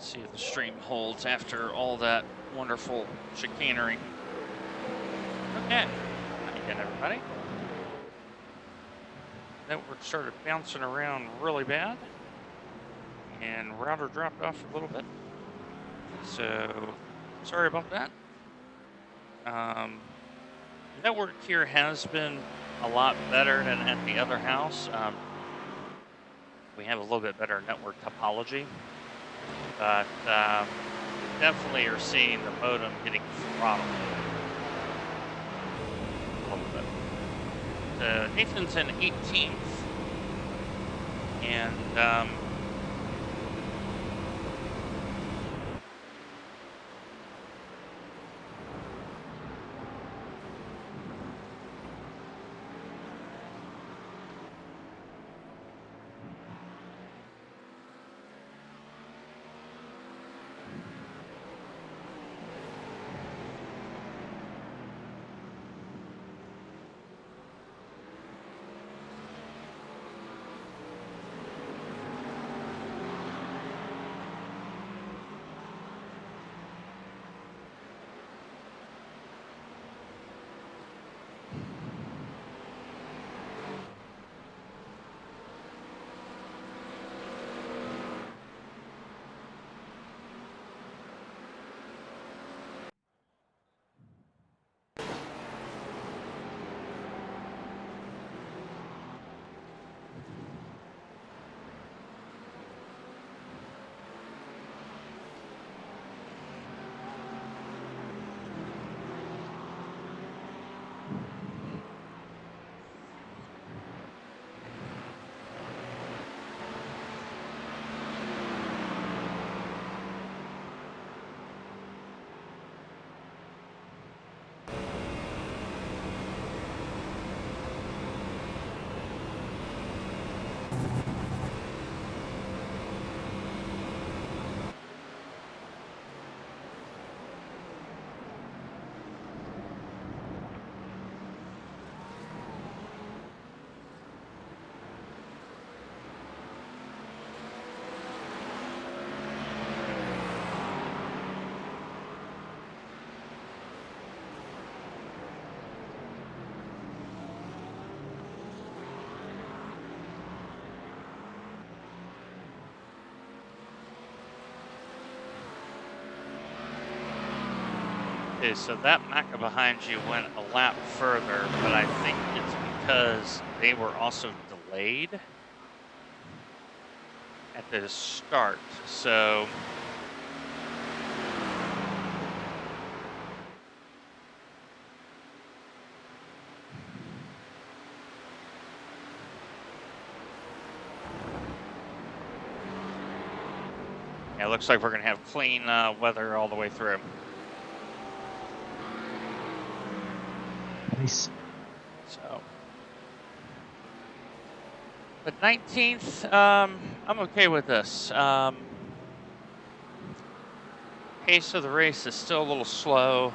See if the stream holds after all that wonderful chicanery. Okay. Hi again, everybody. Network started bouncing around really bad, and router dropped off a little bit. So, sorry about that. Network here has been a lot better than at the other house. We have a little bit better network topology, but definitely are seeing the modem getting throttled a little bit. So Nathan's in 18th, and okay, so that Macca behind you went a lap further, but I think it's because they were also delayed at the start. So yeah, it looks like we're gonna have clean weather all the way through. Nice. So, but 19th, I'm okay with this. Pace of the race is still a little slow.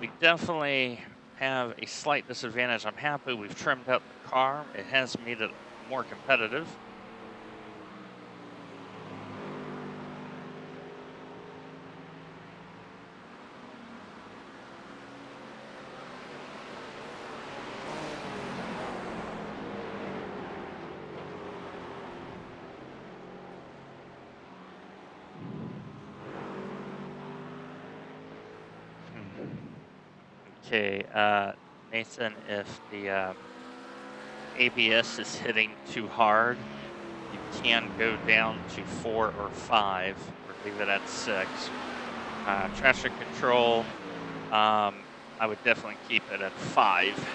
We definitely have a slight disadvantage. I'm happy we've trimmed up the car. It has made it more competitive. Okay, Nathan, if the ABS is hitting too hard, you can go down to 4 or 5, or leave it at 6. Traction control, I would definitely keep it at 5.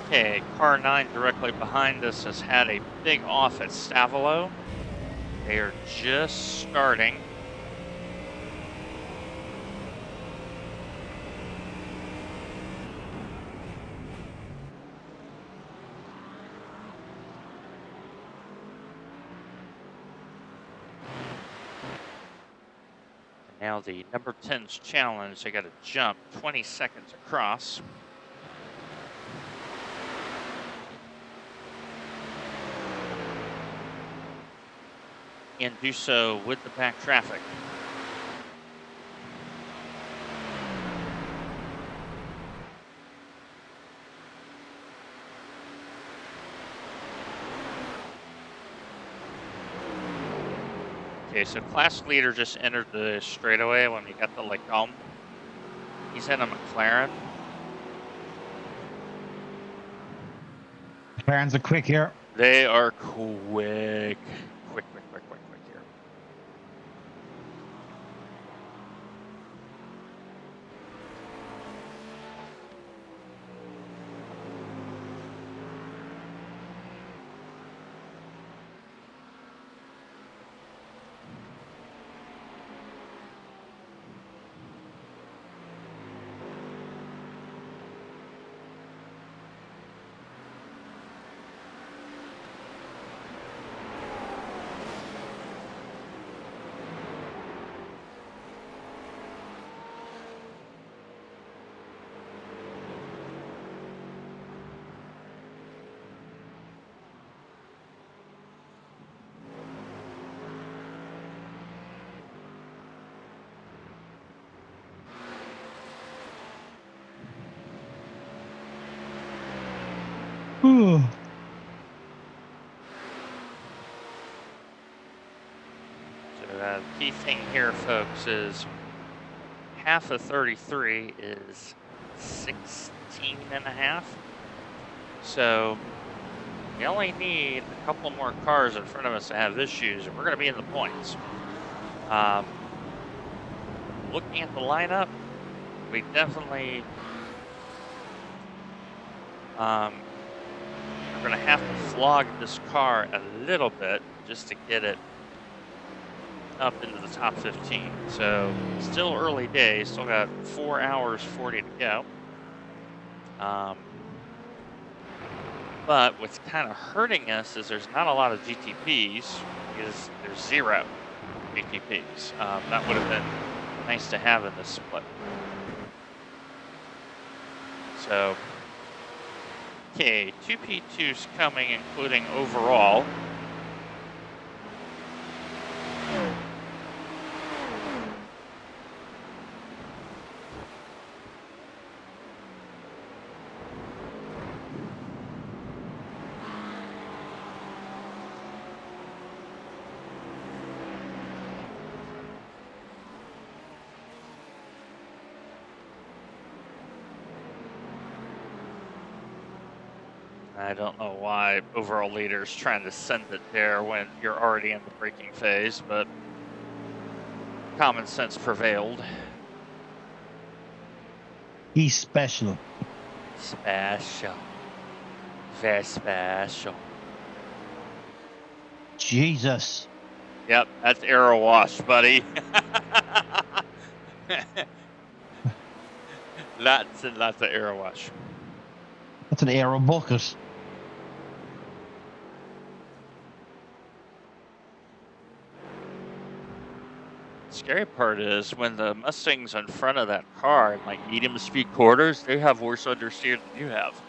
Okay, car 9 directly behind us has had a big off at Stavolo. They are just starting. Now the number 10's challenge, they got to jump 20 seconds across. And do so with the back traffic. Okay, so class leader just entered the straightaway when we got the Lecombe. He's in a McLaren. McLarens are quick here. They are quick. Quick here. Ooh. So the key thing here, folks, is half of 33 is 16 and a half. So we only need a couple more cars in front of us to have issues, and we're going to be in the points. Looking at the lineup, we definitely are going to have to flog this car a little bit just to get it up into the top 15. So still early days, still got 4 hours 40 to go. But what's kind of hurting us is there's not a lot of GTPs because there's 0 GTPs. That would have been nice to have in this split. So, okay, 2 P2s coming, including overall. I don't know why overall leader's trying to send it there when you're already in the braking phase, but common sense prevailed. He's special. Special. Very special. Jesus. Yep, that's aero wash, buddy. Lots and lots of aero wash. That's an aero bucket. Scary part is when the Mustang's in front of that car in like medium speed quarters, they have worse understeer than you have.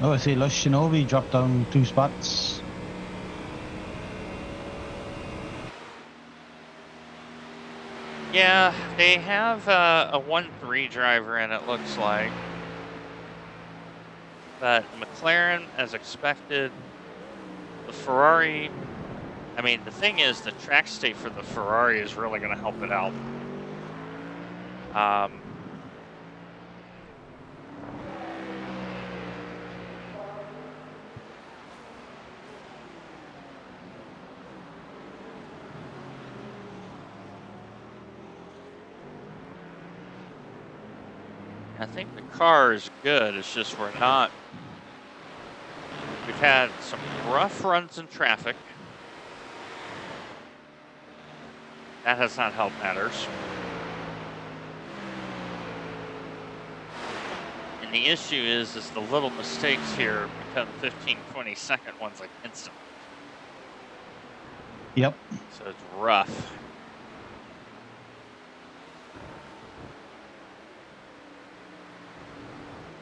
Oh, I see Lush Shinobi dropped down 2 spots. Yeah, they have a 1-3 driver in, it looks like. But McLaren, as expected, the Ferrari, I mean, the thing is, the track state for the Ferrari is really going to help it out. I think the car is good, it's just we're not. We've had some rough runs in traffic. That has not helped matters. And the issue is the little mistakes here become 15, 20-second ones like instant. Yep. So it's rough.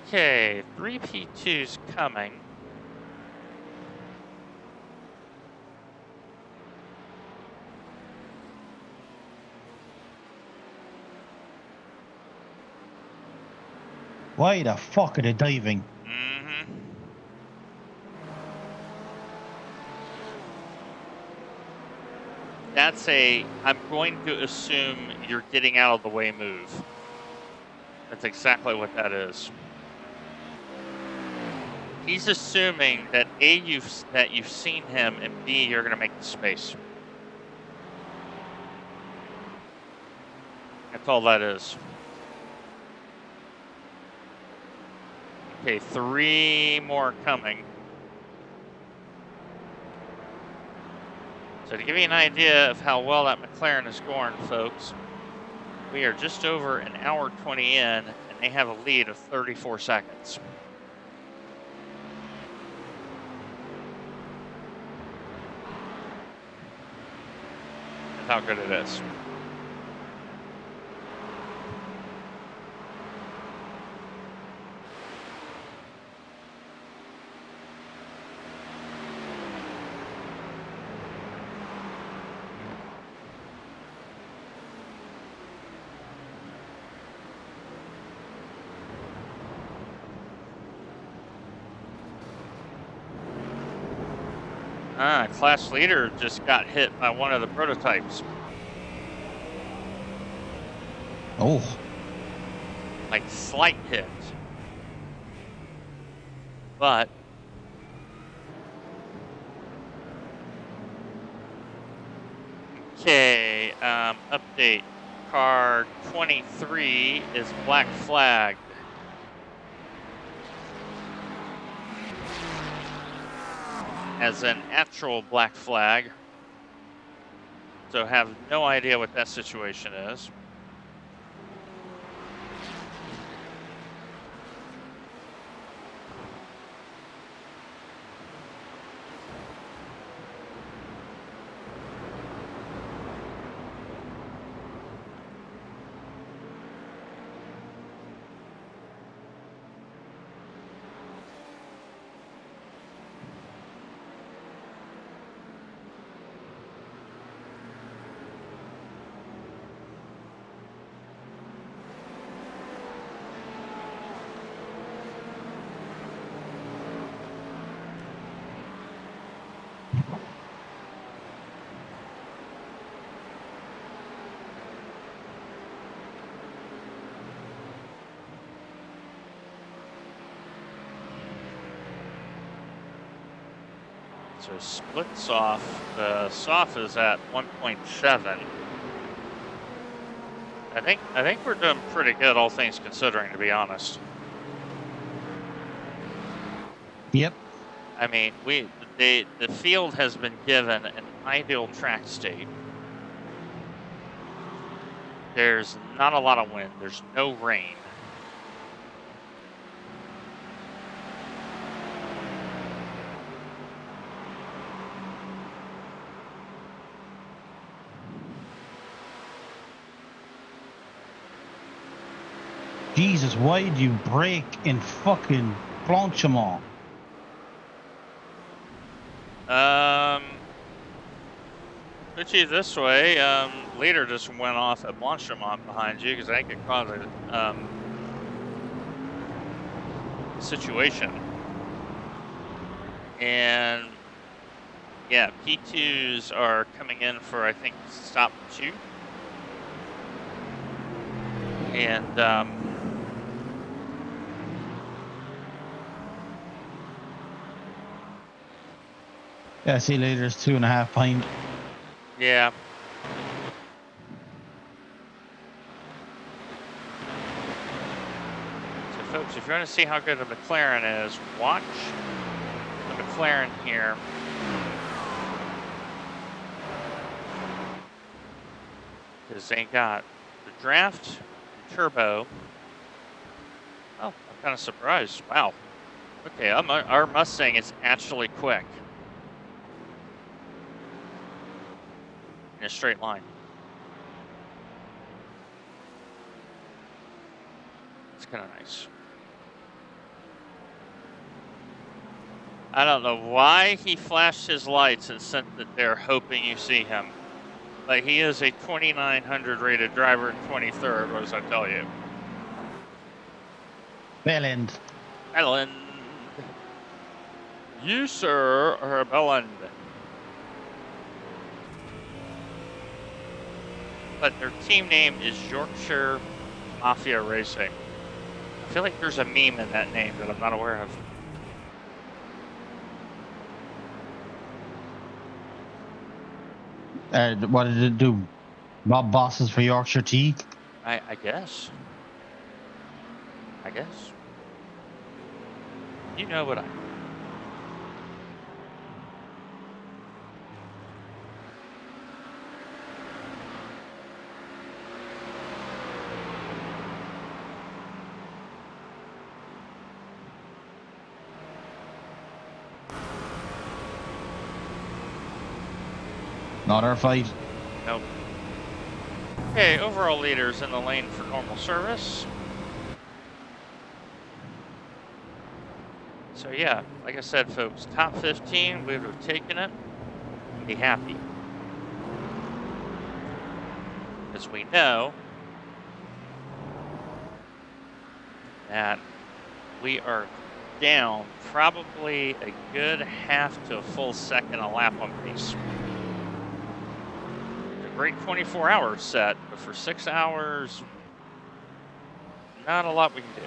Okay, 3 P2's coming. Why the fuck are they diving? Mm-hmm. That's I'm going to assume you're getting out of the way move. That's exactly what that is. He's assuming that A, you've seen him, and B, you're going to make the space. That's all that is. Okay, 3 more coming. So to give you an idea of how well that McLaren is going, folks, we are just over an hour 20 in, and they have a lead of 34 seconds. That's how good it is. Class leader just got hit by one of the prototypes. Oh. Like slight hit. But okay, update. Car 23 is black flagged. As an actual black flag. So have no idea what that situation is. So splits off. The SOF is at 1.7. I think we're doing pretty good, all things considering, to be honest. Yep. I mean, the field has been given an ideal track state. There's not a lot of wind. There's no rain. Jesus, why did you break in fucking Blanchimont? Put you this way, leader just went off at Blanchimont behind you because that could cause a situation. And yeah, P2s are coming in for, I think, stop 2. And Yeah, see you later. It's 2.5 pint. yeah. So folks, if you want to see how good a McLaren is, watch the McLaren here. Because they got the draft turbo Oh, I'm kind of surprised. Wow. Okay, our Mustang is actually quick. In a straight line. It's kind of nice. I don't know why he flashed his lights and sent it there hoping you see him. But he is a 2900 rated driver in 23rd, what does I tell you? Bellend. Bellend. You, sir, are Bellend. But their team name is Yorkshire Mafia Racing. I feel like there's a meme in that name that I'm not aware of. What did it do? Rob bosses for Yorkshire tea? I guess. I guess. You know what I... Not our fight. Nope. Okay, overall leaders in the lane for normal service. So yeah, like I said, folks, top 15, we would have taken it. Be happy. Because we know that we are down probably a good half to a full second a lap on pace. A great 24-hour set, but for 6 hours, not a lot we can do.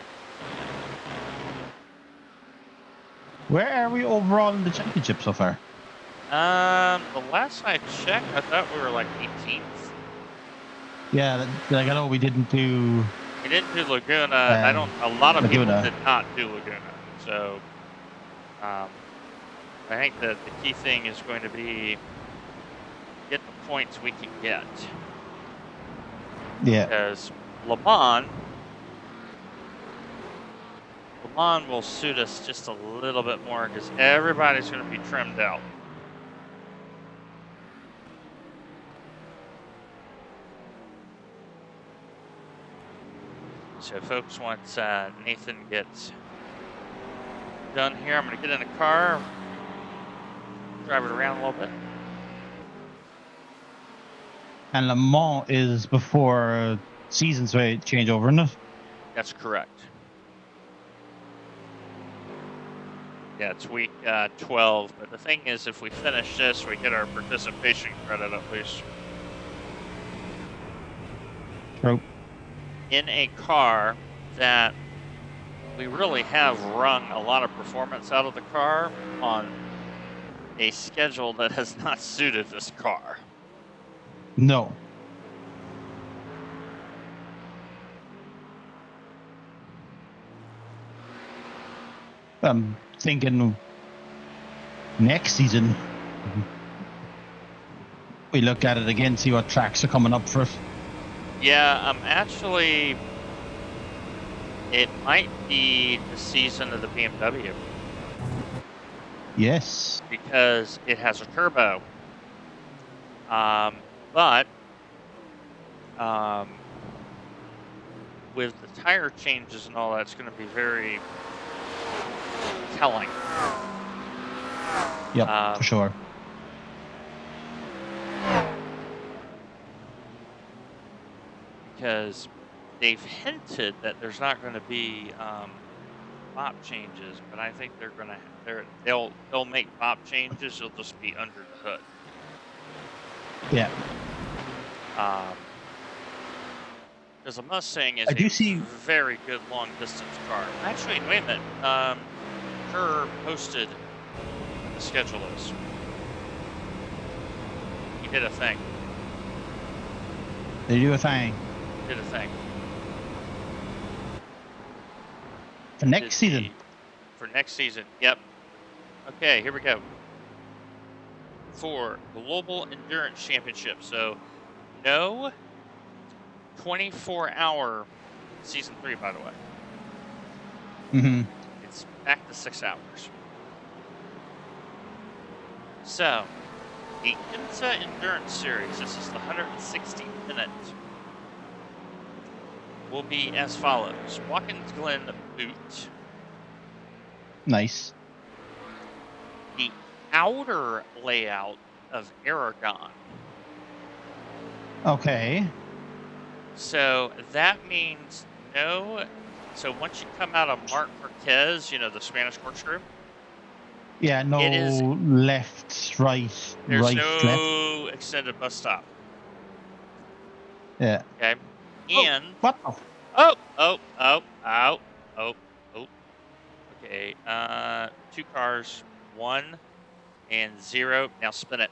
Where are we overall in the championship so far? The last I checked, I thought we were like 18th. Yeah, like I know we didn't do. We didn't do Laguna. I don't. A lot of Laguna. people did not do Laguna. So, I think that the key thing is going to be get the points we can get. Yeah. Because Le Mans will suit us just a little bit more because everybody's going to be trimmed out. So folks, once Nathan gets done here, I'm going to get in the car, drive it around a little bit. And Le Mans is before seasons changeover, isn't it? That's correct. Yeah, it's week 12, but the thing is, if we finish this, we get our participation credit at least. True. In a car that we really have wrung a lot of performance out of the car on a schedule that has not suited this car. No. I'm thinking next season we look at it again, see what tracks are coming up for it. Yeah, actually, it might be the season of the BMW. Yes. Because it has a turbo. But with the tire changes and all that, it's going to be very telling. Yep, for sure. Because they've hinted that there's not going to be bop changes, but I think they're going to they'll make bop changes. They'll just be under the hood. Yeah. Because a Mustang is very good long distance car. Actually, wait a minute. Kerr posted what the schedule is. He did a thing. They do a thing. Did a thing. For next season. For next season, yep. Okay, here we go. For Global Endurance Championship. So, no 24-hour Season 3, by the way. Mm-hmm. It's back to 6 hours. So, the IMSA Endurance Series, this is the 160-minute, will be as follows. Watkins Glen Boot. Nice. The outer layout of Aragon. Okay. So that means no. So once you come out of Marc Marquez, you know, the Spanish corkscrew, Yeah, no it is, left, right, there's right, left. no extended bus stop. Yeah. Okay. Oh, And what the? oh. Okay. 2 cars, 1 and 0. Now spin it.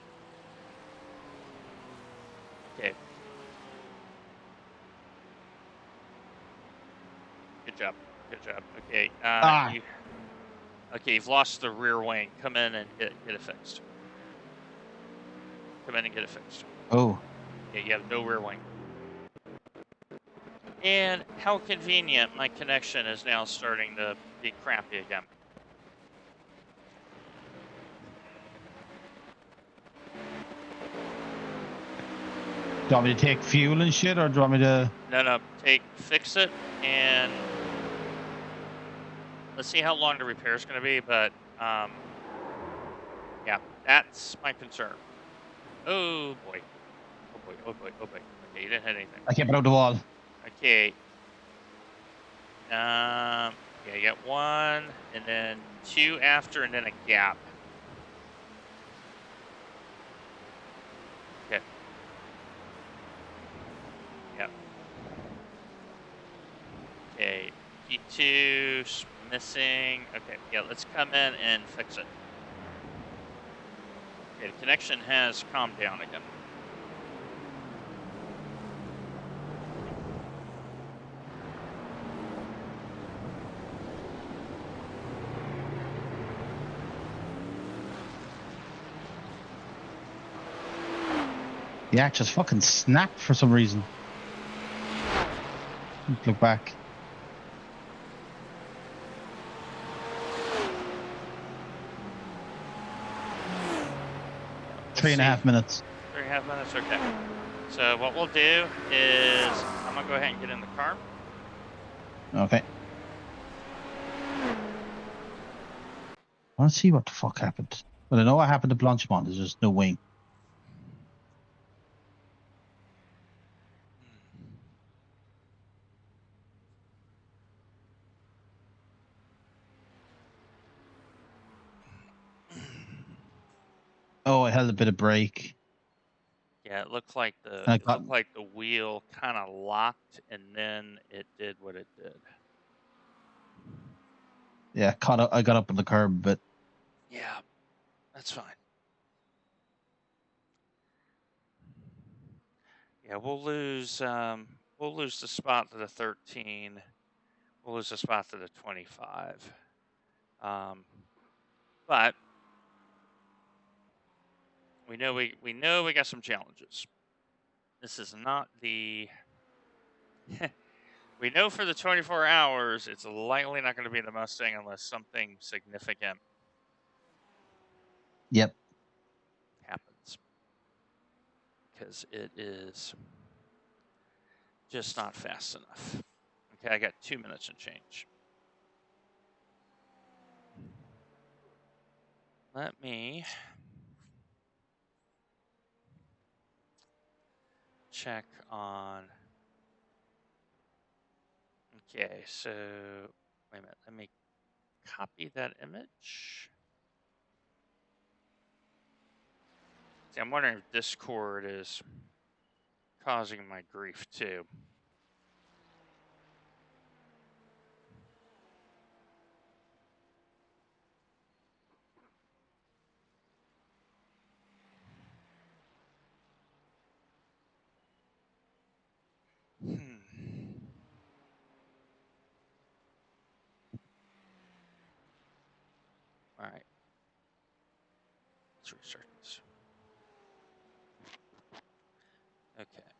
Okay. Good job. Good job. Okay. Okay, you've lost the rear wing. Come in and get it fixed. Come in and get it fixed. Oh. Yeah, you have no rear wing. And how convenient, my connection is now starting to be crappy again. Do you want me to take fuel and shit, or do you want me to? No, fix it, and let's see how long the repair is going to be, but yeah, that's my concern. Oh boy. Oh boy. Okay, you didn't hit anything. I kept it out the wall. Okay. Yeah, you got 1, and then 2 after, and then a gap. Okay. Yep. Okay. P2's missing. Okay, yeah, let's come in and fix it. Okay, the connection has calmed down again. The act just fucking snapped for some reason. Look back. Let's 3.5 minutes. 3.5 minutes, okay. So what we'll do is I'm gonna go ahead and get in the car. Okay. I want to see what the fuck happened. But I know what happened to Blanchimont. There's just no wing. Oh, I held a bit of brake. Yeah, it looked like the wheel kind of locked, and then it did what it did. Yeah, I got up on the curb, but yeah, that's fine. Yeah, we'll lose the spot to the 13. We'll lose the spot to the 25. But we know we got some challenges. This is not the we know for the 24 hours it's likely not going to be the Mustang unless something significant yep, happens. Because it is just not fast enough. Okay, I got 2 minutes and change. Let me check on. Okay, so wait a minute. Let me copy that image. See, I'm wondering if Discord is causing my grief too. All right. Let's restart this. Okay.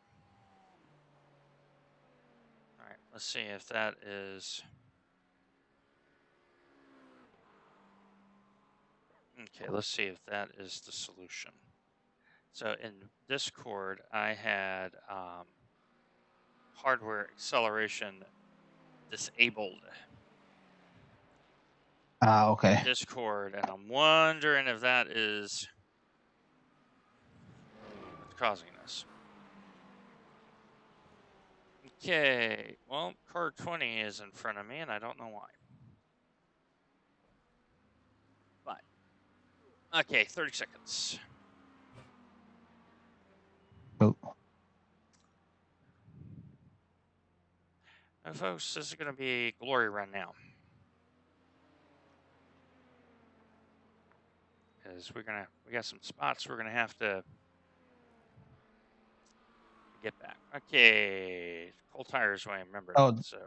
All right. Let's see if that is. Okay, let's see if that is the solution. So in Discord, I had hardware acceleration disabled Okay. Discord, and I'm wondering if that is what's causing this. Okay, well, car 20 is in front of me, and I don't know why. But, okay, 30 seconds. Cool. Now, folks, this is going to be a glory run now. Because we got some spots we're going to have to get back. Okay, cold tires, I remember that, so.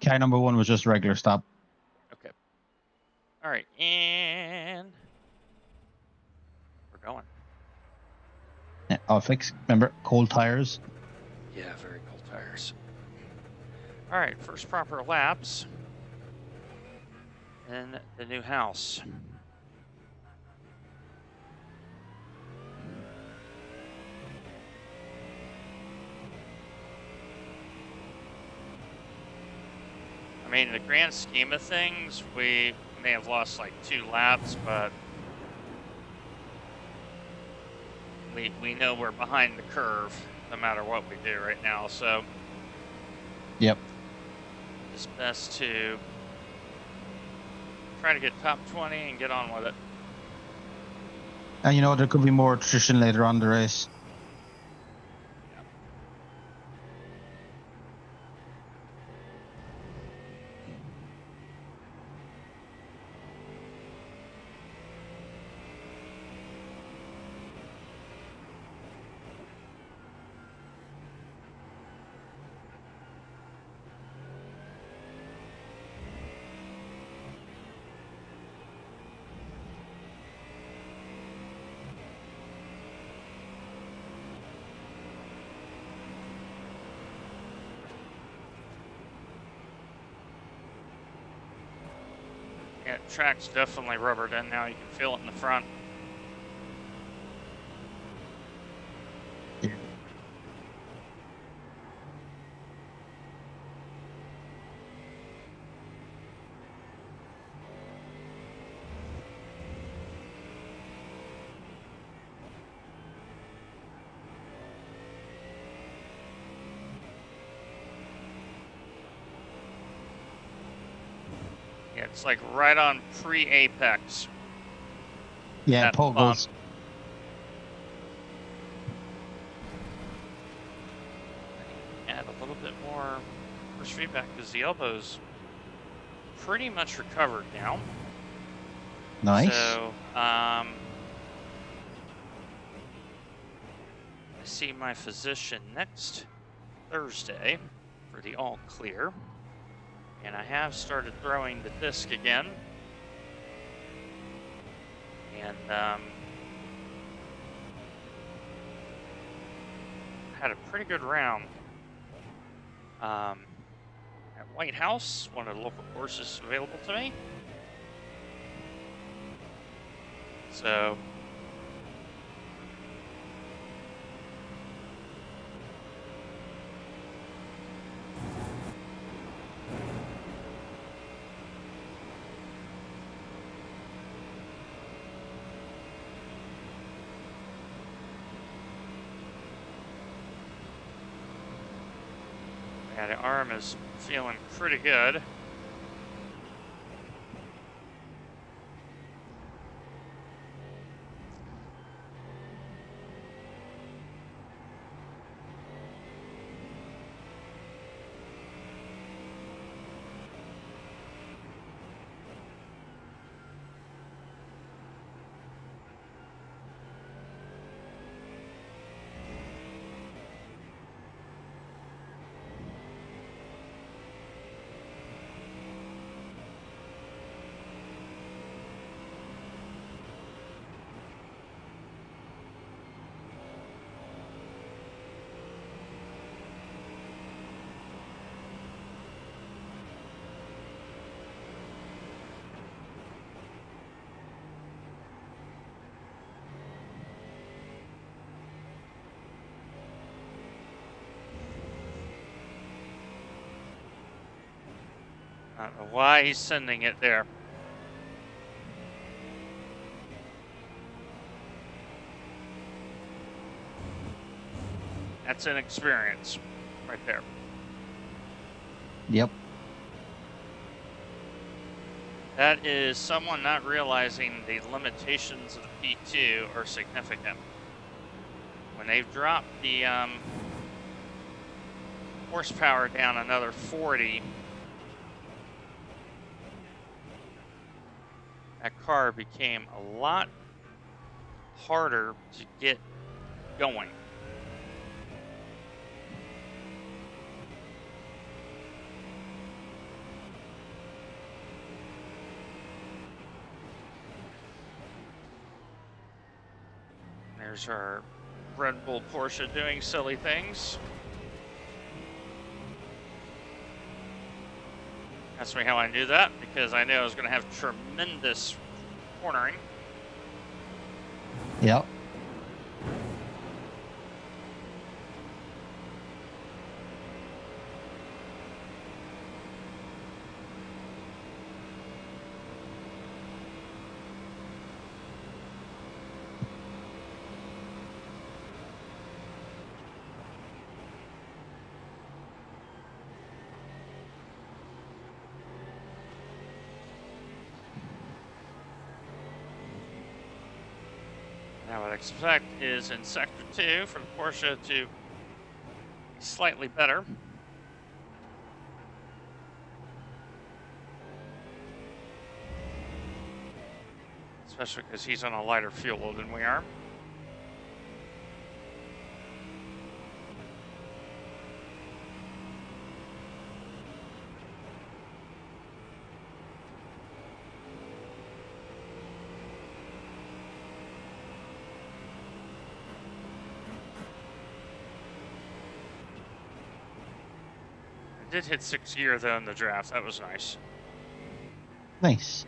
Car number 1 was just a regular stop. Okay. All right, and we're going. Yeah, I'll fix. Remember, cold tires. Yeah, very cold tires. All right, first proper laps in the new house. I mean, in the grand scheme of things, we may have lost like 2 laps, but we know we're behind the curve no matter what we do right now, so Yep. it's best to try to get top 20 and get on with it. And you know, there could be more attrition later on in the race. Yeah, track's definitely rubbered in now. You can feel it in the front. Yeah. Yeah, it's like right on pre-apex. Yeah, That Poggles. bump. Add a little bit more force feedback because the elbow's pretty much recovered now. Nice. So, I see my physician next Thursday for the all clear. And I have started throwing the disc again. And had a pretty good round at White House, one of the local courses available to me. So yeah, the arm is feeling pretty good. I don't know why he's sending it there. That's an experience right there. Yep. That is someone not realizing the limitations of the P2 are significant. When they've dropped the horsepower down another 40, that car became a lot harder to get going. There's our Red Bull Porsche doing silly things. Ask me how I knew that, because I knew I was going to have tremendous cornering. Yep. Now what I expect is in Sector 2 for the Porsche to be slightly better. Especially because he's on a lighter fuel than we are. I did hit 6th gear though in the draft. That was nice. Nice.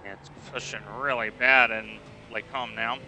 Yeah, it's pushing really bad in Lake Home now.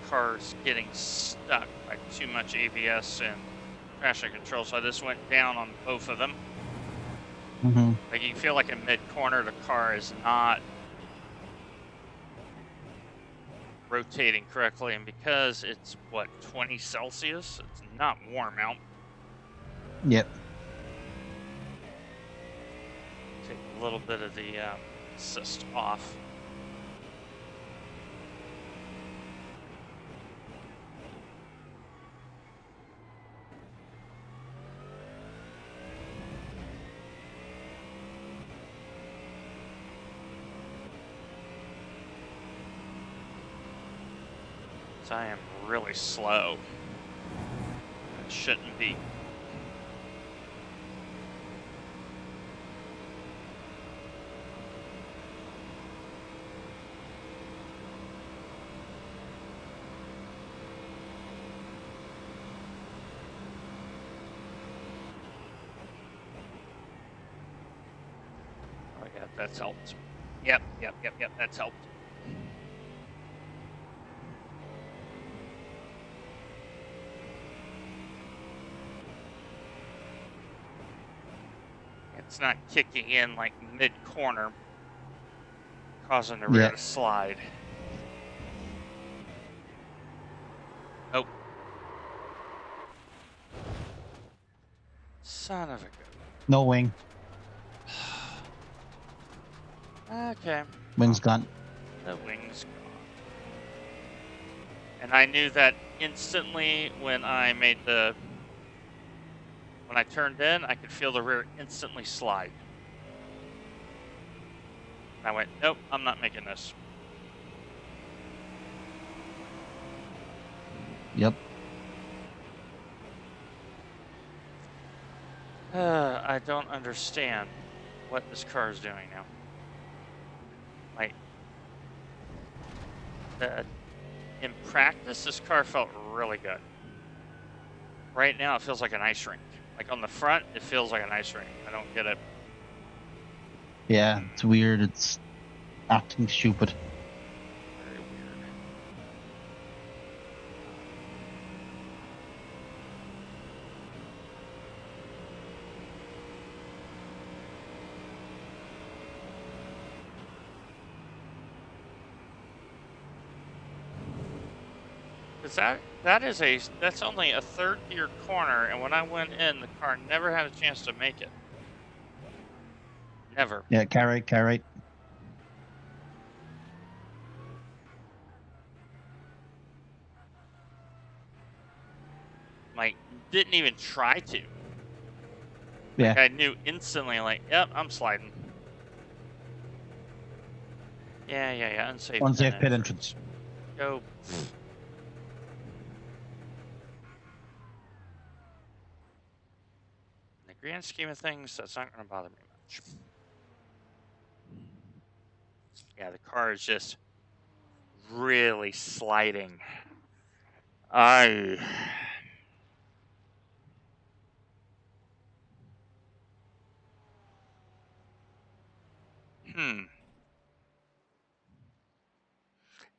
car's getting stuck by too much ABS and traction control, so I just went down on both of them. Mm-hmm. Like, you feel like in mid-corner, the car is not rotating correctly, and because it's, what, 20 Celsius, it's not warm out. Yep. Take a little bit of the assist off. I am really slow. It shouldn't be. Oh yeah, that's helped. Yep, that's helped. It's not kicking in like mid-corner, causing the rear to slide. Nope. Son of a gun. No wing. Okay. Wing's gone. The wing's gone. And I knew that instantly when I when I turned in, I could feel the rear instantly slide. And I went, nope, I'm not making this. Yep. I don't understand what this car is doing now. Like, in practice, this car felt really good. Right now, it feels like an ice rink. Like on the front, it feels like an ice rink. I don't get it. Yeah, it's weird. It's acting stupid. Very weird. Because that's only a third gear corner, and when I went in, the car never had a chance to make it. Never. Yeah, carry. Like, didn't even try to. Yeah. Like, I knew instantly, like, yep, I'm sliding. Yeah, unsafe Pit entrance. Go. In the grand scheme of things, that's not going to bother me much. Yeah, the car is just really sliding.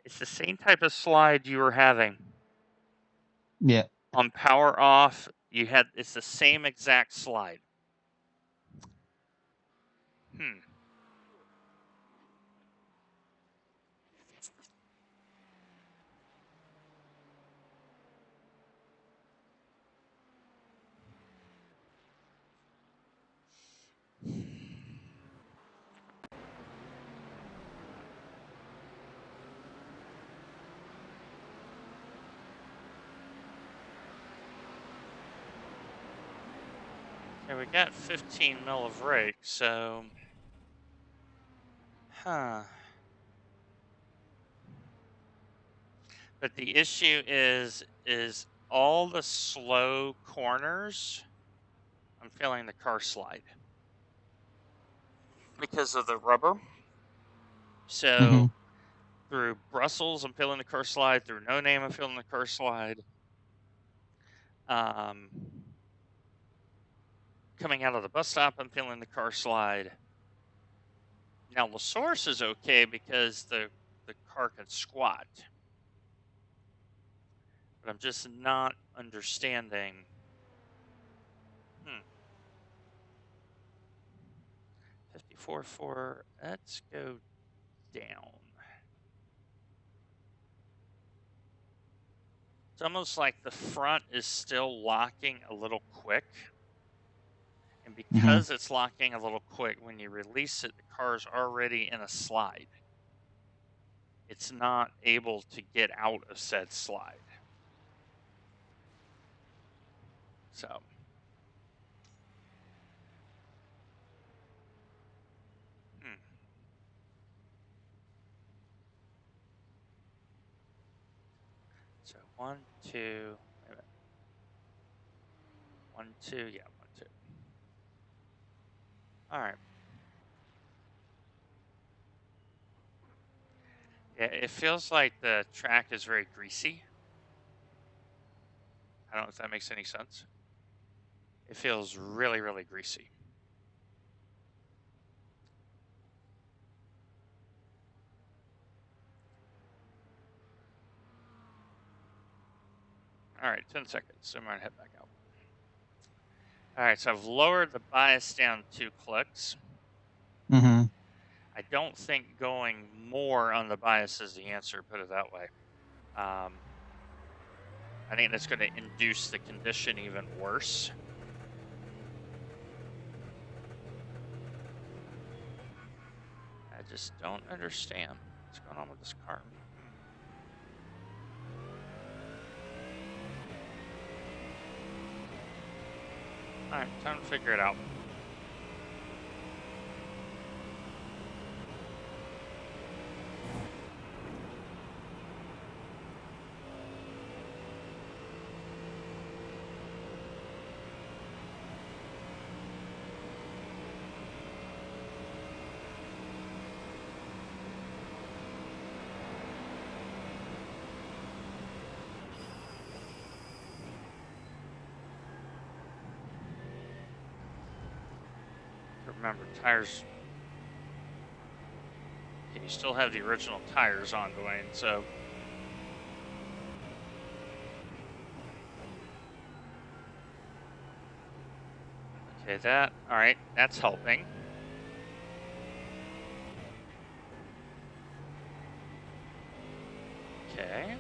It's the same type of slide you were having. Yeah. On power off, it's the same exact slide. Okay, we got 15 mil of rake, so... But the issue is all the slow corners, I'm feeling the car slide. Because of the rubber. So, through Brussels, I'm feeling the car slide. Through No Name, I'm feeling the car slide. Coming out of the bus stop, I'm feeling the car slide. Now, La Source is okay because the car can squat. But I'm just not understanding. 54.4. Let's go down. It's almost like the front is still locking a little quick. And because it's locking a little quick, when you release it, the car's already in a slide. It's not able to get out of said slide. So. So 1, 2, wait a minute. 1, 2, yeah, 1, 2. All right. Yeah, it feels like the track is very greasy. I don't know if that makes any sense. It feels really, really greasy. All right, 10 seconds. I'm going to head back out. All right, so I've lowered the bias down 2 clicks. I don't think going more on the bias is the answer, put it that way. I think that's going to induce the condition even worse. I just don't understand what's going on with this car. Alright, time to figure it out. Remember, tires. Okay, you still have the original tires on, Dwayne, so. Okay, alright, that's helping. Okay.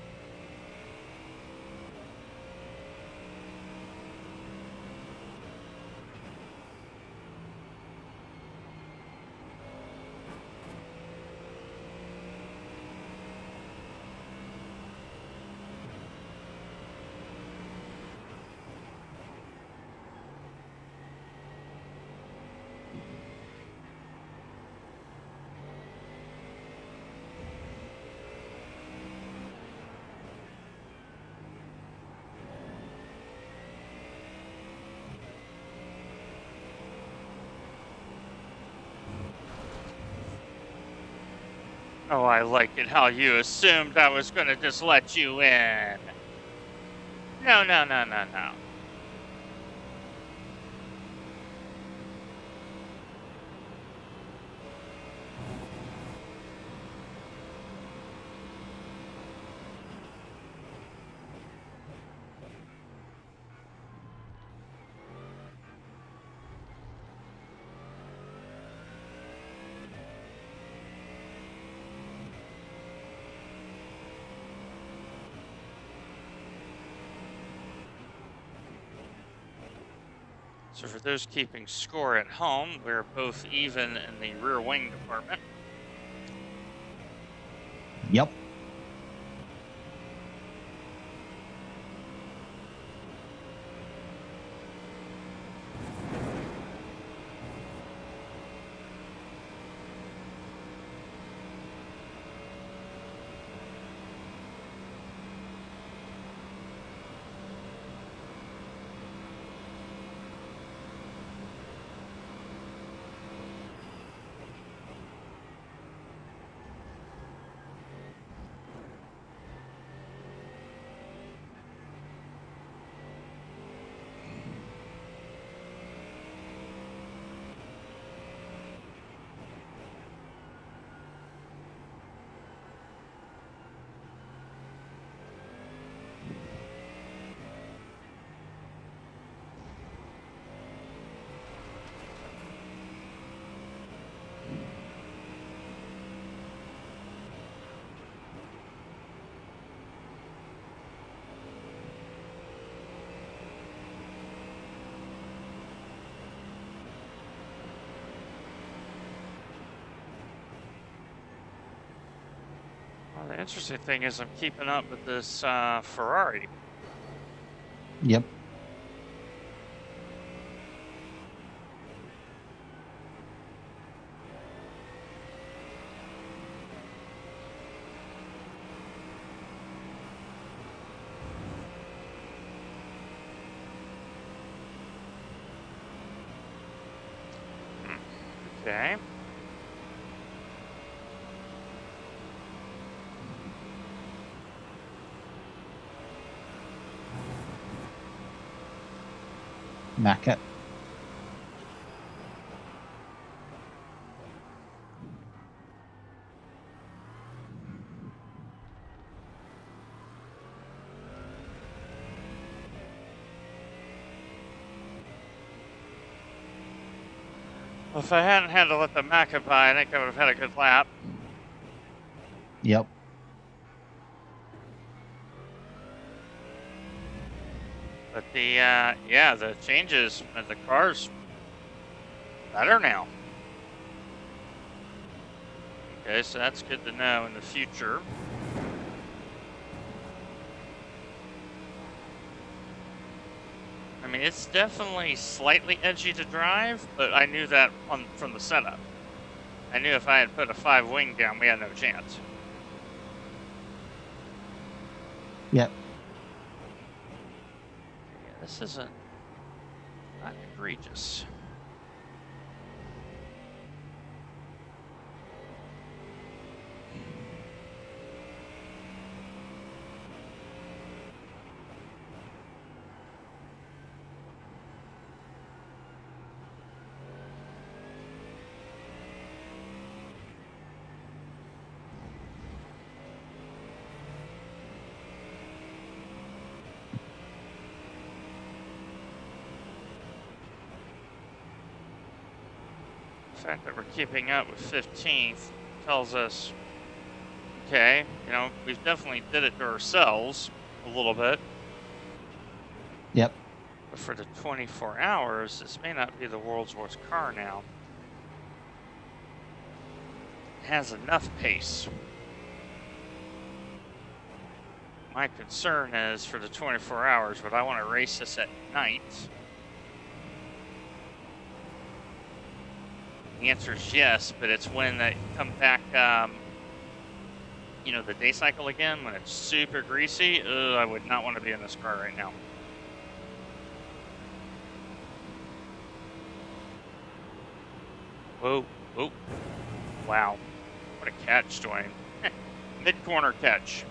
Oh, I like it how you assumed I was going to just let you in. No, no, no, no, no. So for those keeping score at home, we're both even in the rear wing department. Yep. The interesting thing is I'm keeping up with this Ferrari. Yep. Okay. Macca. Well, if I hadn't had to let the Macca by, I think I would have had a good lap. Yep. But the the changes and the car's better now. Okay, so that's good to know in the future. I mean, it's definitely slightly edgy to drive, but I knew that from the setup. I knew if I had put a 5 wing down, we had no chance. Yep. Yeah, this isn't not egregious. The fact that we're keeping up with 15th tells us, okay, you know, we've definitely did it to ourselves a little bit. Yep. But for the 24 hours, this may not be the world's worst car now. It has enough pace. My concern is for the 24 hours, would I want to race this at night? The answer is yes, but it's when they come back, you know, the day cycle again, when it's super greasy. I would not want to be in this car right now. Whoa, whoa. Wow. What a catch, Dwayne. Mid-corner catch.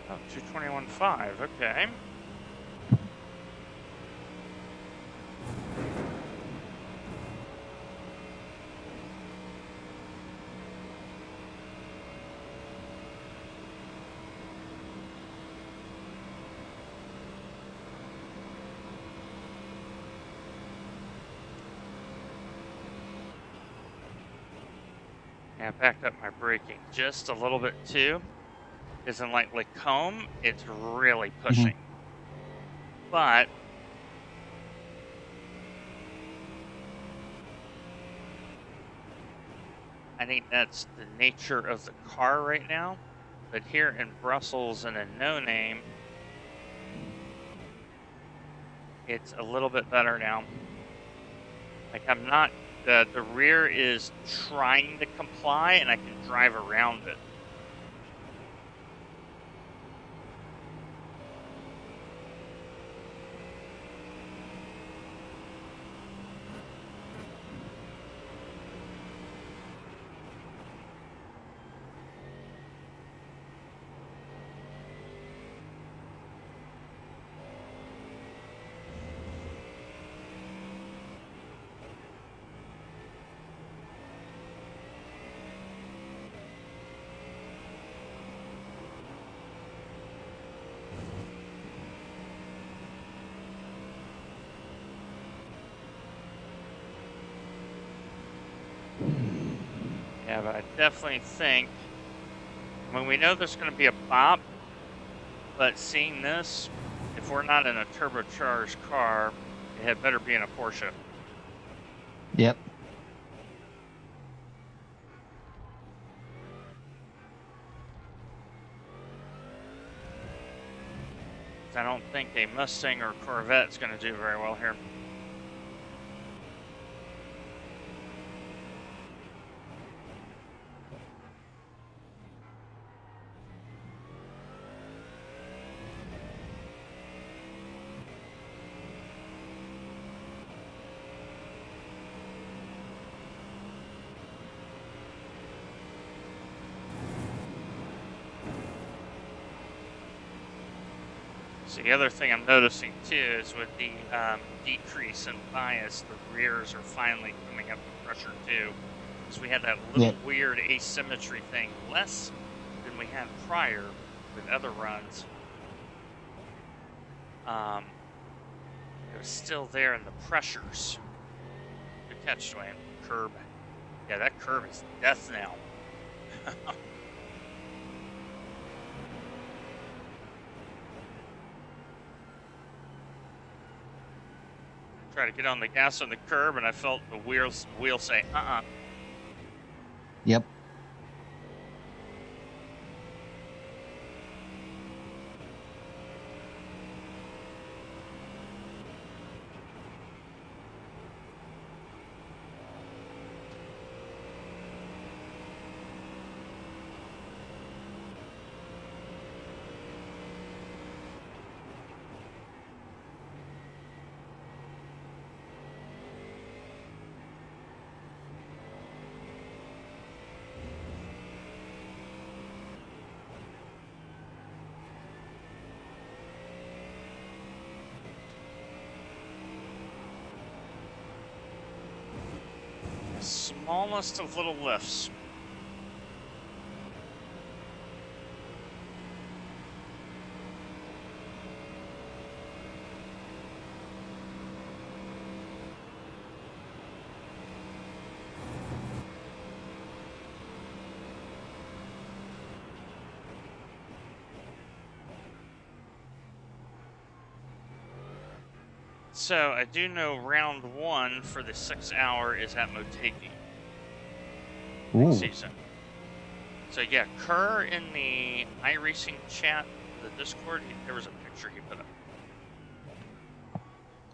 Oh, 221.5, okay. Yeah, I backed up my braking just a little bit too. Isn't like Lacombe, it's really pushing. But I think that's the nature of the car right now. But here in Brussels and in No Name, it's a little bit better now. Like I'm not, the rear is trying to comply and I can drive around it. Yeah, but I definitely think, I mean, we know there's going to be a bop, but seeing this, if we're not in a turbocharged car, it had better be in a Porsche. Yep. I don't think a Mustang or a Corvette is going to do very well here. So the other thing I'm noticing too is with the decrease in bias, the rears are finally coming up to pressure too. So we had that little weird asymmetry thing, less than we had prior with other runs. It was still there in the pressures. Good catch, Dwayne. Curb. Yeah, that curb is death now. Try to get on the gas on the curb, and I felt the wheel say, Yep. Smallest of little lifts. So I do know round 1 for the 6 hour is at Motegi. Season. So yeah, Kerr in the iRacing chat, the Discord, there was a picture he put up.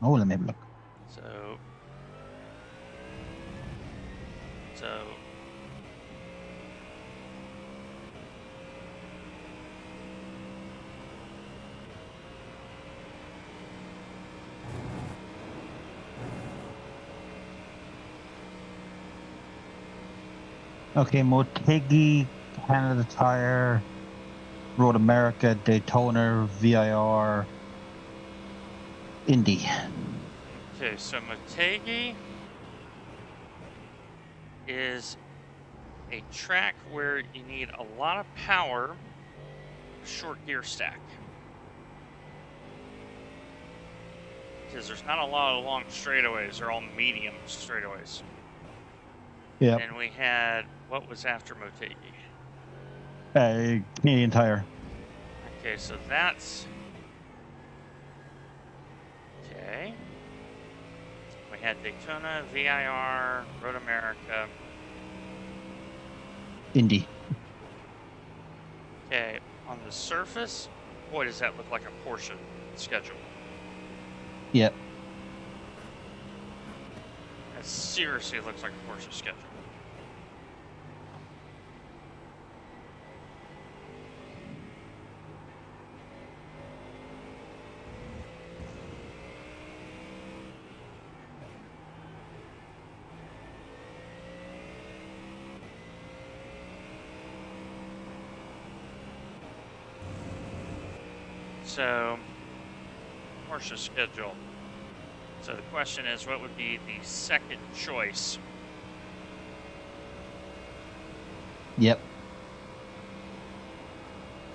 Oh, let me have a look. So Okay, Motegi, Canada Tire, Road America, Daytona, VIR, Indy. Okay, so Motegi is a track where you need a lot of power, short gear stack. Because there's not a lot of long straightaways, they're all medium straightaways. Yeah. And we had, what was after Motegi? Canadian Tire. Okay, so that's... Okay. We had Daytona, VIR, Road America. Indy. Okay, on the surface, boy, does that look like a Porsche schedule. Yep. That seriously looks like a Porsche schedule. So, Porsche schedule. So the question is, what would be the second choice? Yep.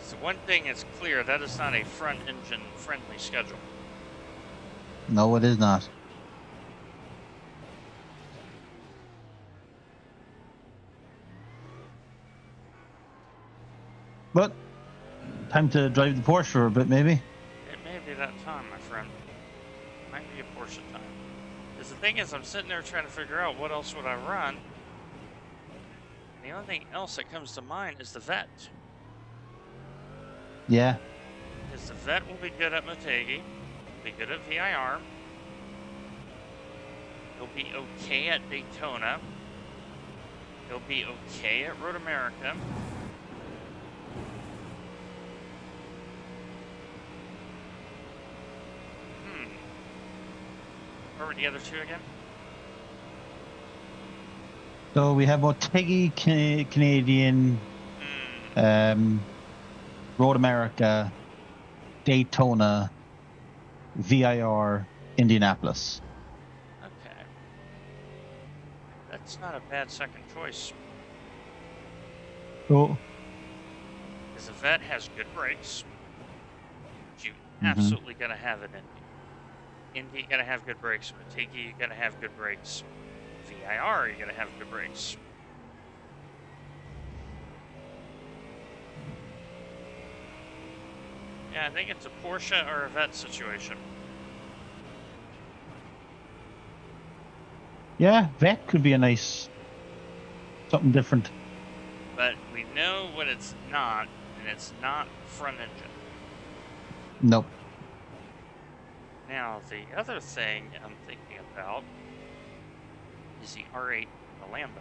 So one thing is clear, that is not a front engine friendly schedule. No, it is not. But time to drive the Porsche for a bit, maybe. It may be that time, my friend. Might be a Porsche time. Because the thing is, I'm sitting there trying to figure out what else would I run. The only thing else that comes to mind is the Vet. Yeah. Because the Vet will be good at Motegi, be good at VIR. He'll be okay at Daytona. He'll be okay at Road America. What were the other two again? So we have Motegi, Canadian, Road America, Daytona, VIR, Indianapolis. Okay. That's not a bad second choice. Oh. Because the Vet has good brakes. You absolutely gotta have it in Indy. Indy, you gotta have good brakes. Motegi, you gotta have good brakes. VIR, you gotta have good brakes. Yeah, I think it's a Porsche or a Vet situation. Yeah, Vet could be a nice, something different. But we know what it's not, and it's not front engine. Nope. Now, the other thing I'm thinking about is the R8, the Lambo.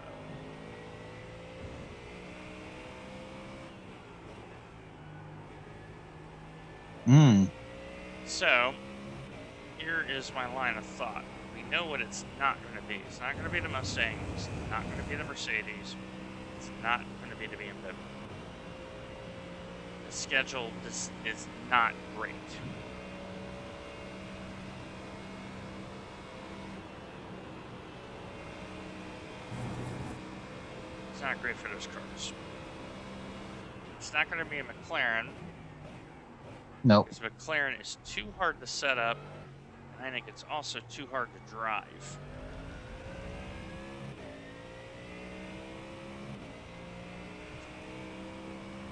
So, here is my line of thought. We know what it's not going to be. It's not going to be the Mustang. It's not going to be the Mercedes. It's not going to be the BMW. The schedule is not great. It's not great for those cars. It's not going to be a McLaren. Nope. Because McLaren is too hard to set up, and I think it's also too hard to drive.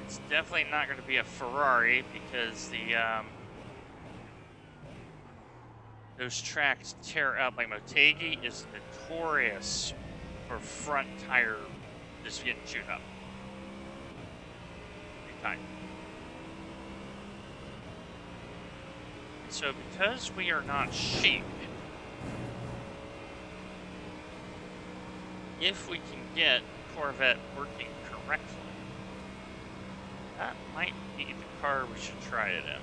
It's definitely not going to be a Ferrari because the those tracks tear up. Like Motegi is notorious for front tire just getting chewed up. Big time. So because we are not sheep, if we can get Corvette working correctly, that might be the car we should try it in.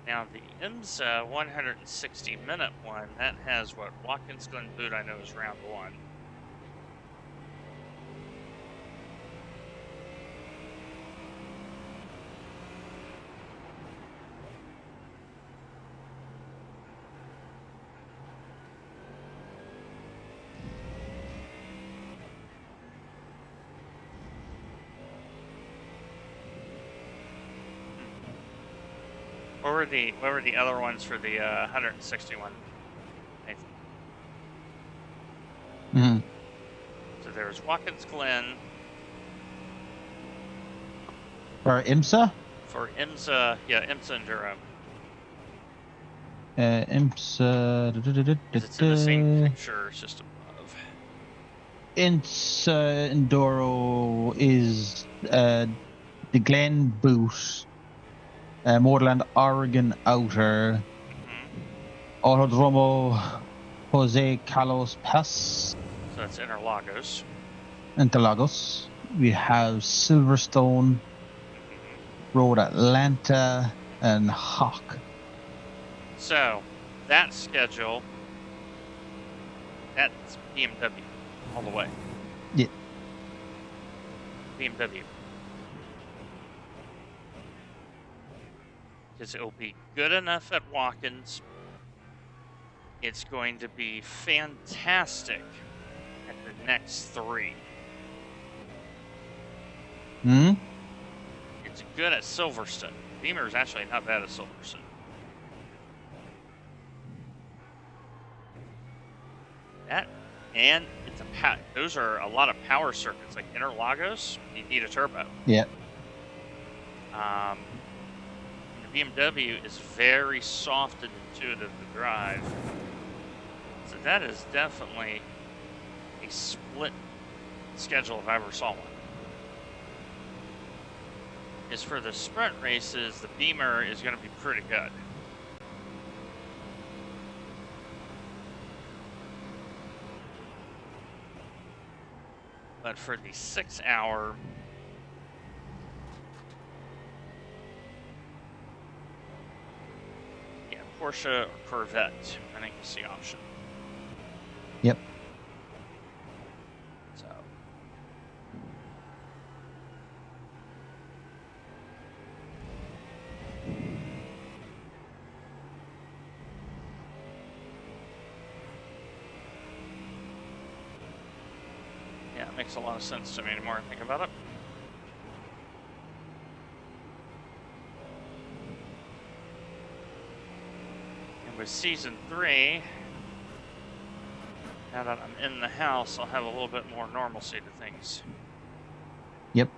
Now the IMSA 160-minute one, that has what Watkins Glen Boot I know is round one. What were the other ones for the 161? So there was Watkins Glen. For IMSA? For IMSA, yeah, IMSA Enduro. IMSA. It's in the same picture, it's just above. IMSA Enduro is the Glen Boot. Motorland Oregon Outer, Autodromo Jose Carlos Paz. So that's Interlagos. Interlagos. We have Silverstone, Road Atlanta, and Hawk. So that schedule, that's BMW all the way. Yeah. BMW. Because it will be good enough at Watkins. It's going to be fantastic at the next three. It's good at Silverstone. Beamer is actually not bad at Silverstone. And it's those are a lot of power circuits, like Interlagos. You need a turbo. Yeah. The BMW is very soft and intuitive to drive, so that is definitely a split schedule if I ever saw one. As for the sprint races, the Beamer is going to be pretty good. But for the 6 hour, yeah, Porsche or Corvette, I think is the option. Yep. So. Yeah, it makes a lot of sense to me the more I think about it. And with Season 3, now that I'm in the house, I'll have a little bit more normalcy to things. Yep.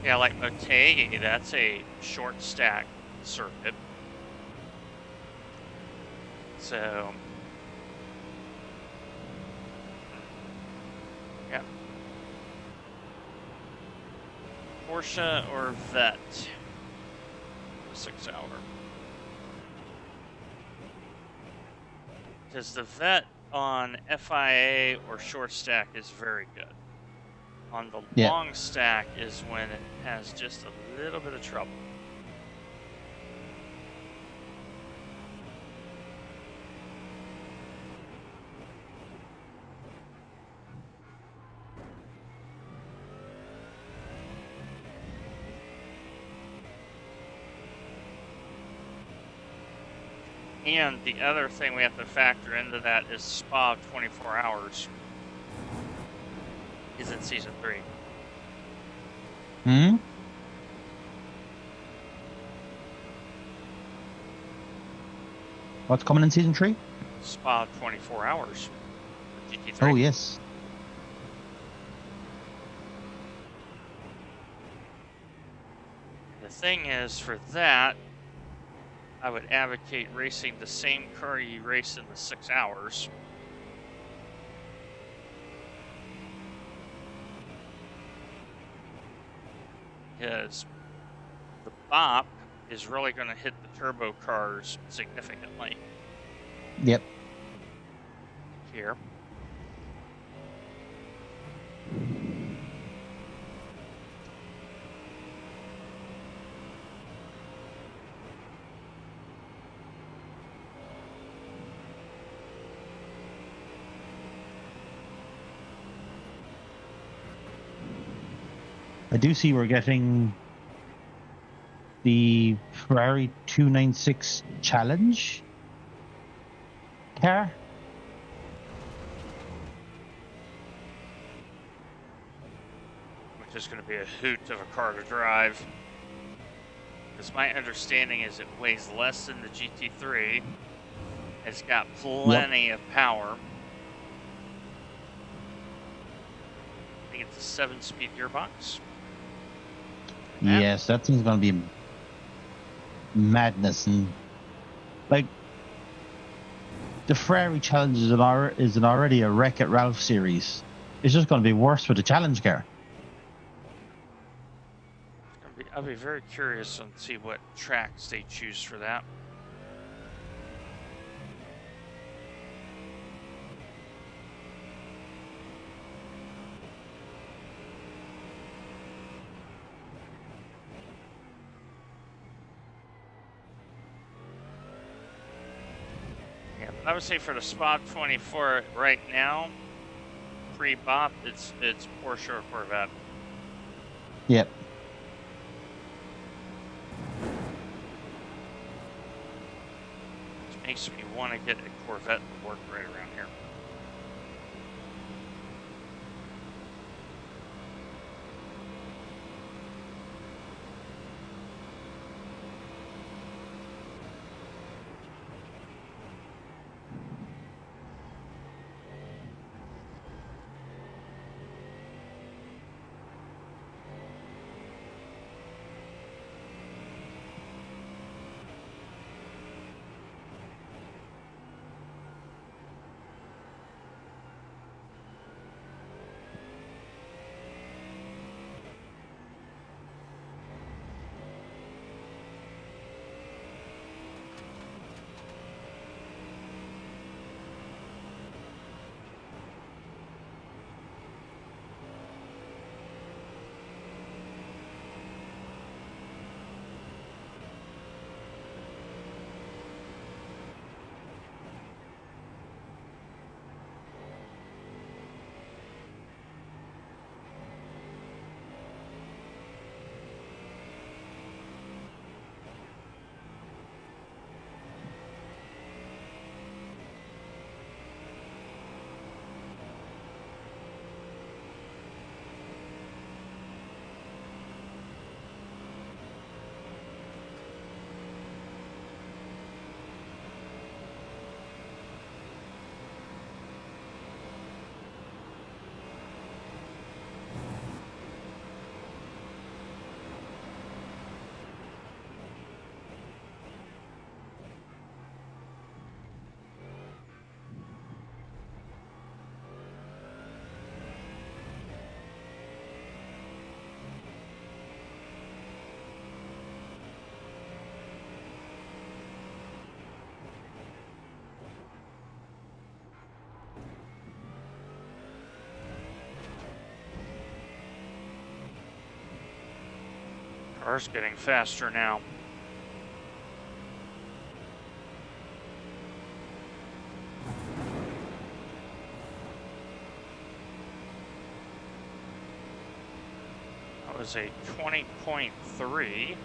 Yeah, like Motegi, that's a short stack circuit. So, yeah. Porsche or Vet, 6 hour. Because the Vet on FIA or short stack is very good. On the long stack is when it has just a little bit of trouble. And the other thing we have to factor into that is Spa 24 hours is in Season 3. Hmm? What's coming in Season 3? Spa 24 hours. GT3. Oh, yes. The thing is, for that, I would advocate racing the same car you race in the 6 hours. Because the bop is really going to hit the turbo cars significantly. Yep. Here. I do see we're getting the Ferrari 296 Challenge car. Which is going to be a hoot of a car to drive. Because my understanding is it weighs less than the GT3. It's got plenty of power. I think it's a 7-speed gearbox. Yes, that thing's going to be madness. And like the Ferrari Challenge is already a Wreck-It Ralph series. It's just going to be worse with the Challenge car. I'll be very curious and see what tracks they choose for that. Yeah, I would say for the Spa 24 right now, pre-bop, it's Porsche or Corvette. Yep. makes me want to get a Corvette to work right around here. Car's getting faster now. That was a 20.3.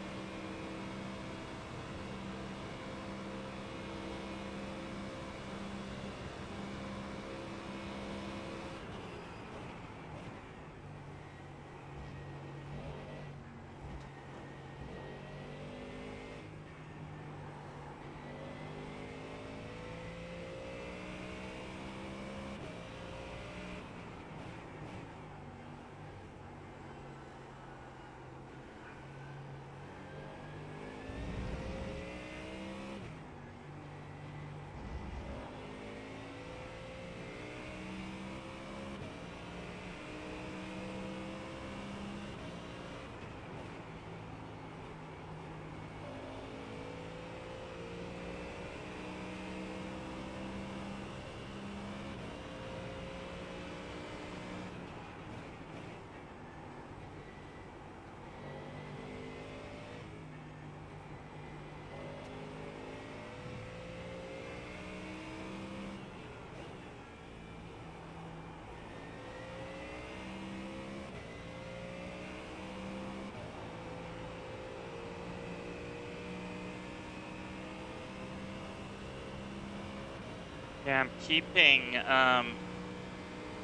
Yeah, I'm keeping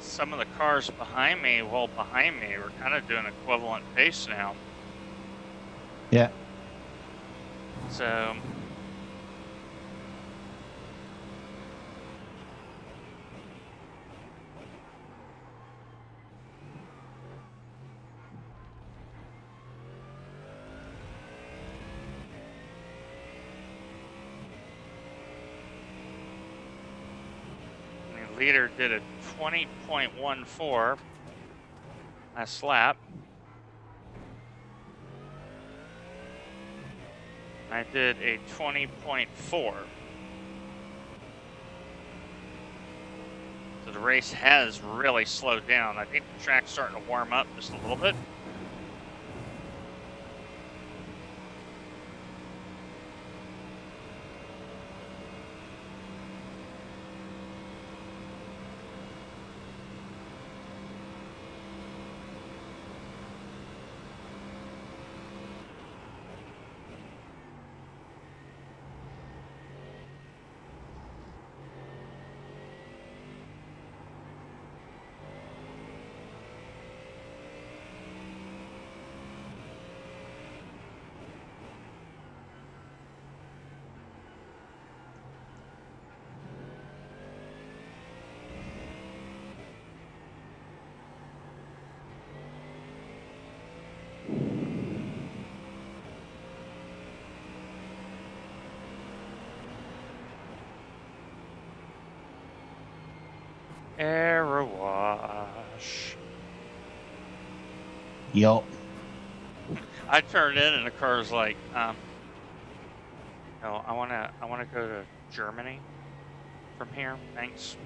some of the cars behind me. Well, behind me, we're kind of doing equivalent pace now. Yeah. So the leader did a 20.14 last lap. I did a 20.4. So the race has really slowed down. I think the track's starting to warm up just a little bit. Error wash. Yup. I turned in and the car's like, no, I wanna go to Germany from here. Thanks.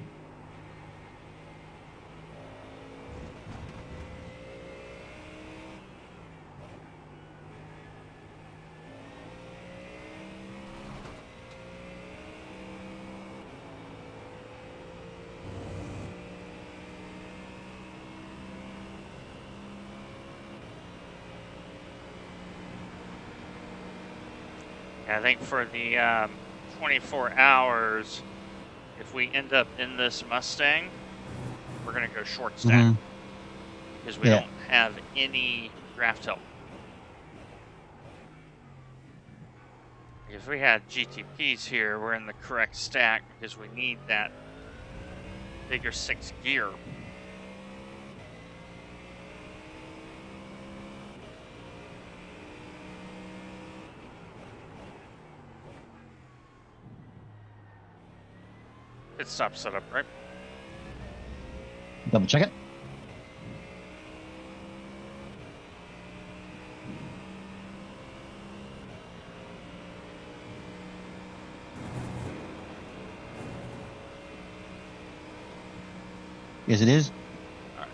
I think for the 24 hours, if we end up in this Mustang, we're going to go short stack because we don't have any draft help. If we had GTPs here, we're in the correct stack because we need that bigger 6 gear. Pit stop setup, right? Double check it. Yes, it is. All right.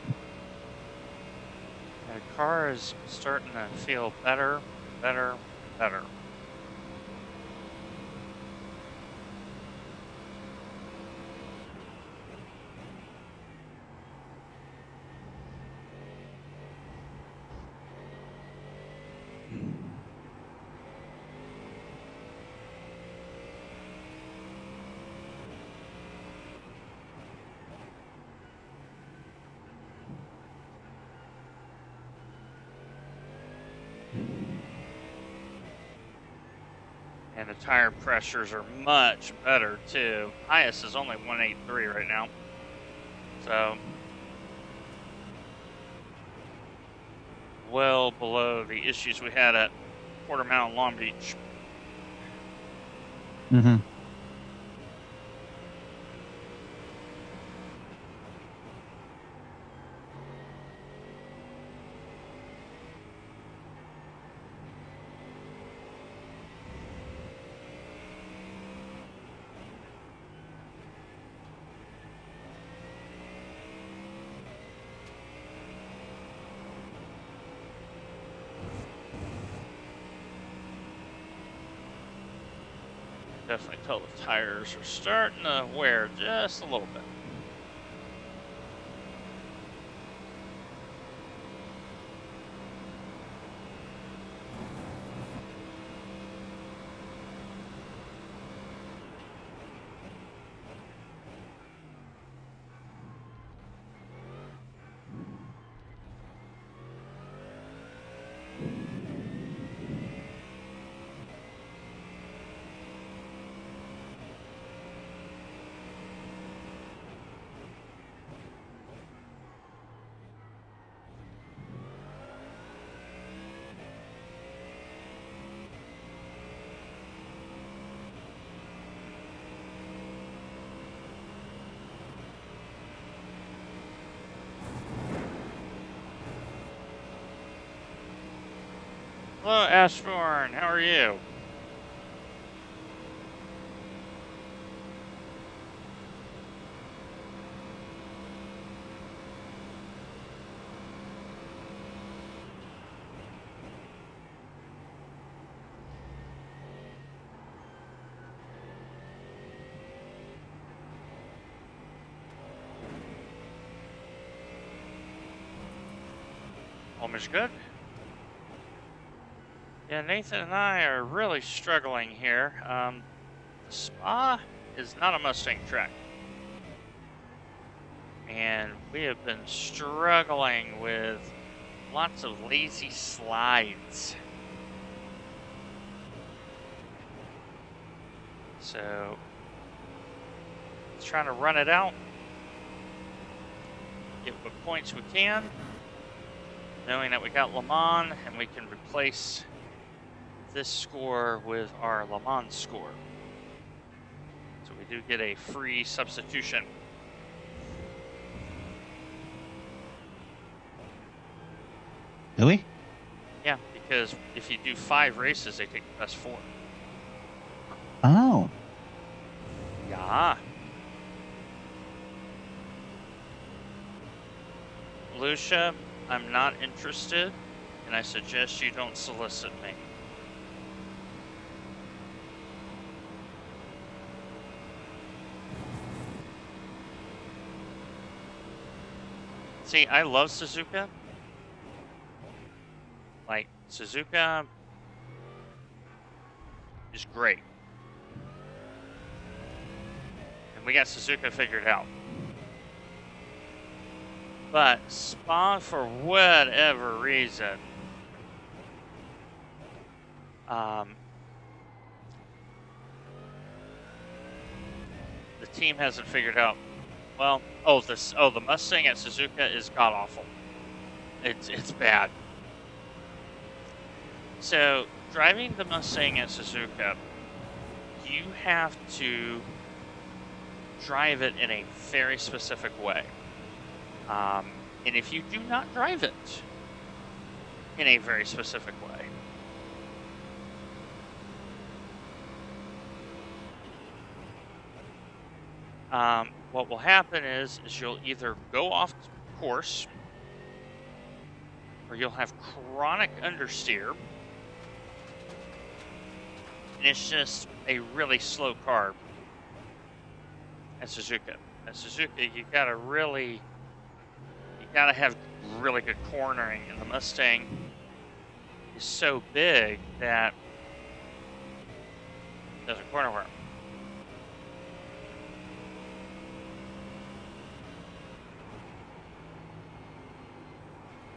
The car is starting to feel better. And the tire pressures are much better too. Highest is only 183 right now. So well below the issues we had at Porter Mountain, Long Beach. Mm-hmm. Definitely tell the tires are starting to wear just a little bit. Hello, Ashbourne. How are you? Home is good. Yeah, Nathan and I are really struggling here. The Spa is not a Mustang track. And we have been struggling with lots of lazy slides. So, let's try to run it out. Get what points we can. Knowing that we got Le Mans and we can replace this score with our Le Mans score. So we do get a free substitution. Do we? Yeah, because if you do 5 races, they take the best 4. Oh. Yeah. Lucia, I'm not interested, and I suggest you don't solicit me. See, I love Suzuka. Like, Suzuka is great. And we got Suzuka figured out. But Spa, for whatever reason, the team hasn't figured out. Well, the Mustang at Suzuka is god awful. It's bad. So driving the Mustang at Suzuka, you have to drive it in a very specific way. And if you do not drive it in a very specific way, what will happen is you'll either go off course, or you'll have chronic understeer, and it's just a really slow car at Suzuka. At Suzuka, you gotta have really good cornering, and the Mustang is so big that it doesn't corner well.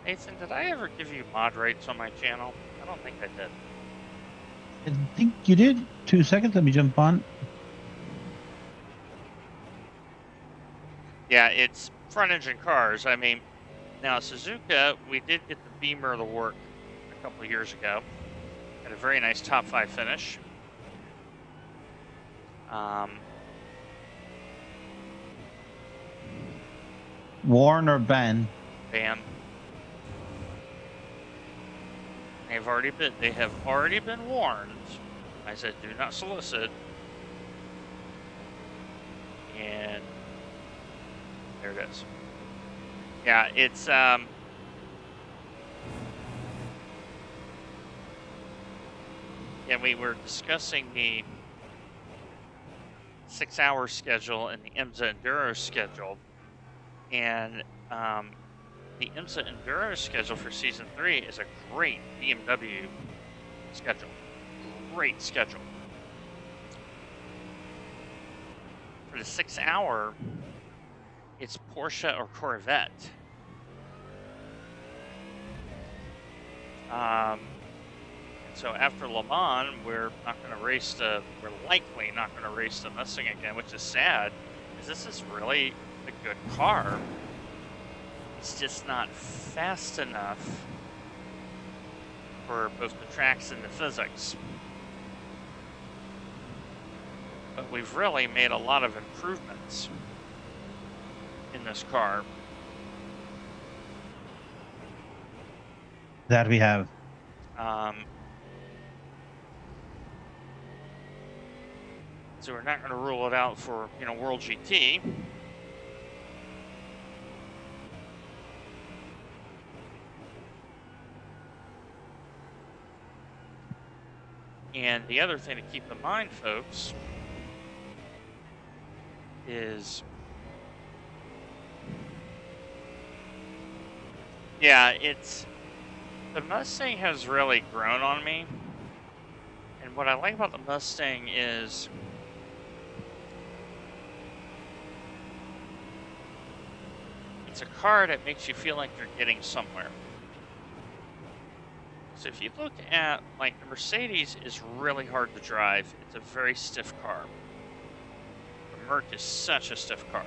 Nathan, did I ever give you mod rates on my channel? I don't think I did. I think you did. 2 seconds. Let me jump on. Yeah, it's front engine cars. I mean, now Suzuka, we did get the Beamer to work a couple of years ago. Had a very nice top 5 finish. Warn or ban? Ban. They have already been warned. I said, do not solicit. And there it is. Yeah, it's and we were discussing the 6-hour schedule and the IMSA Enduro schedule, and the IMSA Enduro schedule for Season 3 is a great BMW schedule. Great schedule. For the 6-hour, it's Porsche or Corvette. So after Le Mans, we're likely not going to race the Mustang again, which is sad, because this is really a good car. It's just not fast enough for both the tracks and the physics. But we've really made a lot of improvements in this car. That we have. So we're not going to rule it out for, World GT. And the other thing to keep in mind, folks, is, the Mustang has really grown on me. And what I like about the Mustang is it's a car that makes you feel like you're getting somewhere. So if you look at, like, the Mercedes is really hard to drive. It's a very stiff car. The Merc is such a stiff car.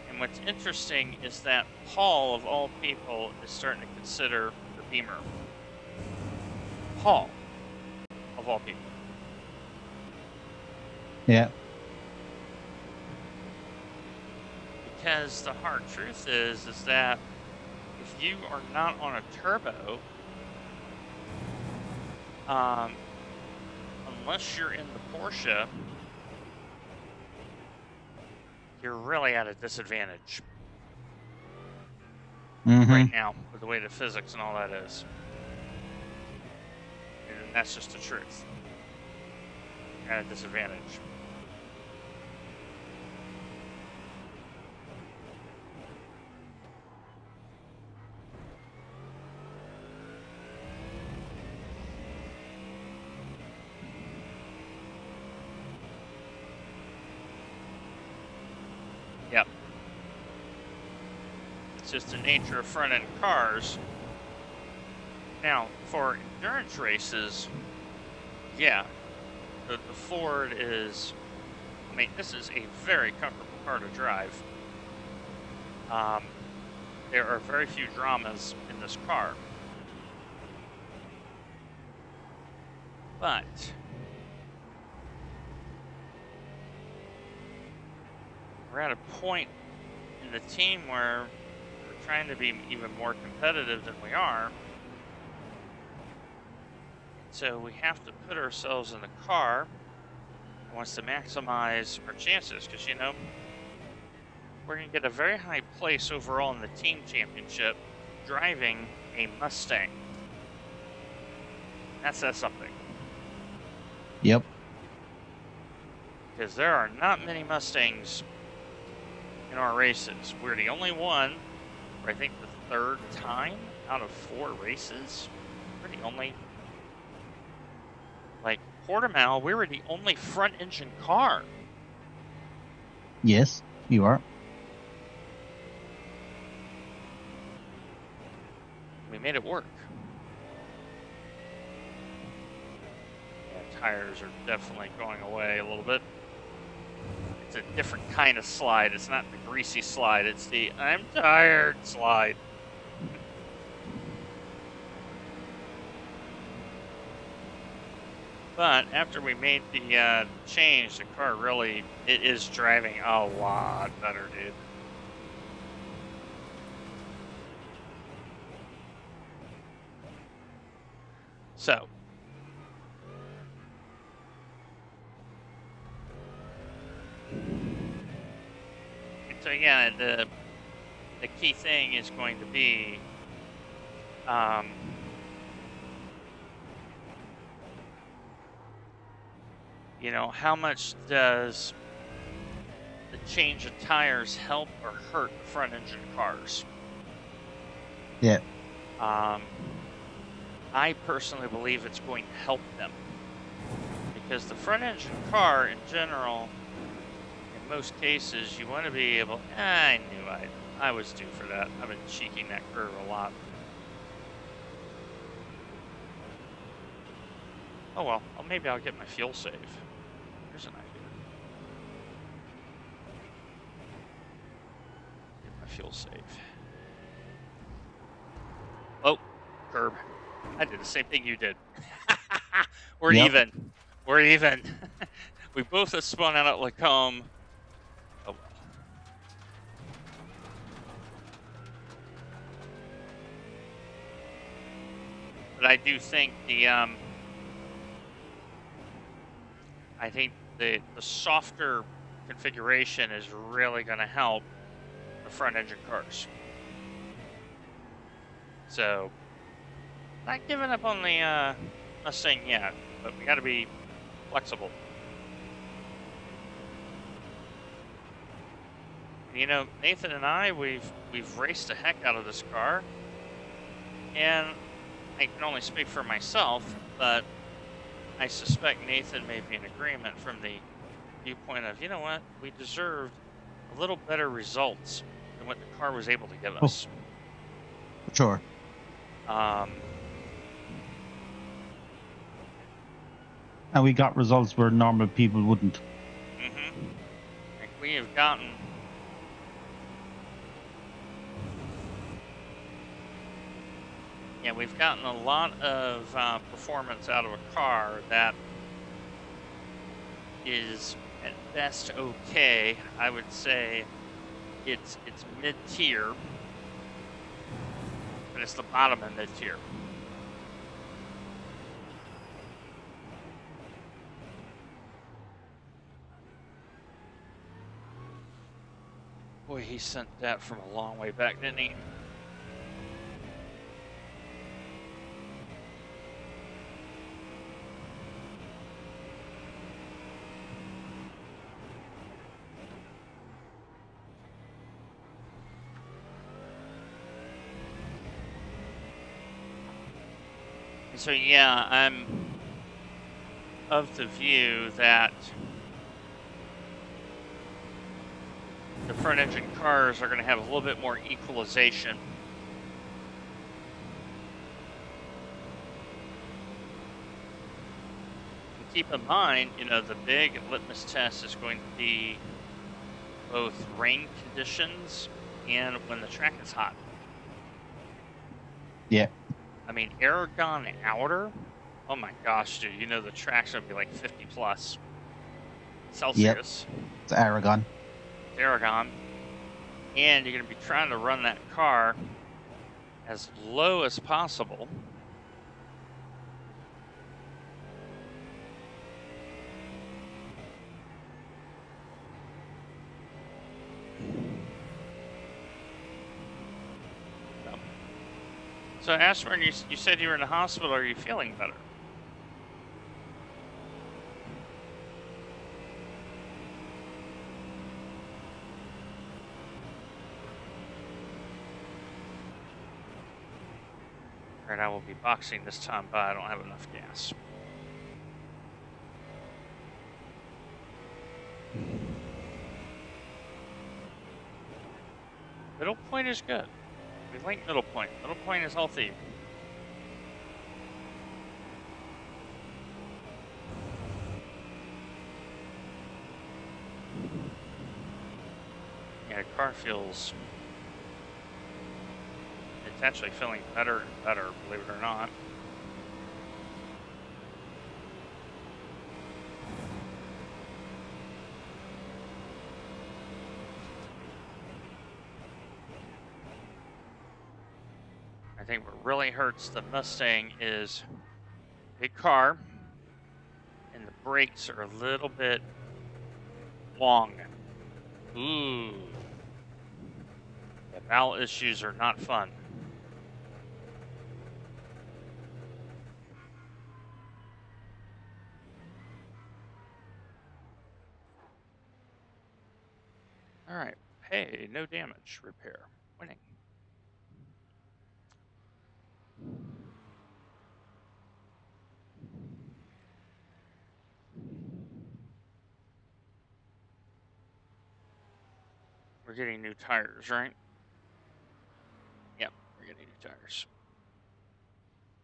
And what's interesting is that Paul, of all people, is starting to consider the Beamer. Paul, of all people. Yeah. because the hard truth is that if you are not on a turbo, unless you're in the Porsche, you're really at a disadvantage right now with the way the physics and all that is. And that's just the truth. You're at a disadvantage. Yep. It's just the nature of front-end cars. Now, for endurance races, yeah, the Ford is, I mean, this is a very comfortable car to drive. There are very few dramas in this car. But we're at a point in the team where we're trying to be even more competitive than we are. So we have to put ourselves in a car that wants to maximize our chances, because, you know, we're going to get a very high place overall in the team championship driving a Mustang. That says something. Yep. Because there are not many Mustangs in our races. We're the only one, for I think the third time out of 4 races. We're the only, like Portimao, we were the only front engine car. Yes, you are. We made it work. Yeah, tires are definitely going away a little bit. It's a different kind of slide. It's not the greasy slide. It's the I'm tired slide. But after we made the change, the car really, it is driving a lot better, dude. So, again, the key thing is going to be you know, how much does the change of tires help or hurt front engine cars? Yeah. I personally believe it's going to help them, because the front engine car in general, in most cases, you want to be able, I knew I was due for that. I've been cheeking that curve a lot. Oh well, maybe I'll get my fuel save. Here's an idea. Get my fuel save. Oh, curb. I did the same thing you did. We're even. We're even. We both have spun out at Lacombe. Oh well. But I do think the softer configuration is really going to help the front engine cars. So, not giving up on the Mustang yet, but we got to be flexible. And, you know, Nathan and I, we've raced the heck out of this car, and I can only speak for myself, but I suspect Nathan may be in agreement from the viewpoint of, you know what, we deserved a little better results than what the car was able to give us. Sure. And we got results where normal people wouldn't. Mm-hmm. Like we have gotten we've gotten a lot of performance out of a car that is at best okay. I would say it's mid-tier, but it's the bottom of mid-tier. Boy, he sent that from a long way back, didn't he? So yeah, I'm of the view that the front engine cars are going to have a little bit more equalization. And keep in mind, you know, the big litmus test is going to be both rain conditions and when the track is hot. Yeah. I mean, Aragon Outer, oh my gosh, dude, you know the track's going to be like 50 plus Celsius. Yep. It's Aragon. Aragon. And you're going to be trying to run that car as low as possible. So, Ashburn, you said you were in the hospital. Are you feeling better? All right, I will be boxing this time, but I don't have enough gas. Middle point is good. We like middle point. Middle point is healthy. Yeah, the car feels... It's actually feeling better and better, believe it or not. I think what really hurts the Mustang is big car, and the brakes are a little bit long. Ooh. The valve issues are not fun. All right. Hey, no damage. Repair. Winning. We're getting new tires, right? Yep, we're getting new tires.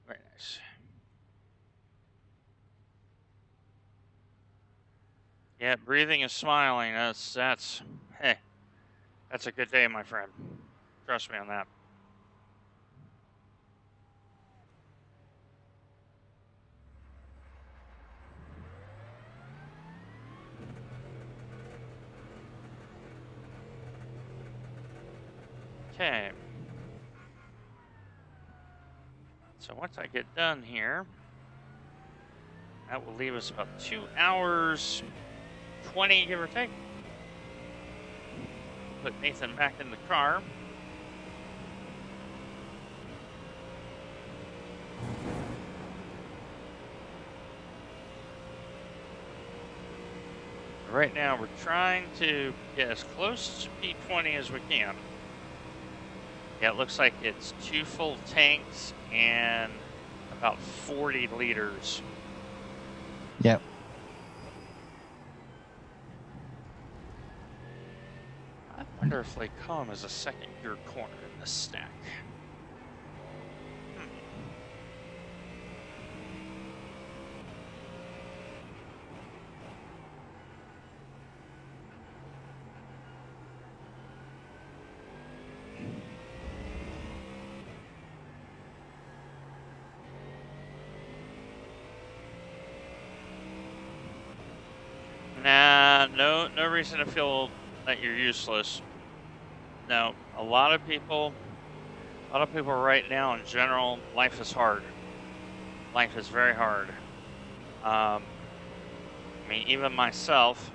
Very nice. Yeah, breathing and smiling. That's hey, that's a good day, my friend. Trust me on that. Okay. So once I get done here, that will leave us about 2 hours 20, give or take. Put Nathan back in the car. Right now, we're trying to get as close to P20 as we can. Yeah, it looks like it's 2 full tanks and about 40 liters. Yep. I wonder if they come as a second gear corner in this stack. Nah, no reason to feel that you're useless. no, a lot of people right now in general, life is hard. Life is very hard. I mean, even myself,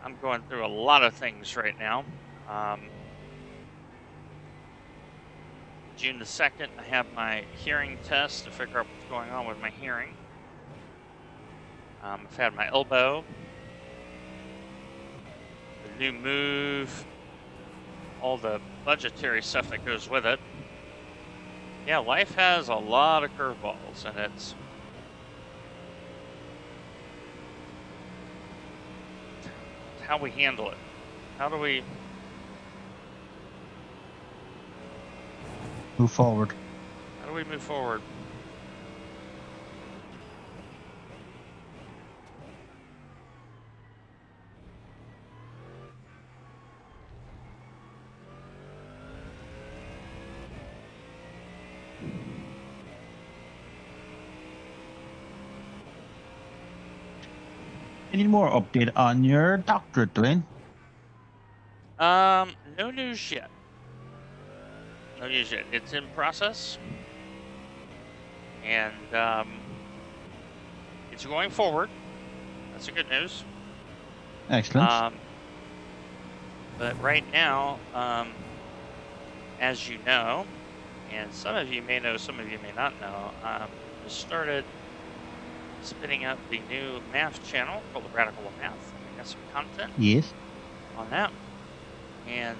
I'm going through a lot of things right now. June the 2nd, I have my hearing test to figure out what's going on with my hearing. I've had my elbow, the new move, all the budgetary stuff that goes with it. Yeah, life has a lot of curveballs, and it's how we handle it. How do we move forward? How do we move forward? Any more update on your doctorate, Dwayne? No news yet. No news yet. It's in process, and it's going forward. That's the good news. Excellent. But right now, as you know, and some of you may know, some of you may not know, just started spinning up the new math channel called The Radical of Math. I got some content Yes. on that. And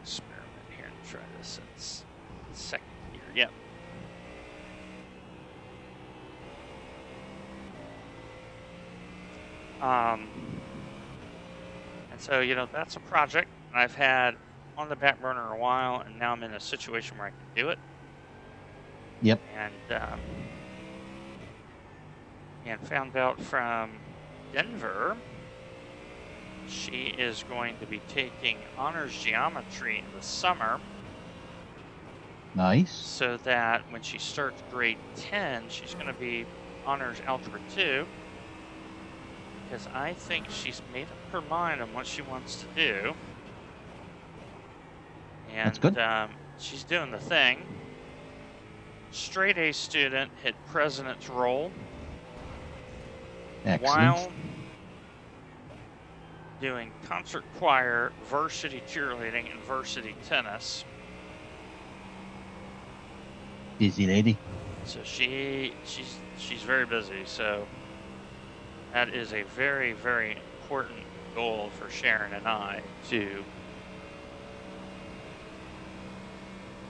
experiment here and try this. It's second year. Yep. And so, you know, that's a project I've had on the back burner a while, and now I'm in a situation where I can do it. Yep. And found out from Denver, she is going to be taking honors geometry in the summer. Nice. So that when she starts grade 10, she's going to be honors algebra 2. Because I think she's made up her mind on what she wants to do. And that's good. She's doing the thing. Straight A student hit president's role. Excellent. While doing concert choir, varsity cheerleading, and varsity tennis. Busy lady. So she's very busy. So that is a very, very important goal for Sharon and I to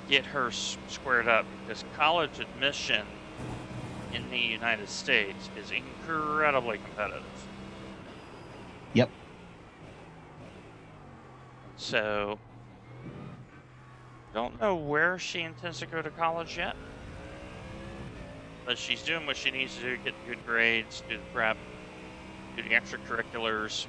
get her squared up, because college admission in the United States is incredibly competitive. Yep. So, don't know where she intends to go to college yet, but she's doing what she needs to do, get good grades, do the prep, do the extracurriculars.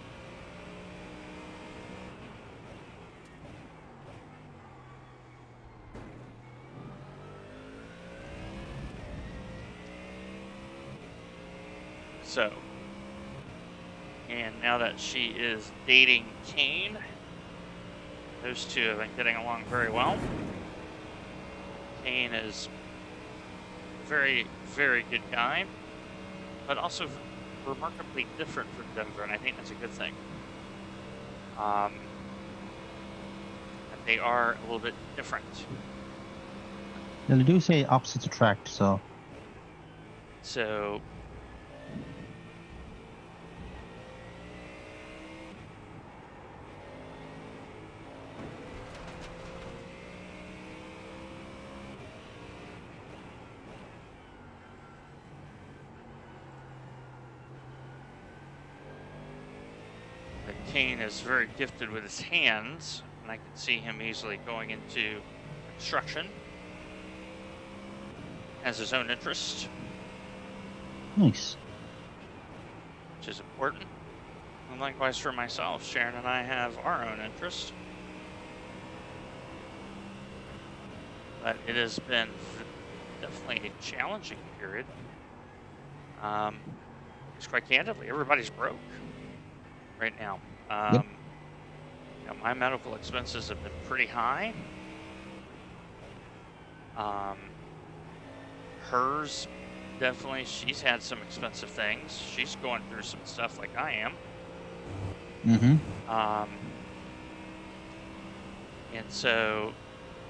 So, and now that she is dating Kane, those two have been getting along very well. Kane is a very, very good guy, but also remarkably different from Denver, and I think that's a good thing. And they are a little bit different. Well, they do say opposites attract, so. So, Kane is very gifted with his hands, and I can see him easily going into construction. Has his own interest. Nice. Which is important. And likewise for myself, Sharon and I have our own interest. But it has been definitely a challenging period. Because quite candidly, everybody's broke. right now. Yep. You know, my medical expenses have been pretty high. Hers, definitely, she's had some expensive things. She's going through some stuff like I am. Mm-hmm. And so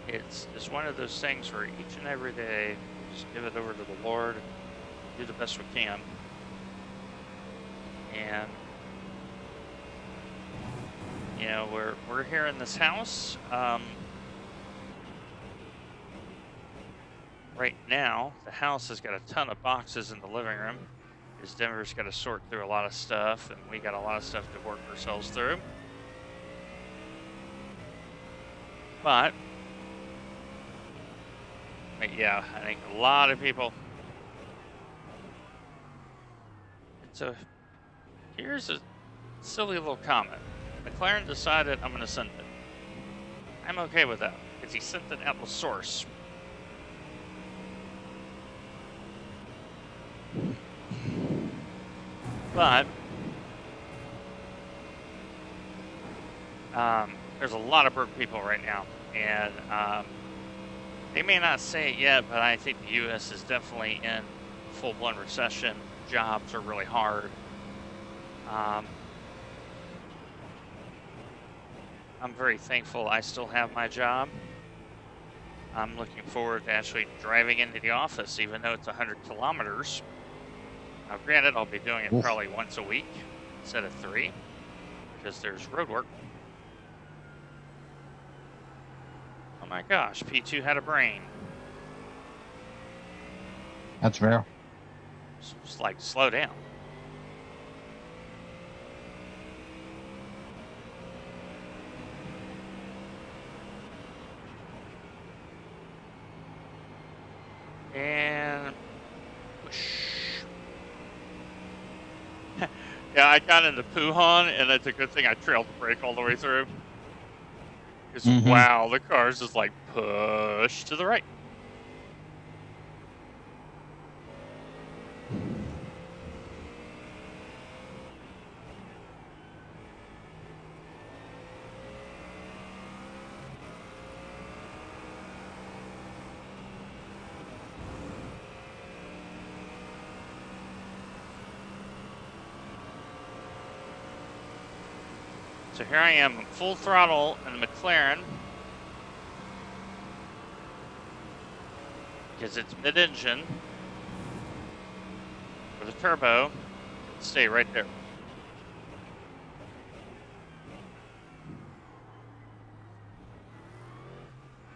it's one of those things where each and every day we just give it over to the Lord and do the best we can. And you know, we're here in this house. Right now, the house has got a ton of boxes in the living room because Denver's got to sort through a lot of stuff, and we got a lot of stuff to work ourselves through. But yeah, I think a lot of people. And so here's a silly little comment. McLaren decided I'm going to send it. I'm okay with that because he sent it out the source. But there's a lot of broke people right now, and they may not say it yet, but I think the U.S. is definitely in full-blown recession. Jobs are really hard. I'm very thankful I still have my job. I'm looking forward to actually driving into the office, even though it's 100 kilometers. Now, granted, I'll be doing it probably once a week instead of 3, because there's road work. Oh my gosh, P2 had a brain. That's rare. Just like, slow down. And whoosh. Yeah, I got into Puhan, and it's a good thing I trailed the brake all the way through. Because, wow, the car's just like push to the right. So here I am, full throttle in the McLaren. Because it's mid-engine. For the turbo, stay right there.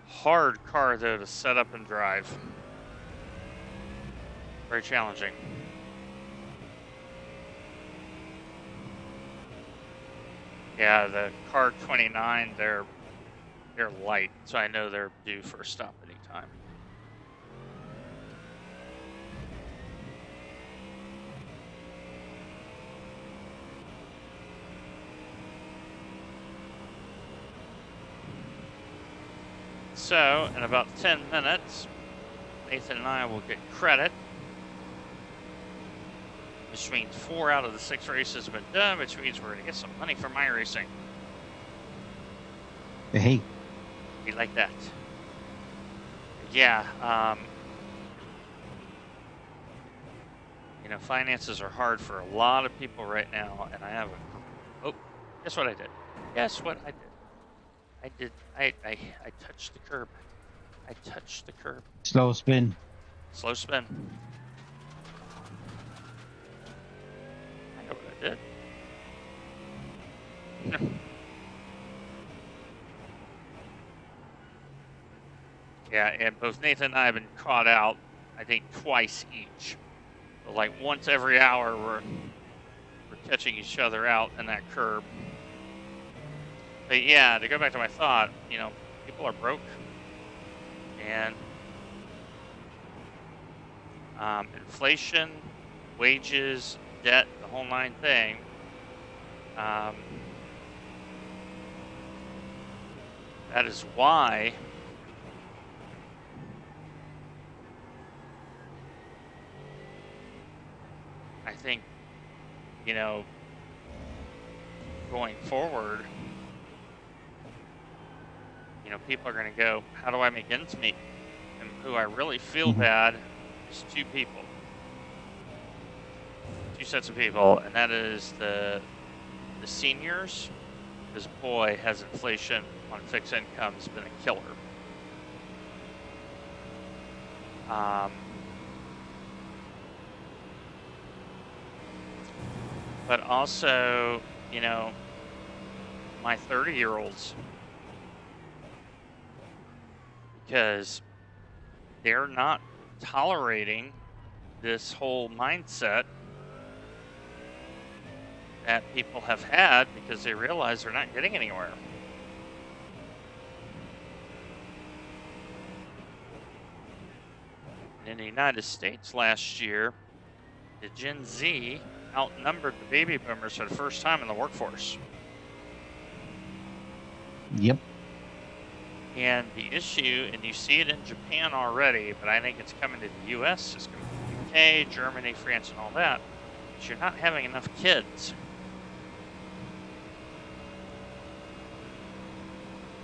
Hard car, though, to set up and drive. Very challenging. Yeah, the car 29, they're light, so I know they're due for a stop anytime. So, in about 10 minutes, Nathan and I will get credit, which means 4 out of the 6 races have been done, which means we're going to get some money from iRacing. Hey. We like that. Yeah, you know, finances are hard for a lot of people right now, and I have a... Oh, guess what I did? Guess what I did? I touched the curb. I touched the curb. Slow spin. Slow spin. I know what I did. Yeah, and both Nathan and I have been caught out, I think, twice each. But like once every hour, we're catching each other out in that curb. But yeah, to go back to my thought, you know, people are broke, and inflation, wages, debt, the whole 9 thing. That is why I think, you know, going forward, you know, people are going to go, how do I make ends meet? And who I really feel bad is two people. Two sets of people, and that is the seniors, because boy, has inflation on fixed incomes been a killer. But also, you know, my 30-year-olds, because they're not tolerating this whole mindset that people have had because they realize they're not getting anywhere. In the United States last year, the Gen Z outnumbered the baby boomers for the first time in the workforce. Yep. And the issue, and you see it in Japan already, but I think it's coming to the US, it's coming to the UK, Germany, France, and all that, is you're not having enough kids.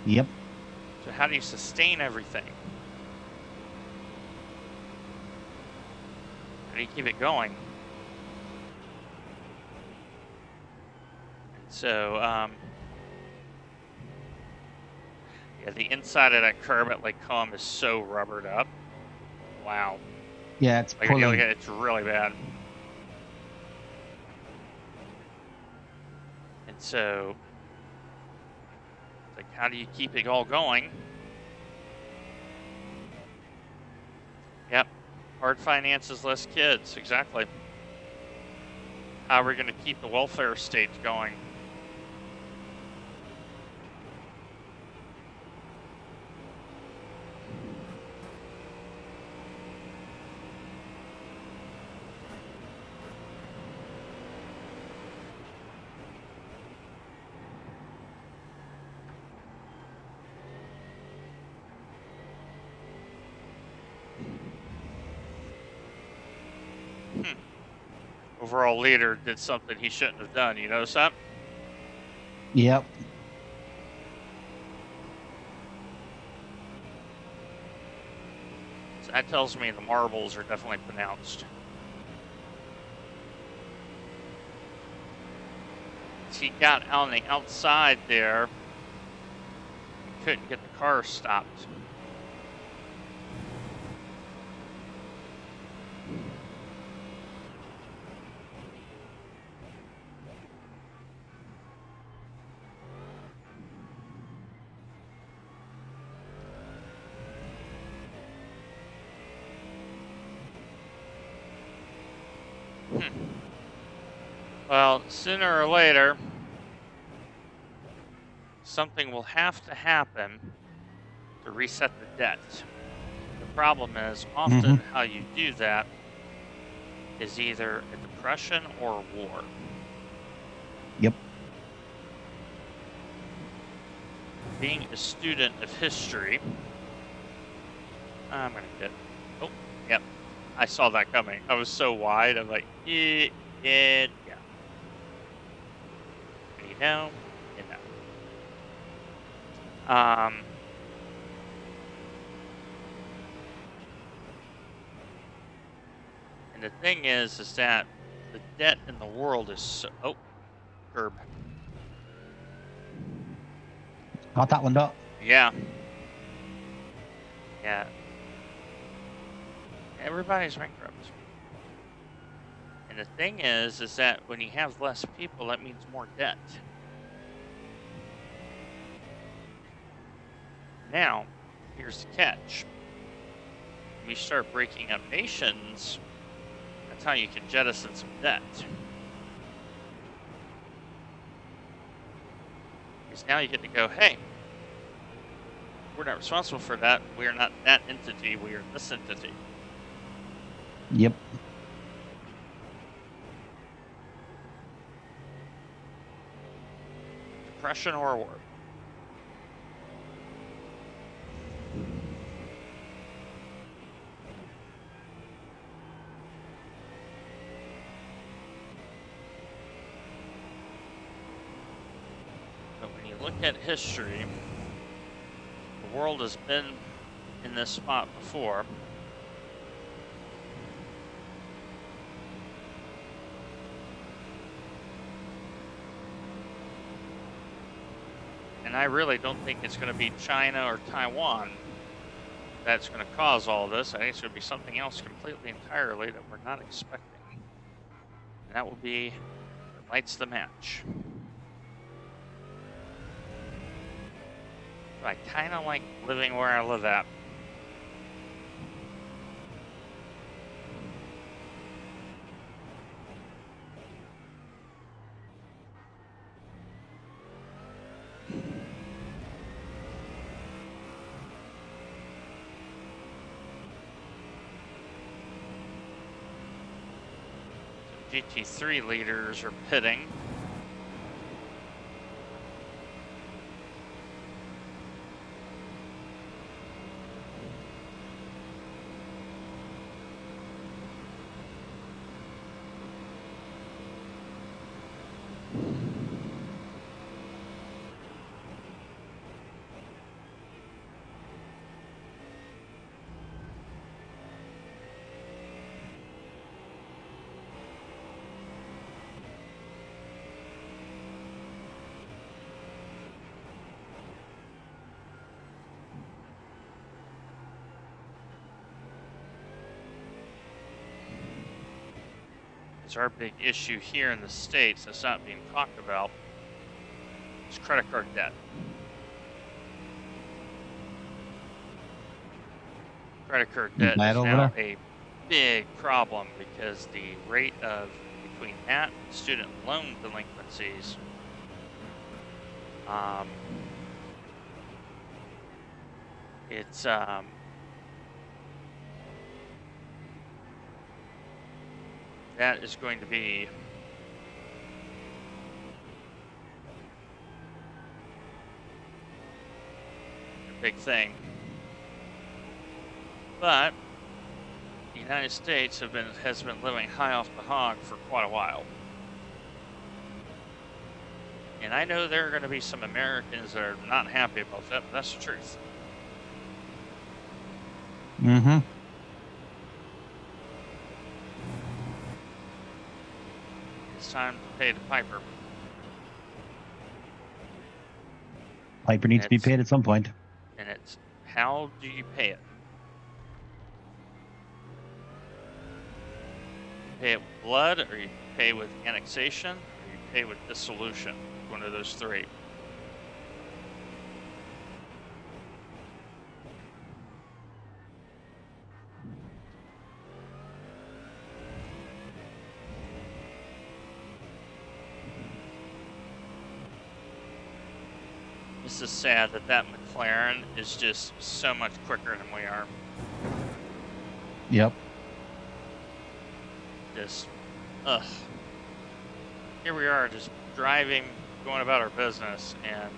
Yep. So how do you sustain everything? How do you keep it going? And so, yeah, the inside of that curb at Lake Como is so rubbered up. Wow. Yeah, it's Like, pulling. it's really bad. And so, like, how do you keep it all going? Yep. Hard finances, less kids. Exactly. How are we going to keep the welfare state going? Overall leader did something he shouldn't have done. You notice that? Yep. So that tells me the marbles are definitely pronounced. He got on the outside there, couldn't get the car stopped. Well, sooner or later, something will have to happen to reset the debt. The problem is often how you do that is either a depression or a war. Yep. Being a student of history, I'm going to get, oh, yep, I saw that coming. I was so wide, I'm like, yeah. And you know. And the thing is that the debt in the world is so, oh, curb. Got that one up. Yeah. Yeah. Everybody's bankrupt. And the thing is that when you have less people, that means more debt. Now, here's the catch. When you start breaking up nations, that's how you can jettison some debt. Because now you get to go, hey, we're not responsible for that. We are not that entity. We are this entity. Yep. Depression or war. look at history, the world has been in this spot before. And I really don't think it's going to be China or Taiwan that's going to cause all this. I think it's going to be something else completely entirely that we're not expecting. And that will be what lights the match. So I kind of like living where I live at. GT3 leaders are pitting. Our big issue here in the States that's not being talked about is credit card debt. Credit card debt is now a big problem because the rate of between that and student loan delinquencies it's that is going to be a big thing. But the United States has been living high off the hog for quite a while. And I know there are going to be some Americans that are not happy about that, but that's the truth. Mm-hmm. It's time to pay the piper. Piper needs to be paid at some point. And it's, how do you pay it? You pay it with blood, or you pay with annexation, or you pay with dissolution. One of those three. This is sad that McLaren is just so much quicker than we are. Yep. Just, here we are, just driving, going about our business, and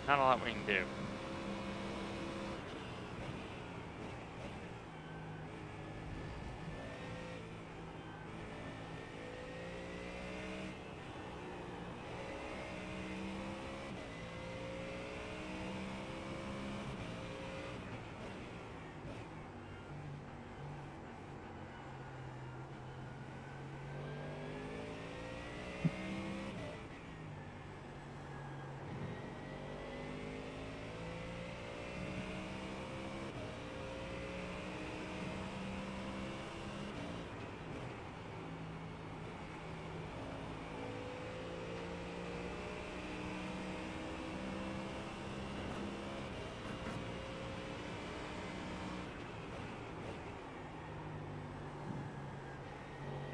not a lot we can do.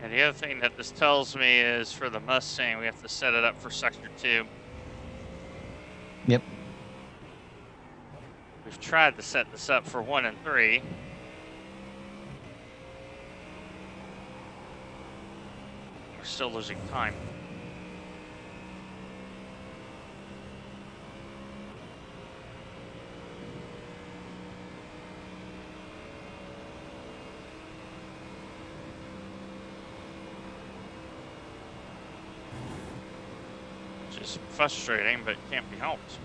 And the other thing that this tells me is for the Mustang, we have to set it up for Sector 2. Yep. We've tried to set this up for 1 and 3. We're still losing time. which is frustrating, but can't be helped.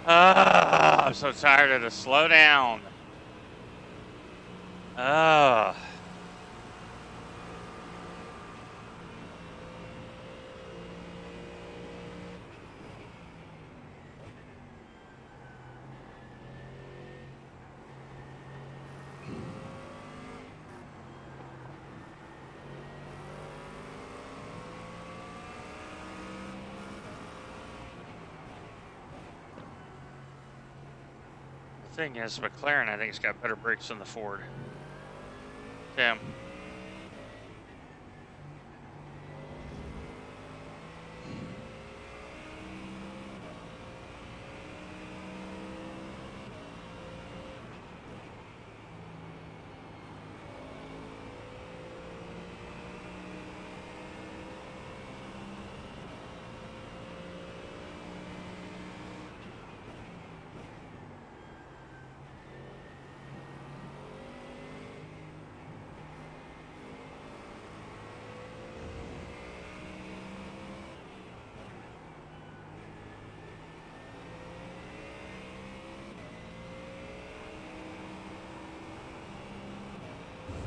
I'm so tired of the slow down. The thing is, McLaren, I think, has got better brakes than the Ford. Damn.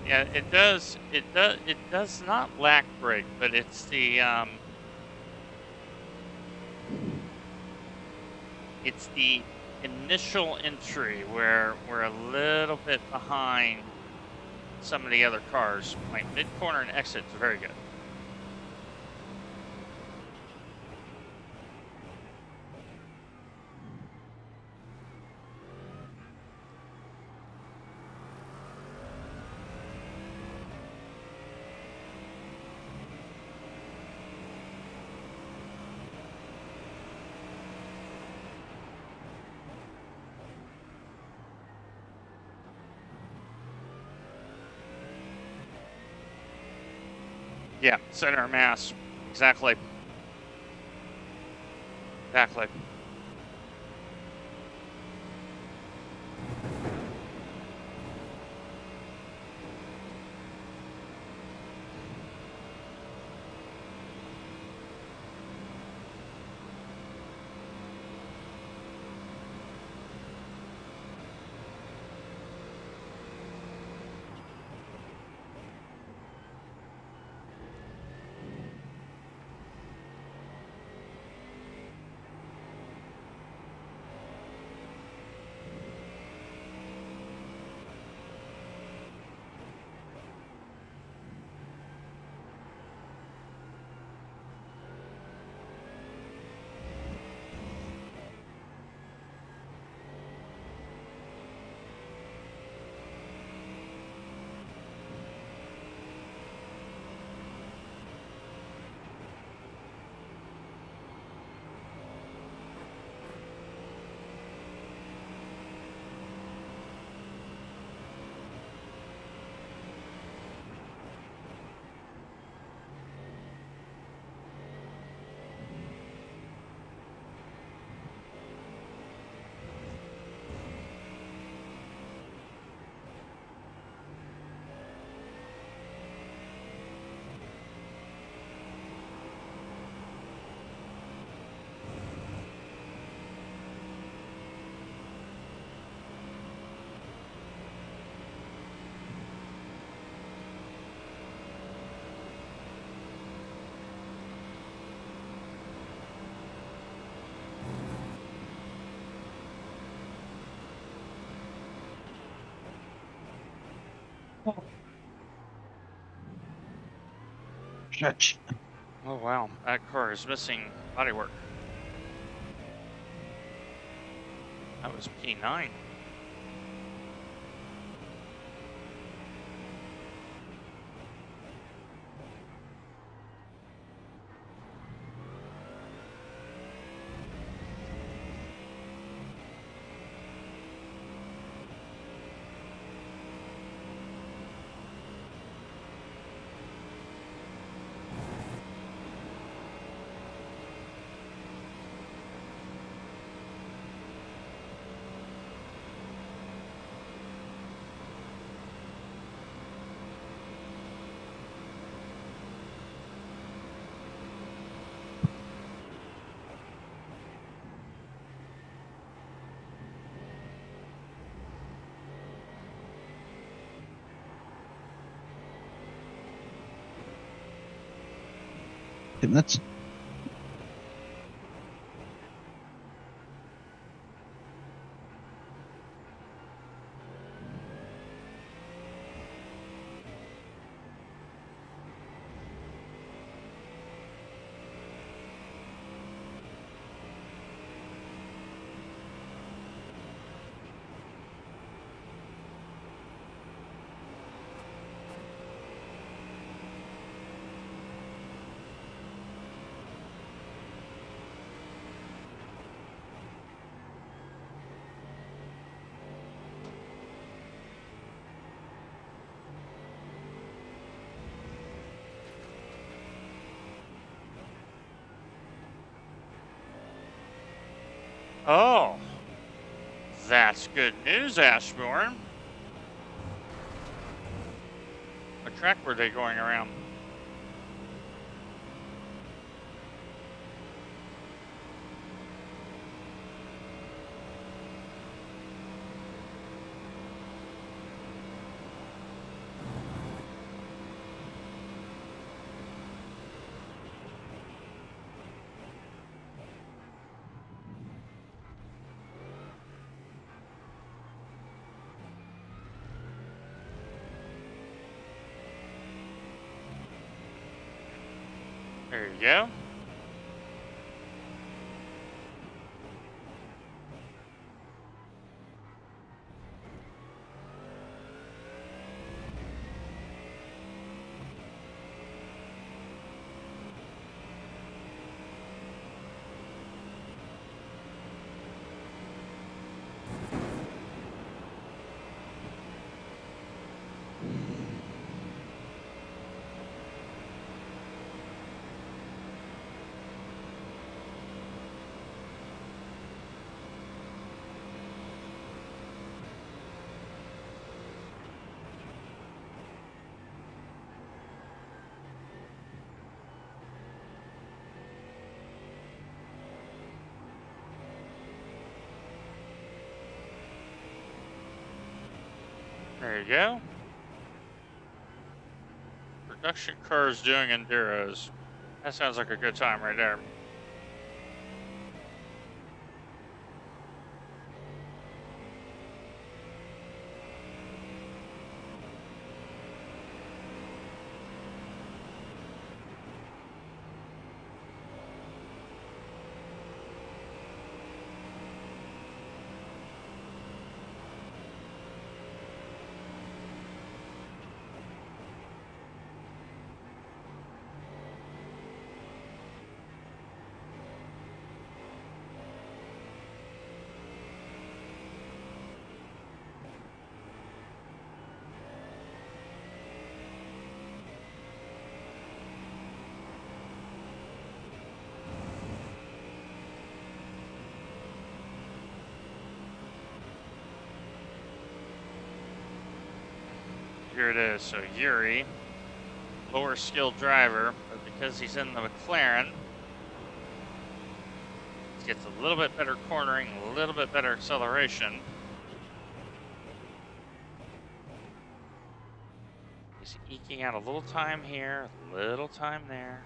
Yeah, it does. It does not lack brake, but it's the initial entry where we're a little bit behind some of the other cars. Like mid corner and exit is very good. Yeah, center of mass. Exactly. Exactly. Stretch. Oh wow, that car is missing bodywork. That was P9. That's Oh, that's good news, Ashbourne. What track were they going around? There you go. There you go. Production cars doing enduros. That sounds like a good time right there. Here it is. So Yuri, lower skilled driver, but because he's in the McLaren, he gets a little bit better cornering, a little bit better acceleration. He's eking out a little time here, a little time there.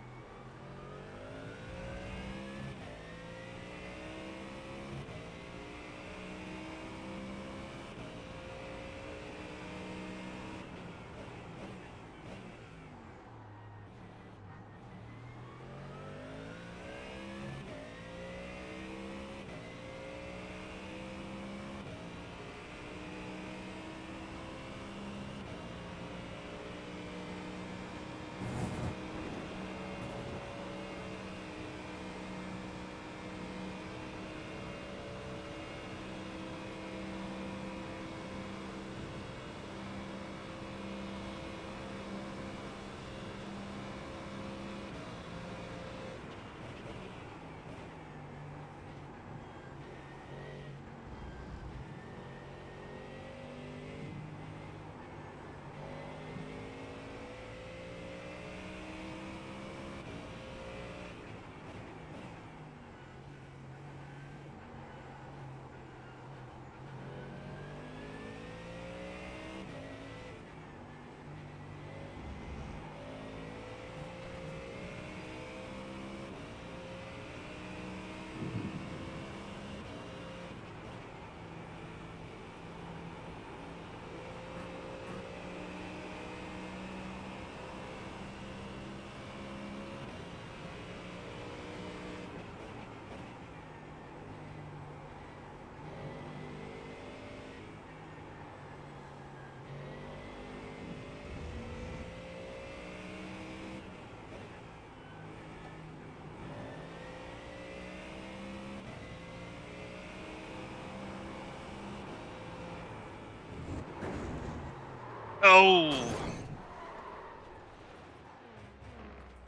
Oh!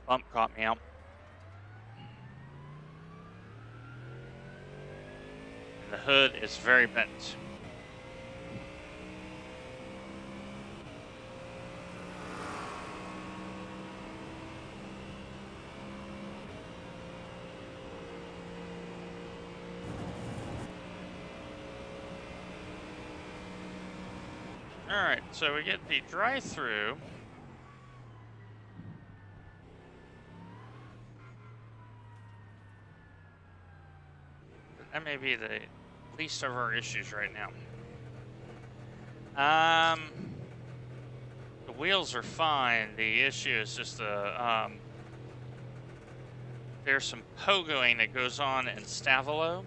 Bump caught me out. And the hood is very bent. Alright, so we get the drive-through. That may be the least of our issues right now. The wheels are fine. The issue is just there's some pogoing that goes on in Stavolo.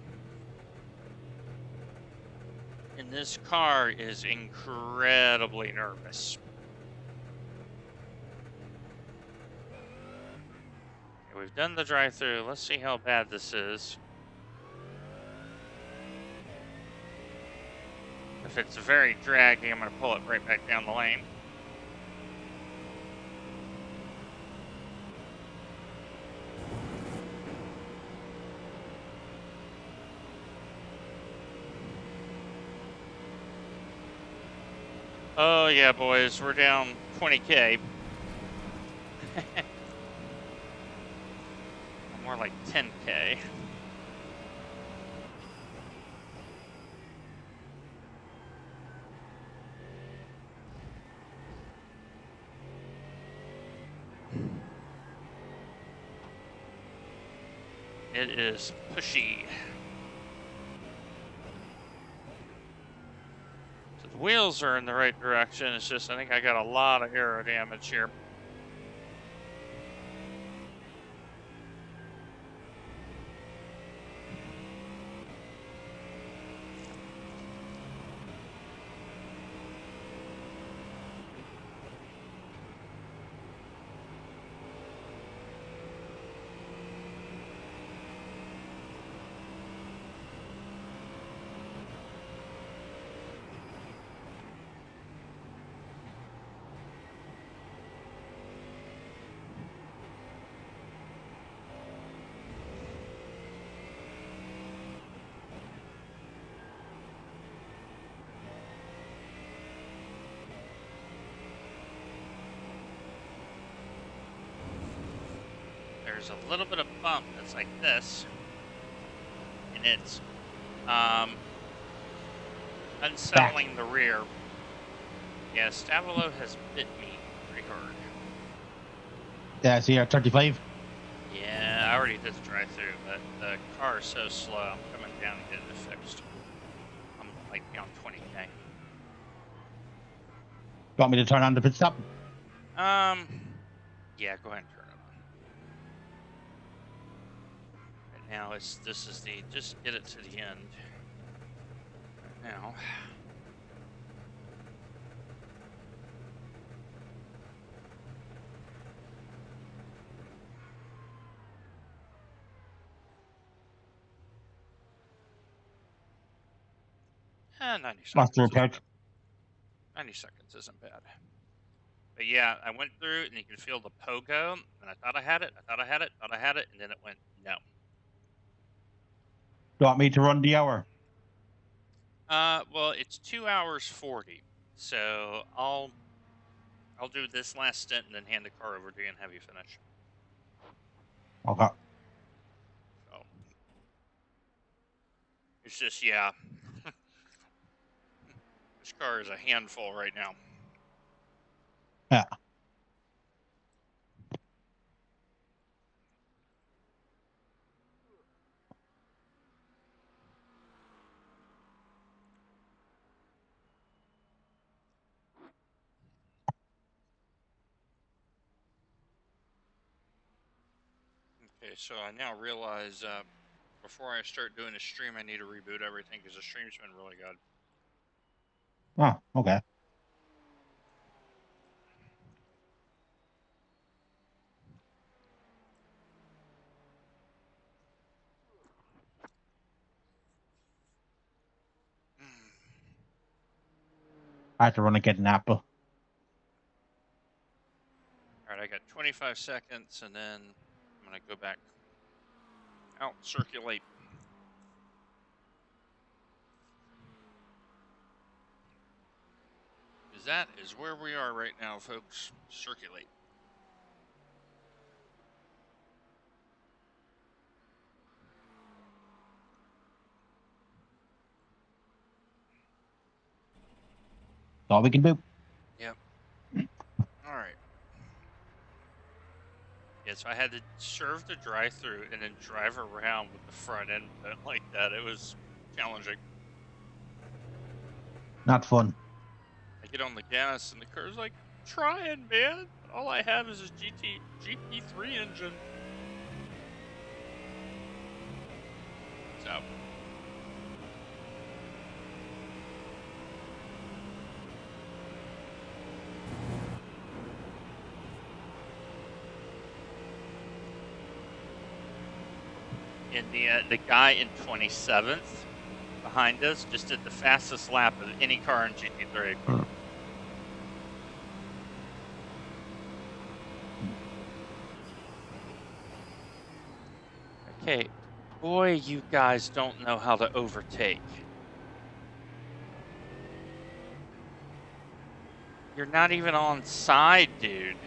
And this car is incredibly nervous. Okay, we've done the drive-through. Let's see how bad this is. If it's very draggy, I'm going to pull it right back down the lane. Oh yeah, boys, we're down 20K. More like 10K. It is pushy. So the wheels are in the right direction. It's just I think I got a lot of aero damage here. There's a little bit of bump that's like this, and it's unsettling the rear. Yeah, Stavolo has bit me pretty hard. Yeah, so you're 35. Yeah, I already did the drive-through, but the car is so slow. I'm coming down and getting it fixed. I'm like beyond 20K. You want me to turn on the pit stop? Yeah, go ahead and turn it on. Right now, this is the just get it to the end. Right now. Eh, 90 What's the seconds. report? 90 seconds isn't bad. But yeah, I went through it and you can feel the pogo, and I thought I had it, thought I had it, and then it went, no. You want me to run the hour? Well, it's 2 hours 40, so I'll do this last stint and then hand the car over to you and have you finish. Okay. So it's just, yeah, this car is a handful right now. Yeah. Okay, so I now realize before I start doing the stream, I need to reboot everything because the stream's been really good. Oh, okay. I have to run and get an apple. I got 25 seconds, and then I'm going to go back out, circulate. Because that is where we are right now, folks. Circulate. All we can do. Yep. All right. Yeah, so I had to serve the drive-through and then drive around with the front end like that. It was challenging. Not fun. I get on the gas and the car's like, trying, man. All I have is a GP3 engine. So. And the guy in 27th behind us just did the fastest lap of any car in GT3. Okay, boy, you guys don't know how to overtake. You're not even on side, dude.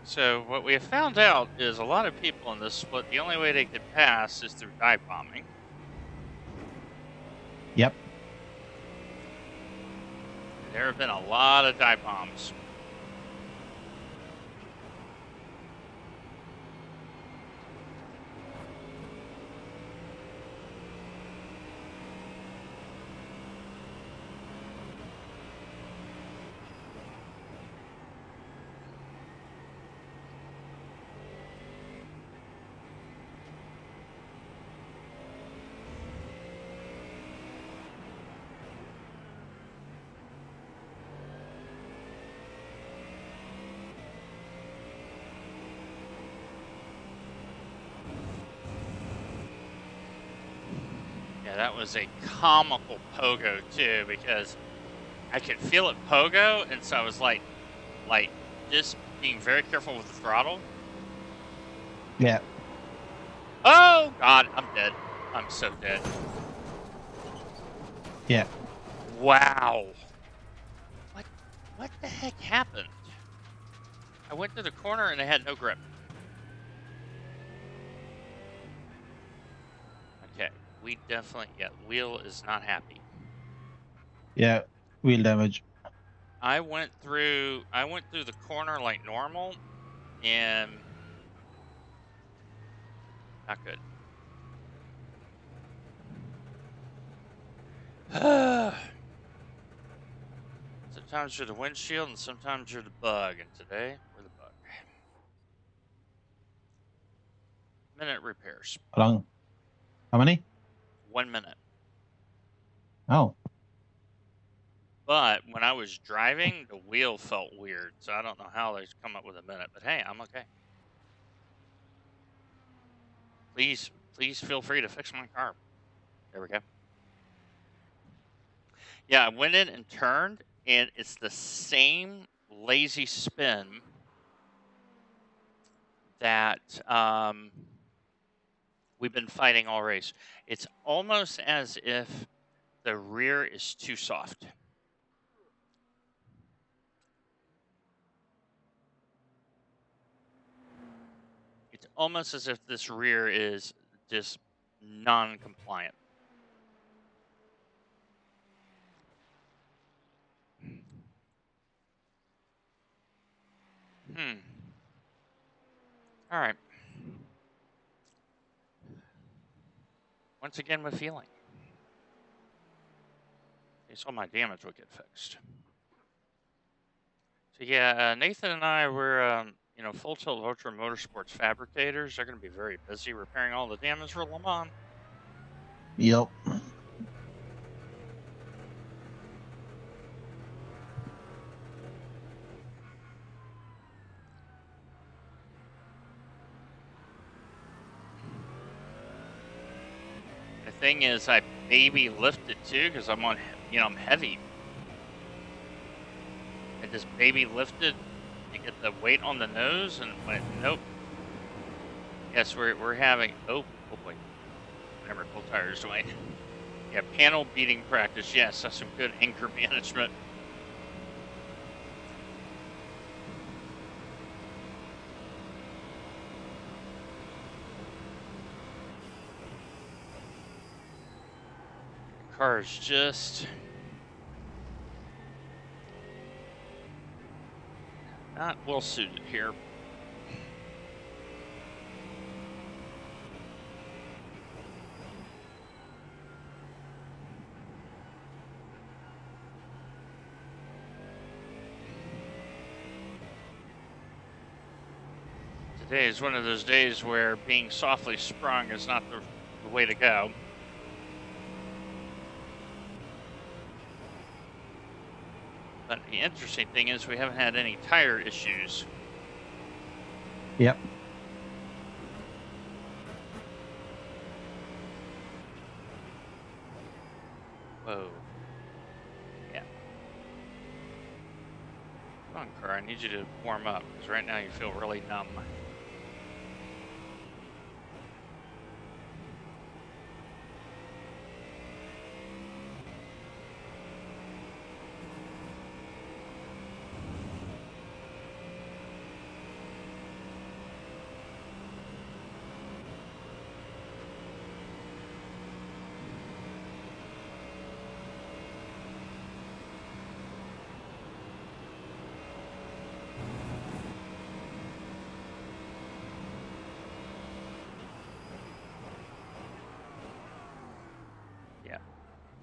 So what we have found out is a lot of people in this split, the only way they could pass is through dive bombing. Yep. There have been a lot of dive bombs. Yeah, that was a comical pogo too, because I could feel it pogo, and so I was like just being very careful with the throttle. Yeah. Oh God, I'm dead. I'm so dead. Yeah. Wow. What the heck happened? I went to the corner and I had no grip. Okay, we definitely, yeah, wheel is not happy. Yeah. Wheel damage. I went through the corner like normal, and not good. Sometimes you're the windshield and sometimes you're the bug, and today we're the bug. Minute repairs. How long? How many? 1 minute. Oh. But when I was driving, the wheel felt weird, so I don't know how they come up with a minute. But hey, I'm okay. Please feel free to fix my car. There we go. Yeah, I went in and turned, and it's the same lazy spin that we've been fighting all race. It's almost as if the rear is too soft. It's almost as if this rear is just non-compliant. All right. Once again with feeling. Okay, so my damage will get fixed. So yeah, Nathan and I were, Full Tilt Ultra Motorsports fabricators. They're going to be very busy repairing all the damage for Le Mans. Yep. The thing is, I baby lifted too, because I'm on, I'm heavy. I just baby lifted to get the weight on the nose and went, nope. Yes, we're having, oh boy, whatever, cold tires, Dwayne. Yeah, panel beating practice. Yes, that's some good anchor management. The car is just not well suited here. Today is one of those days where being softly sprung is not the way to go. But the interesting thing is we haven't had any tire issues. Yep. Whoa. Yeah. Come on, car, I need you to warm up, because right now you feel really numb.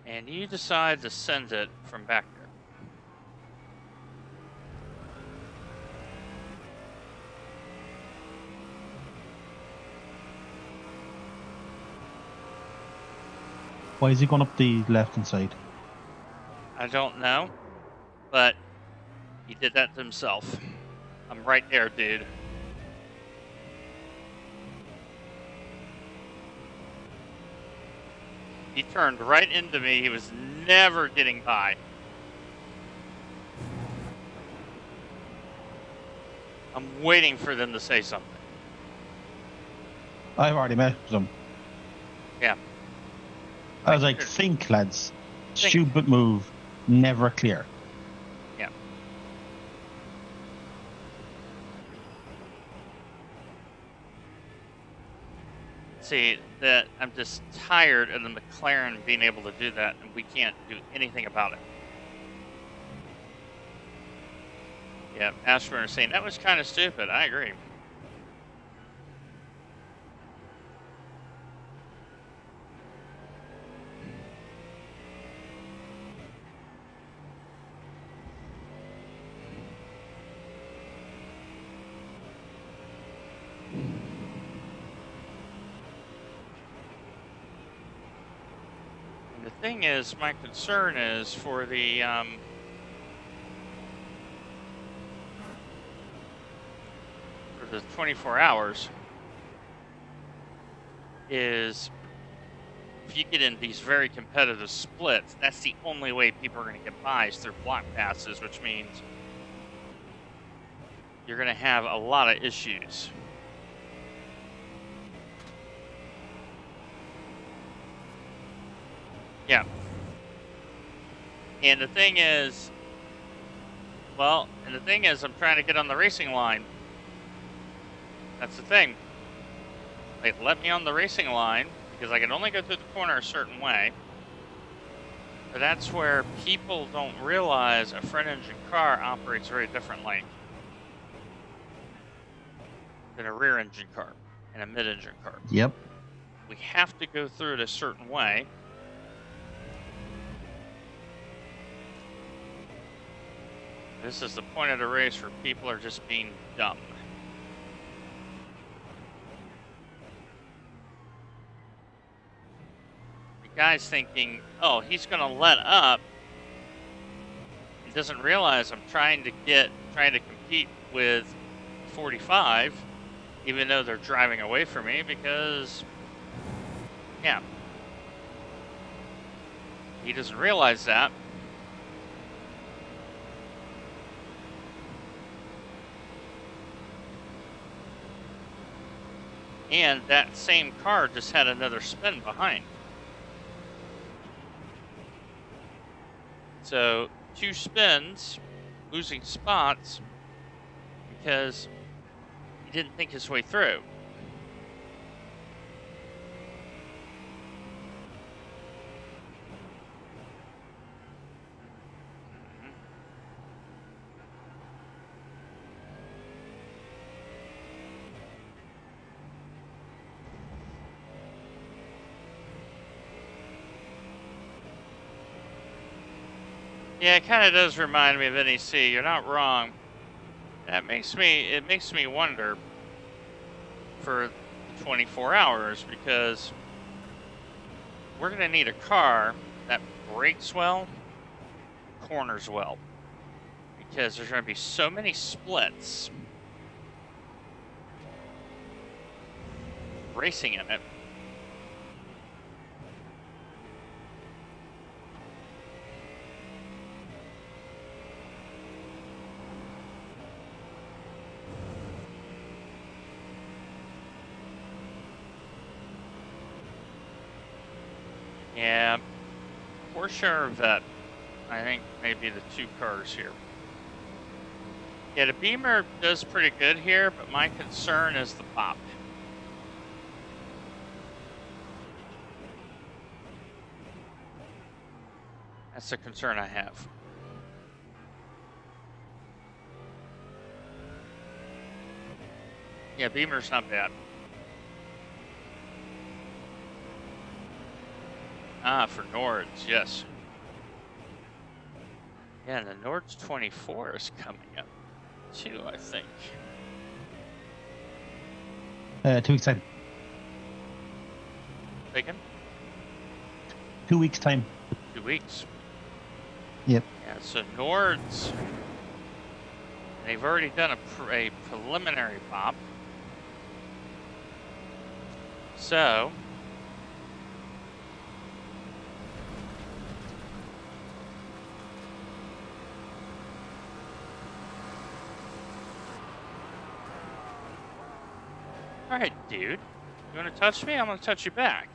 And you decide to send it from back there. Why is he going up the left-hand side? I don't know, but he did that to himself. I'm right there, dude. He turned right into me. He was never getting by. I'm waiting for them to say something. I've already met them. Yeah. I was like, think, lads. Think. Stupid move. Never clear. Yeah. See, that I'm just tired of the McLaren being able to do that, and we can't do anything about it. Yeah, Ashburn is saying that was kind of stupid. I agree. And the thing is, my concern is for the for the 24 hours is if you get in these very competitive splits, that's the only way people are going to get by is through block passes, which means you're going to have a lot of issues. Yeah. And the thing is, I'm trying to get on the racing line. That's the thing. They let me on the racing line because I can only go through the corner a certain way. But that's where people don't realize a front engine car operates very differently than a rear engine car and a mid engine car. Yep. We have to go through it a certain way. This is the point of the race where people are just being dumb. The guy's thinking, oh, he's going to let up. He doesn't realize I'm trying to compete with 45, even though they're driving away from me because, yeah. He doesn't realize that. And that same car just had another spin behind. So 2 spins, losing spots because he didn't think his way through. Yeah, it kind of does remind me of NEC. You're not wrong. It makes me wonder for the 24 hours, because we're going to need a car that brakes well, corners well, because there's going to be so many splits racing in it. Yeah, Porsche or Vet, I think maybe the 2 cars here. Yeah, the Beamer does pretty good here, but my concern is the pop. That's the concern I have. Yeah, Beamer's not bad. Ah, for Nords, yes. Yeah, and the Nords 24 is coming up too, I think. 2 weeks time. Thinking? 2 weeks time. 2 weeks. Yep. Yeah, so Nords, they've already done a preliminary pop. So, alright, dude. You want to touch me? I'm going to touch you back.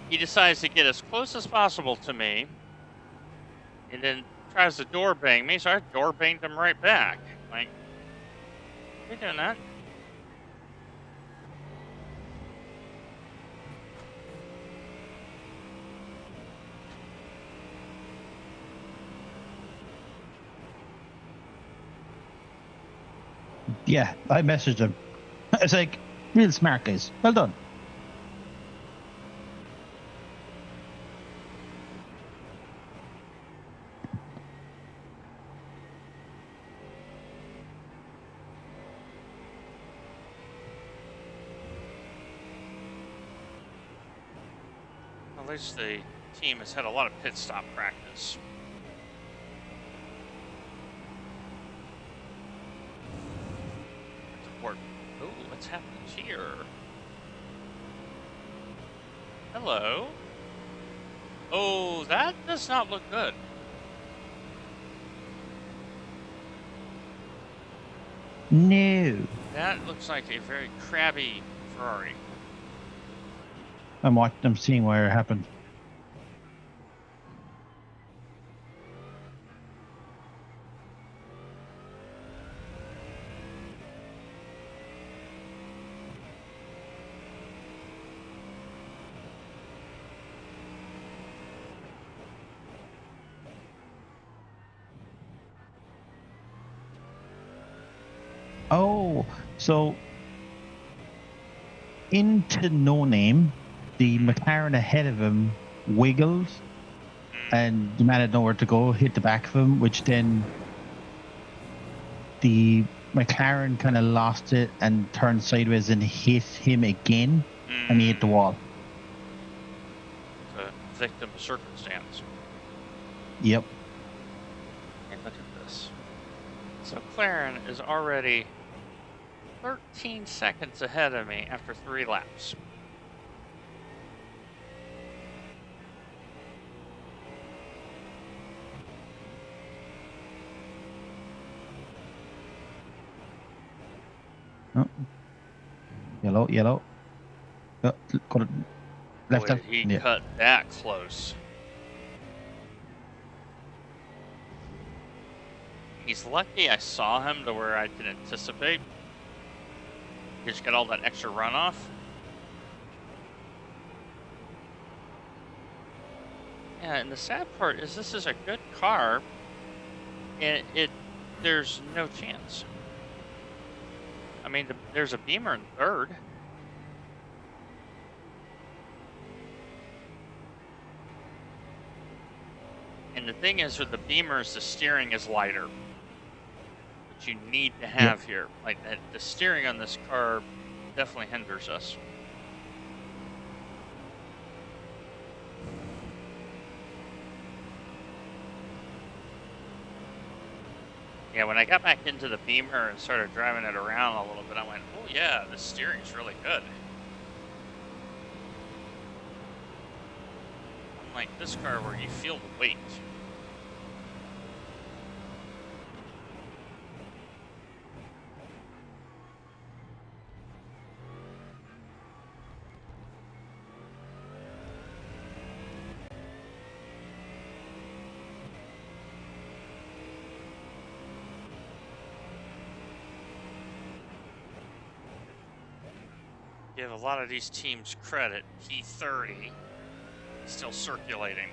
He decides to get as close as possible to me, and then tries to door bang me, so I door banged him right back. Like, you doing that? Yeah, I messaged him. It's like, real smart guys. Well done. At least the team has had a lot of pit stop practice. Oh, what's happening here? Hello? Oh, that does not look good. No. That looks like a very crabby Ferrari. I'm seeing where it happened. Oh, so into no name, the McLaren ahead of him wiggled, and the man had nowhere to go, hit the back of him, which then the McLaren kind of lost it and turned sideways and hit him again, and he hit the wall. A victim of circumstance. Yep. And look at this. So McLaren is already 13 seconds ahead of me after 3 laps. Oh. Yellow, yellow. Oh, got it. Left Boy, up. did he Yeah. cut that close. He's lucky I saw him to where I could anticipate. He just got all that extra runoff. Yeah, and the sad part is this is a good car, and there's no chance. I mean, there's a Beamer in third. And the thing is with the Beamers, the steering is lighter, which you need to have here. Like the steering on this car definitely hinders us. Yeah, when I got back into the Beamer and started driving it around a little bit, I went, oh yeah, the steering's really good. Unlike this car where you feel the weight. Give a lot of these teams credit. P30 still circulating.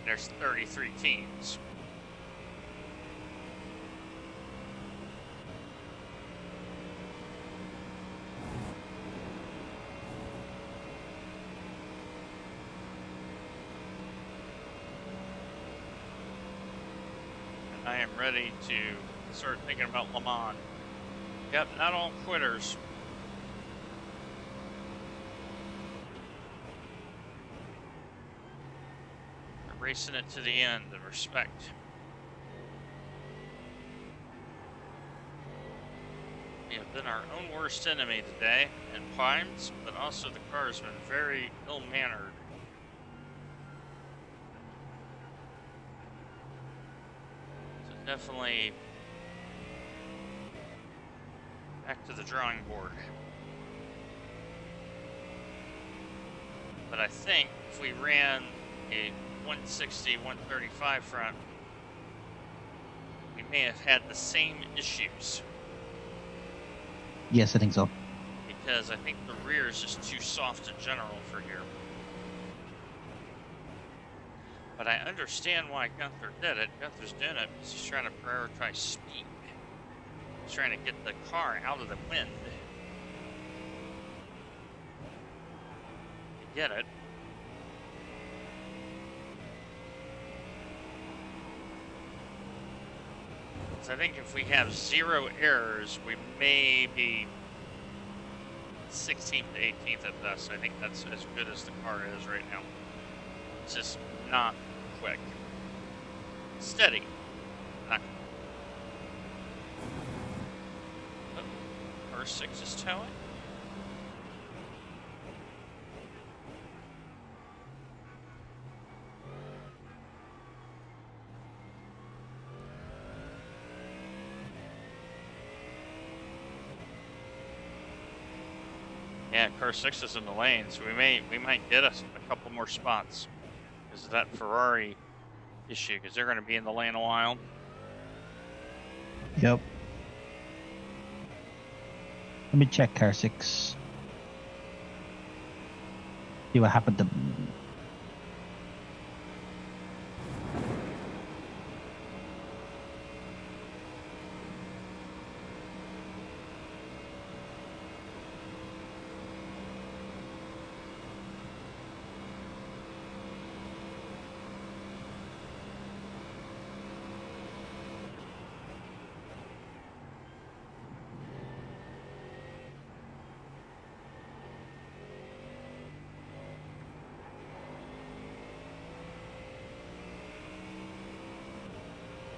There's 33 teams. And I am ready to start thinking about Le Mans. Yep, not all quitters. Racing it to the end and respect. We have been our own worst enemy today in Pines, but also the car has been very ill-mannered. So definitely back to the drawing board. But I think if we ran a 160, 135 front, we may have had the same issues. Yes, I think so. Because I think the rear is just too soft in general for here. But I understand why Gunther did it. Gunther's doing it because he's trying to prioritize speed. He's trying to get the car out of the wind. You get it. So I think if we have 0 errors, we may be 16th to 18th at best. I think that's as good as the car is right now. It's just not quick. Steady. Not quick. Oh, R6 is towing. Yeah, car 6 is in the lane, so we might get us a couple more spots because of that Ferrari issue, because they're going to be in the lane a while. Yep. Let me check car 6. See what happened to...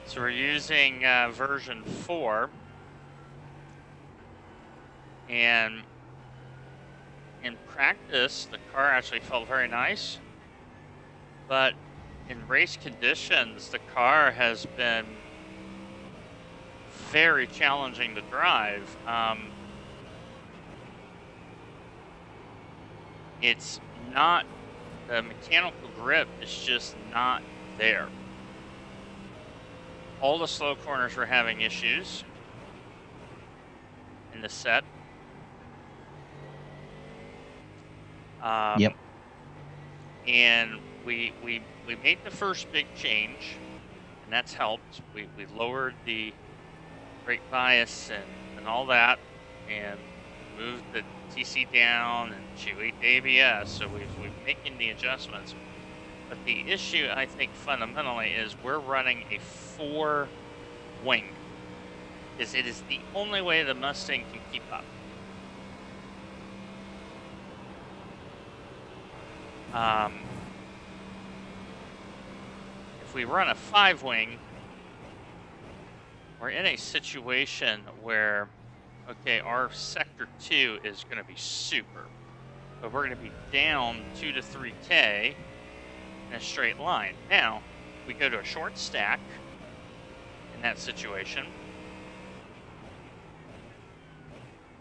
So we're using version 4. And in practice, the car actually felt very nice. But in race conditions, the car has been very challenging to drive. It's not, the mechanical grip is just not there. All the slow corners were having issues in the set. Yep. And we made the first big change, and that's helped. We lowered the brake bias and all that, and moved the TC down and tweaked the ABS. So we're making the adjustments. But the issue, I think, fundamentally is we're running a 4-wing. It is the only way the Mustang can keep up. If we run a 5-wing, we're in a situation where, okay, our sector 2 is going to be super, but we're going to be down 2 to 3K in a straight line. Now, we go to a short stack in that situation,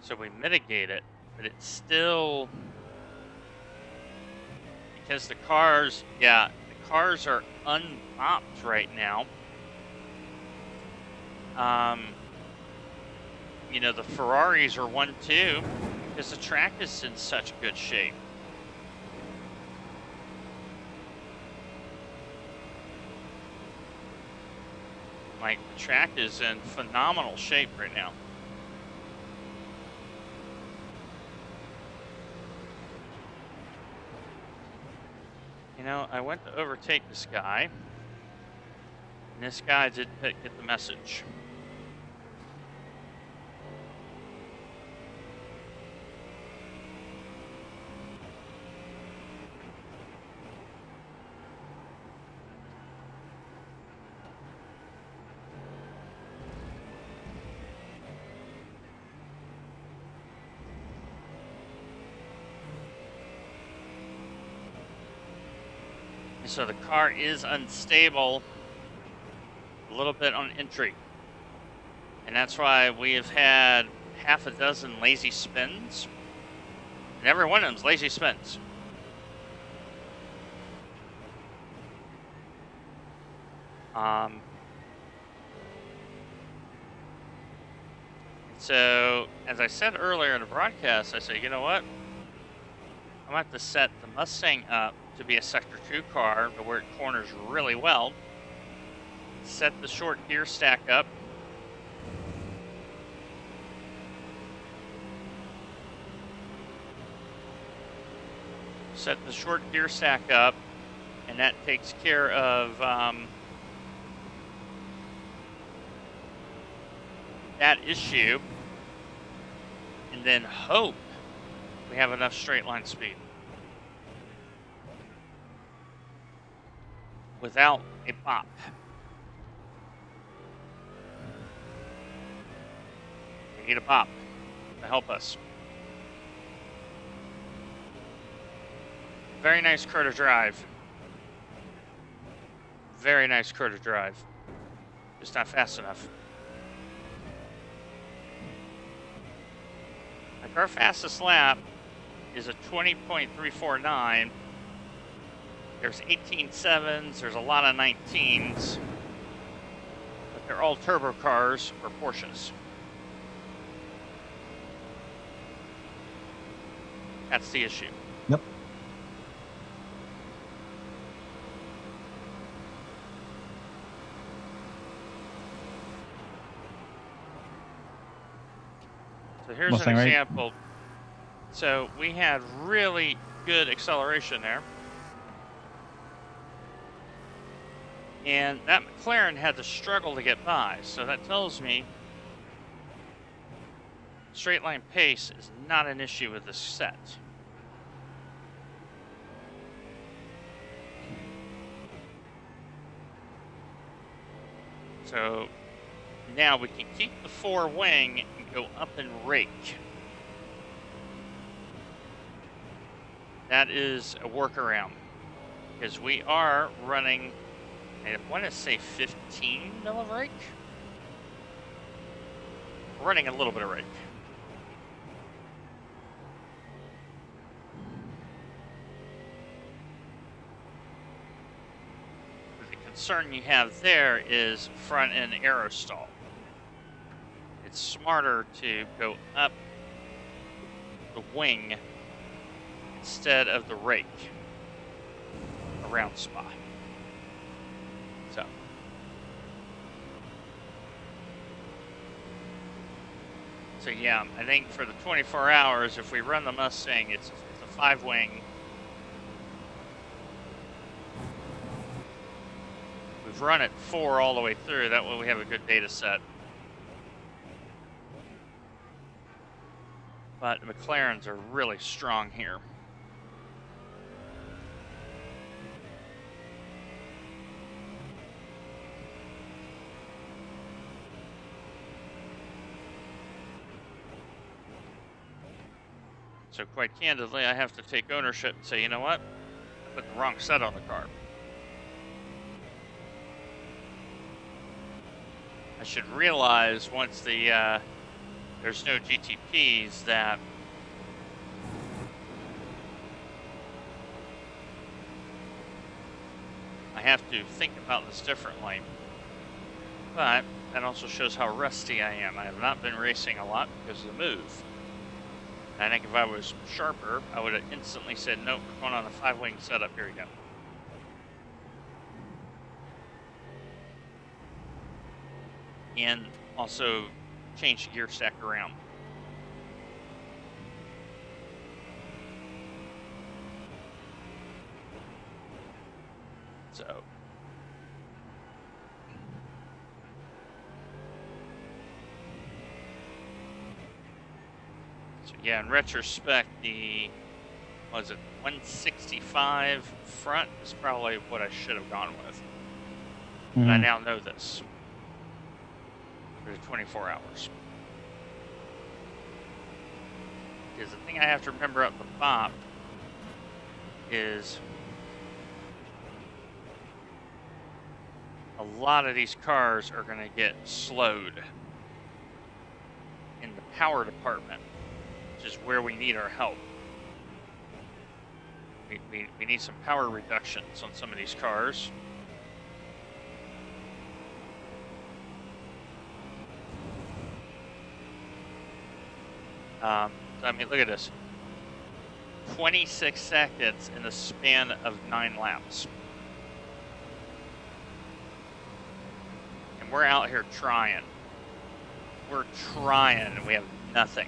so we mitigate it, but it's still, because the cars, the cars are unbopped right now. You know, the Ferraris are 1-2 because the track is in such good shape. Like, the track is in phenomenal shape right now. You know, I went to overtake this guy, and this guy didn't get the message. So the car is unstable a little bit on entry. And that's why we have had half a dozen lazy spins. And every one of them's lazy spins. So, as I said earlier in the broadcast, I said, you know what? I'm going to have to set the Mustang up to be a Sector 2 car to where it corners really well. Set the short gear stack up. Set the short gear stack up, and that takes care of that issue. And then hope we have enough straight line speed without a bop. We need a bop to help us. Very nice car to drive. Very nice car to drive. Just not fast enough. Like, our fastest lap is a 20.349. There's 18.7s, there's a lot of 19s, but they're all turbo cars or Porsches. That's the issue. Yep. So here's Mustang, an right? example. So we had really good acceleration there. And that McLaren had to struggle to get by. So that tells me straight line pace is not an issue with this set. So now we can keep the 4-wing and go up and rake. that is a workaround because we are running, I want to say 15 mil of rake. We're running a little bit of rake. The concern you have there is front end aerostall. It's smarter to go up the wing instead of the rake around Spa. So yeah, I think for the 24 hours, if we run the Mustang, it's a 5-wing. We've run it 4 all the way through. That way we have a good data set. But the McLarens are really strong here. So quite candidly, I have to take ownership and say, you know what? I put the wrong set on the car. I should realize once the there's no GTPs that I have to think about this differently. But that also shows how rusty I am. I have not been racing a lot because of the move. I think if I was sharper, I would have instantly said, nope, we're going on a 5-wing setup. Here we go. And also change the gear stack around. So yeah, in retrospect, the, was it 165 front is probably what I should have gone with. And I now know this. For 24 hours. Because the thing I have to remember up the top is a lot of these cars are going to get slowed in the power department, which is where we need our help. We need some power reductions on some of these cars. I mean, look at this. 26 seconds in the span of 9 laps. And we're out here trying. We're trying and we have nothing.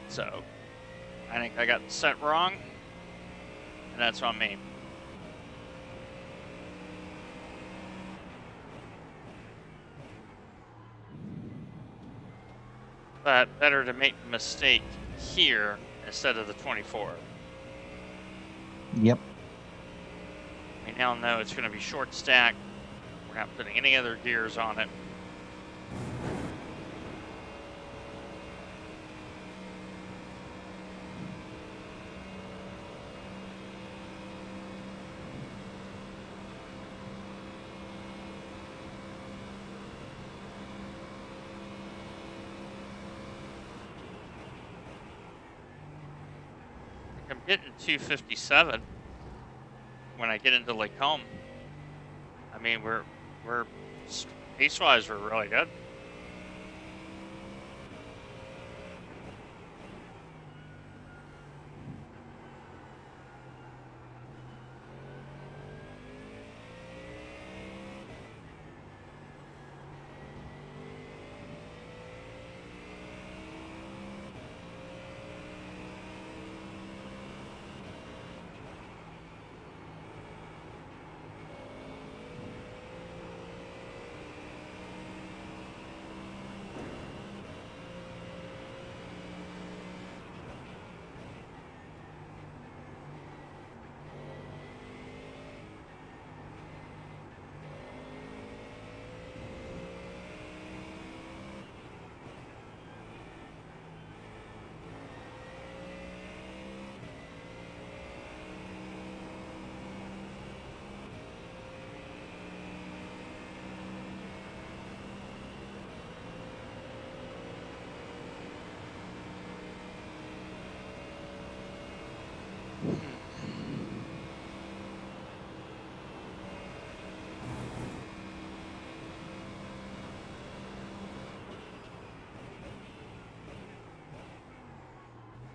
So, I think I got the set wrong, and that's on me. But better to make the mistake here instead of the 24. Yep. We now know it's going to be short stack. We're not putting any other gears on it. I'm getting 257 when I get into Lake Home. I mean, we're pace-wise, we're really good.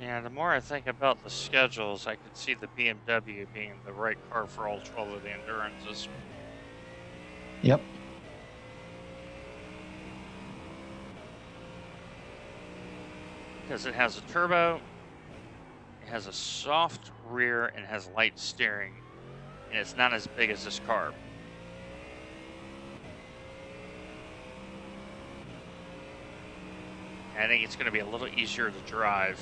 Yeah, the more I think about the schedules, I could see the BMW being the right car for all 12 of the Endurances. Yep. Because it has a turbo, it has a soft rear, and has light steering, and it's not as big as this car. I think it's going to be a little easier to drive.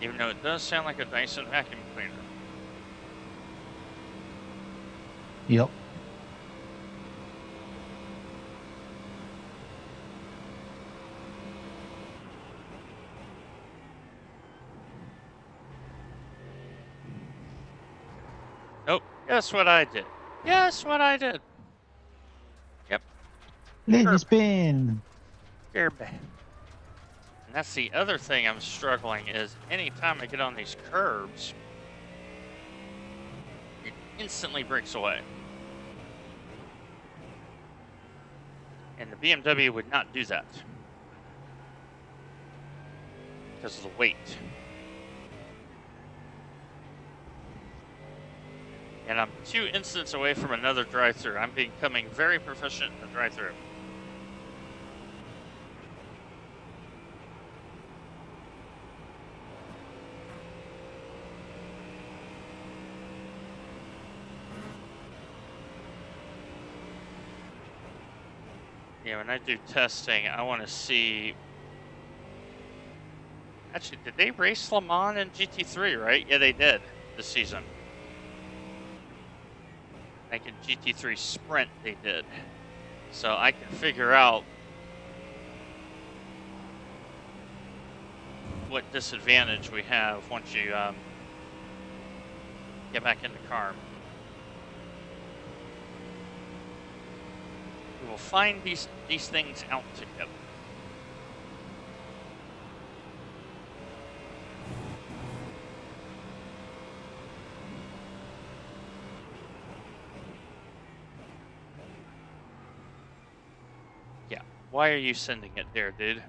Even though it does sound like a Dyson vacuum cleaner. Yep. Nope. Guess what I did? Guess what I did? Yep. Lily spin. They're bad. And that's the other thing I'm struggling is anytime I get on these curbs, it instantly breaks away. And the BMW would not do that because of the weight. And I'm 2 instants away from another drive-thru. I'm becoming very proficient in the drive-thru. Yeah, when I do testing, I want to see. Actually, did they race Le Mans in GT3, right? Yeah, they did this season. Like in GT3 Sprint, they did. So I can figure out what disadvantage we have once you get back in the car. We will find these things out together. Yeah, why are you sending it there, dude?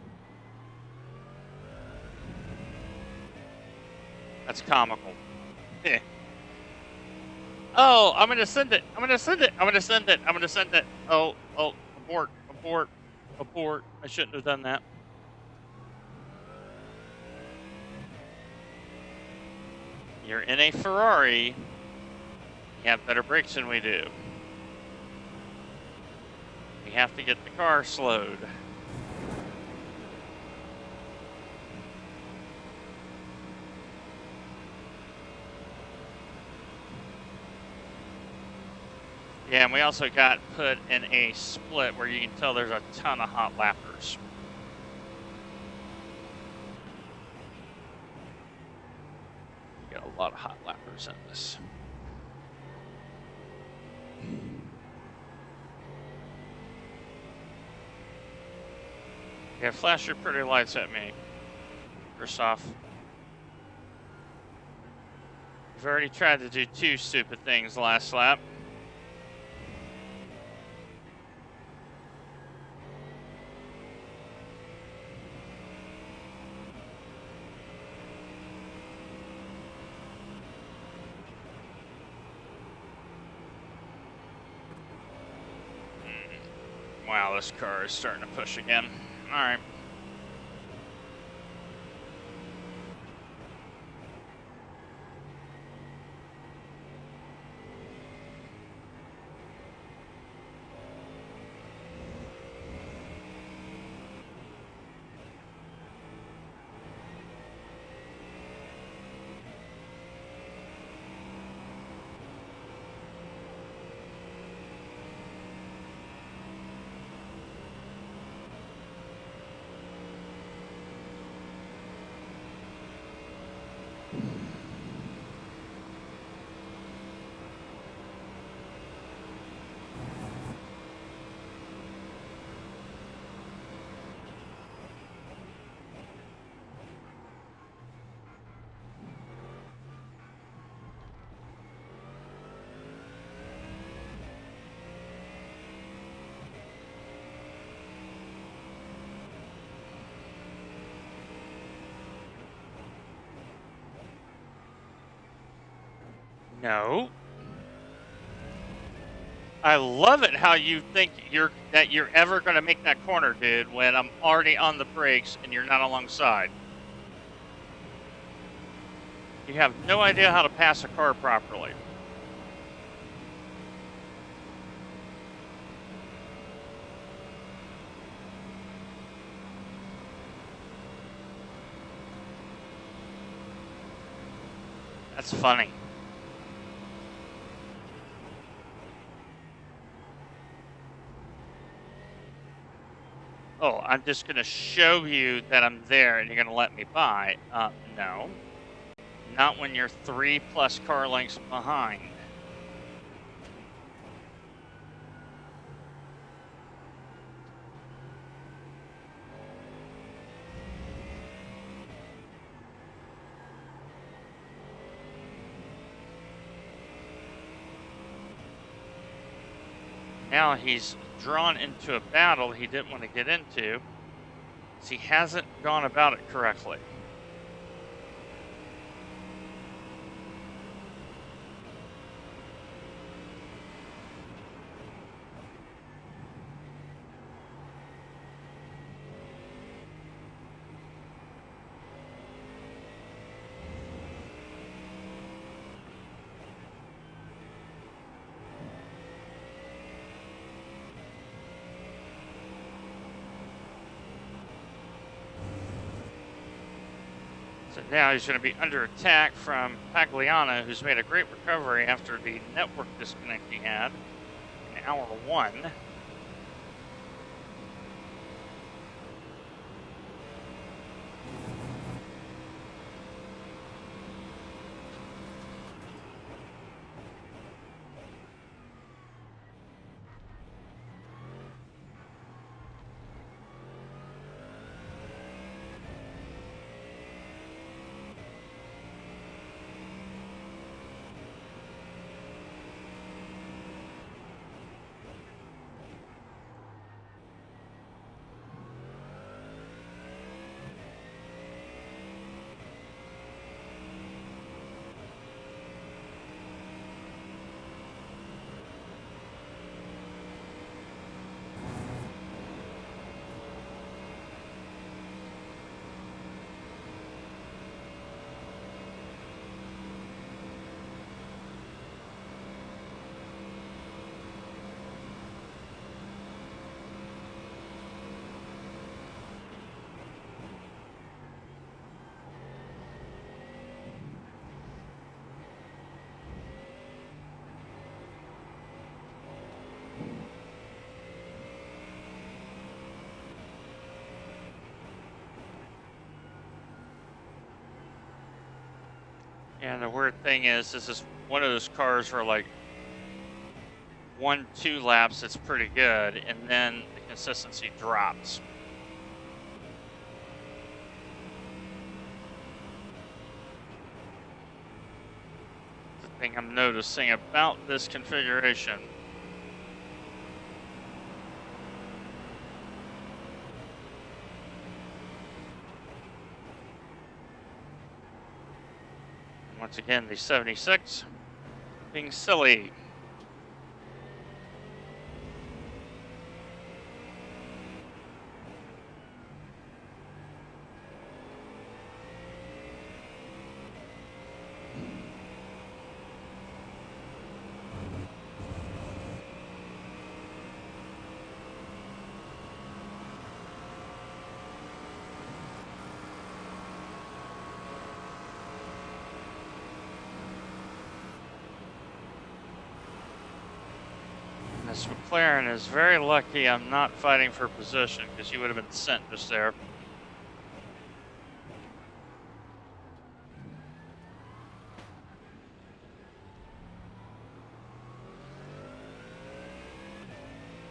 That's comical. Oh, I'm gonna send it. I'm gonna send it. I'm gonna send it. I'm gonna send it. Oh, abort, abort, abort. I shouldn't have done that. You're in a Ferrari. You have better brakes than we do. We have to get the car slowed. Yeah, and we also got put in a split where you can tell there's a ton of hot lappers. You got a lot of hot lappers in this. Yeah, flash your pretty lights at me, Christoph. You've already tried to do 2 stupid things last lap. Wow, this car is starting to push again. All right. No. I love it how you think you're ever going to make that corner, dude, when I'm already on the brakes and you're not alongside. You have no idea how to pass a car properly. That's funny. Oh, I'm just going to show you that I'm there and you're going to let me by. No. Not when you're 3+ car lengths behind. Now he's drawn into a battle he didn't want to get into, because he hasn't gone about it correctly. So now he's going to be under attack from Pagliano, who's made a great recovery after the network disconnect he had in hour 1. And the weird thing is, this is one of those cars where like 1-2 laps, it's pretty good, and then the consistency drops. The thing I'm noticing about this configuration. Once again, the 76 being silly. This McLaren is very lucky I'm not fighting for position, because you would have been sent just there.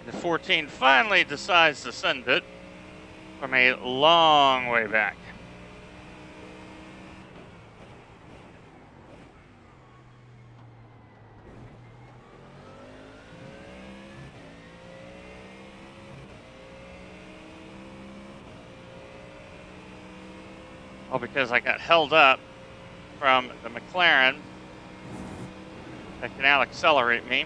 And the 14 finally decides to send it from a long way back. All because I got held up from the McLaren that can out-accelerate me.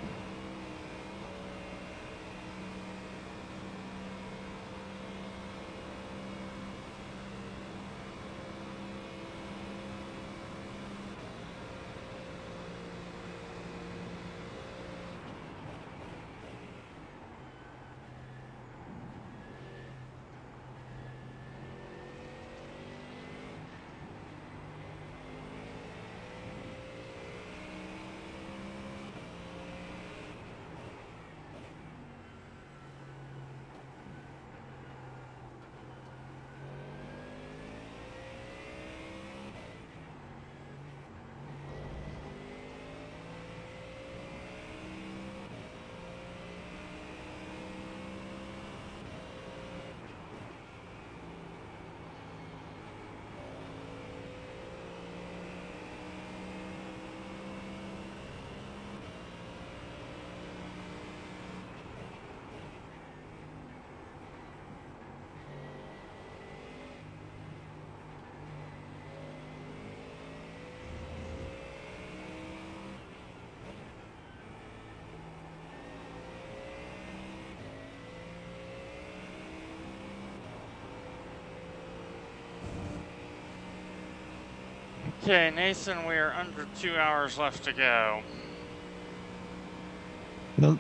Okay, Nathan, we are under 2 hours left to go. Well,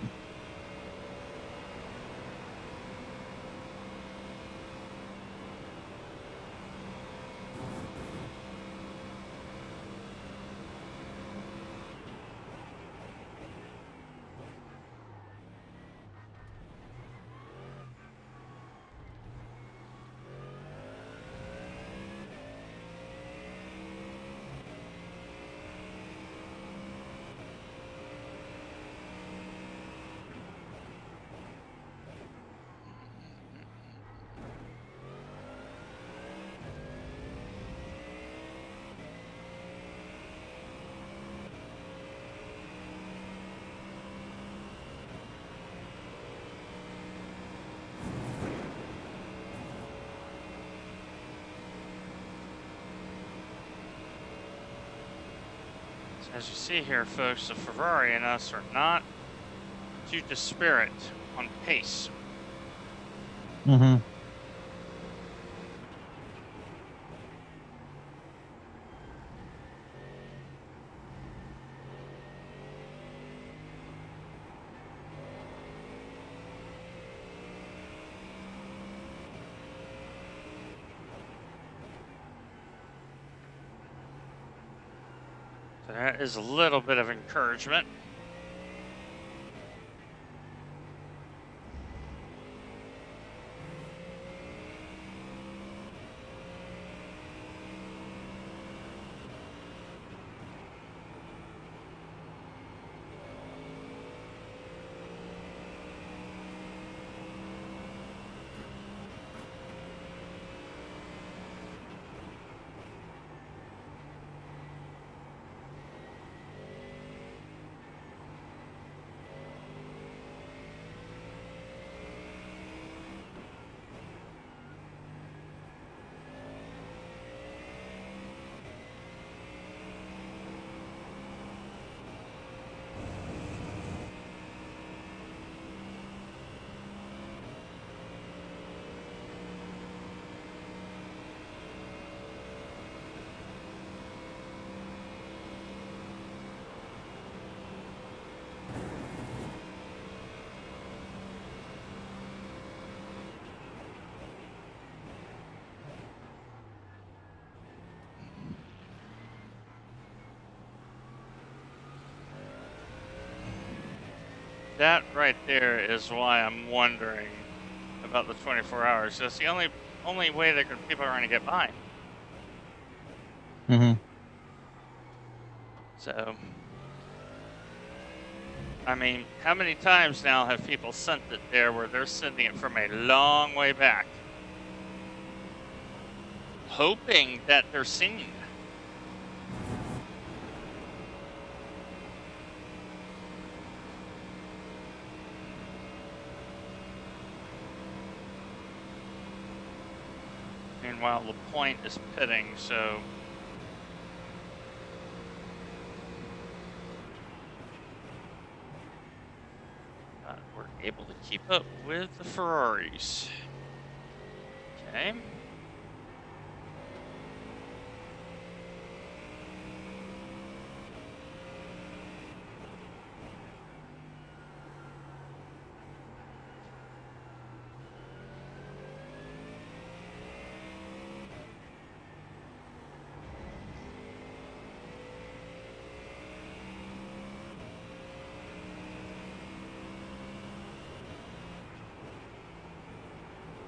As you see here, folks, the Ferrari and us are not too disparate on pace. mm-hmm. So that is a little bit of encouragement. That right there is why I'm wondering about the 24 hours. That's the only way that people are going to get by. Mm-hmm. So, I mean, how many times now have people sent it there where they're sending it from a long way back, hoping that they're seen? Meanwhile, LaPointe is pitting, so able to keep up with the Ferraris. Okay.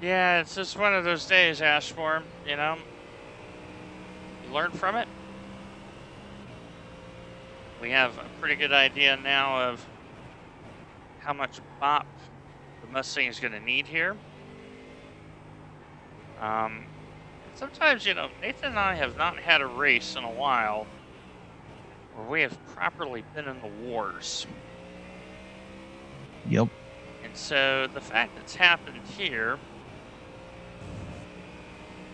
Yeah, it's just one of those days, Ashmore, you know? You learn from it. We have a pretty good idea now of how much bop the Mustang is going to need here. Sometimes, you know, Nathan and I have not had a race in a while where we have properly been in the wars. Yep. And so the fact that's happened here,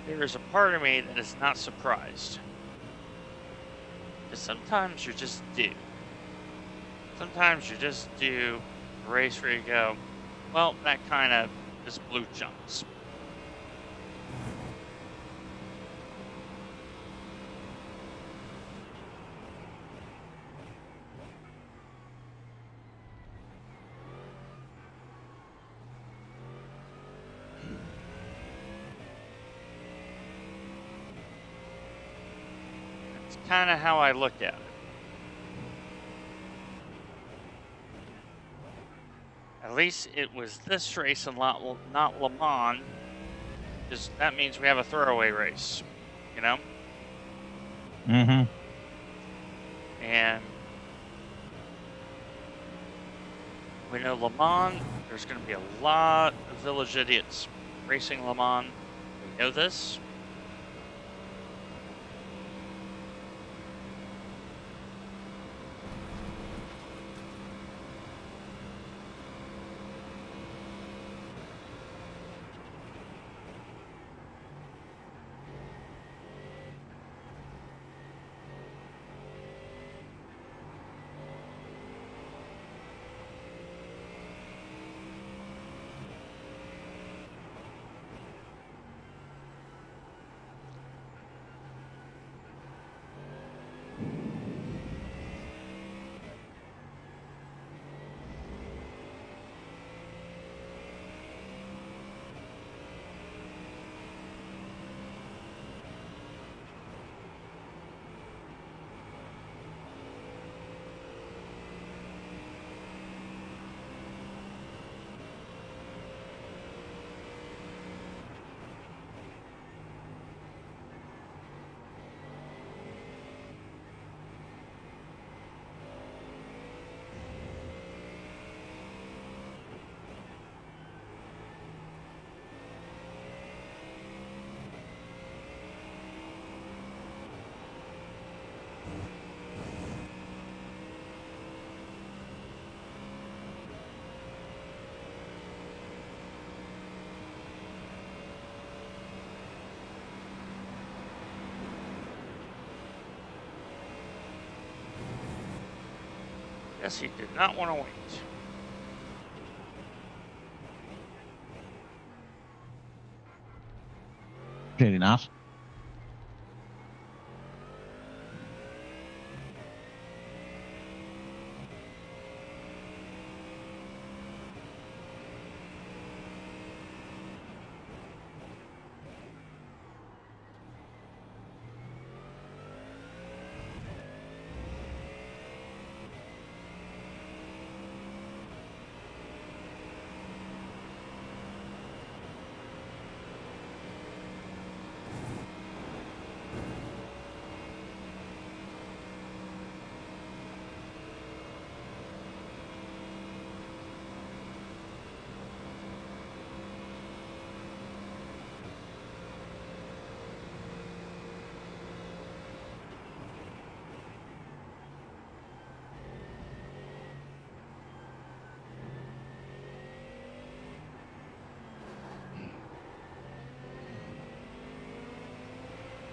there is a part of me that is not surprised. Because sometimes you're just due. Sometimes you're just due a race where you go, well, that kind of just blew chunks. That's kind of how I look at it. At least it was this race and not Le Mans. Because that means we have a throwaway race, you know? Mm-hmm. And we know Le Mans, there's going to be a lot of village idiots racing Le Mans. We know this. Yes, he did not want to wait. Clearly not.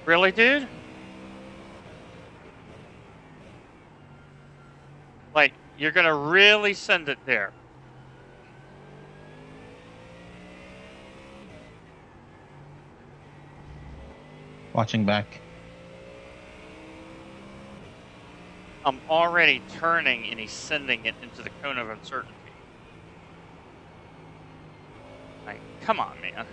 Really, dude? Like, you're going to really send it there? watching back. I'm already turning and he's sending it into the cone of uncertainty. Like, come on, man.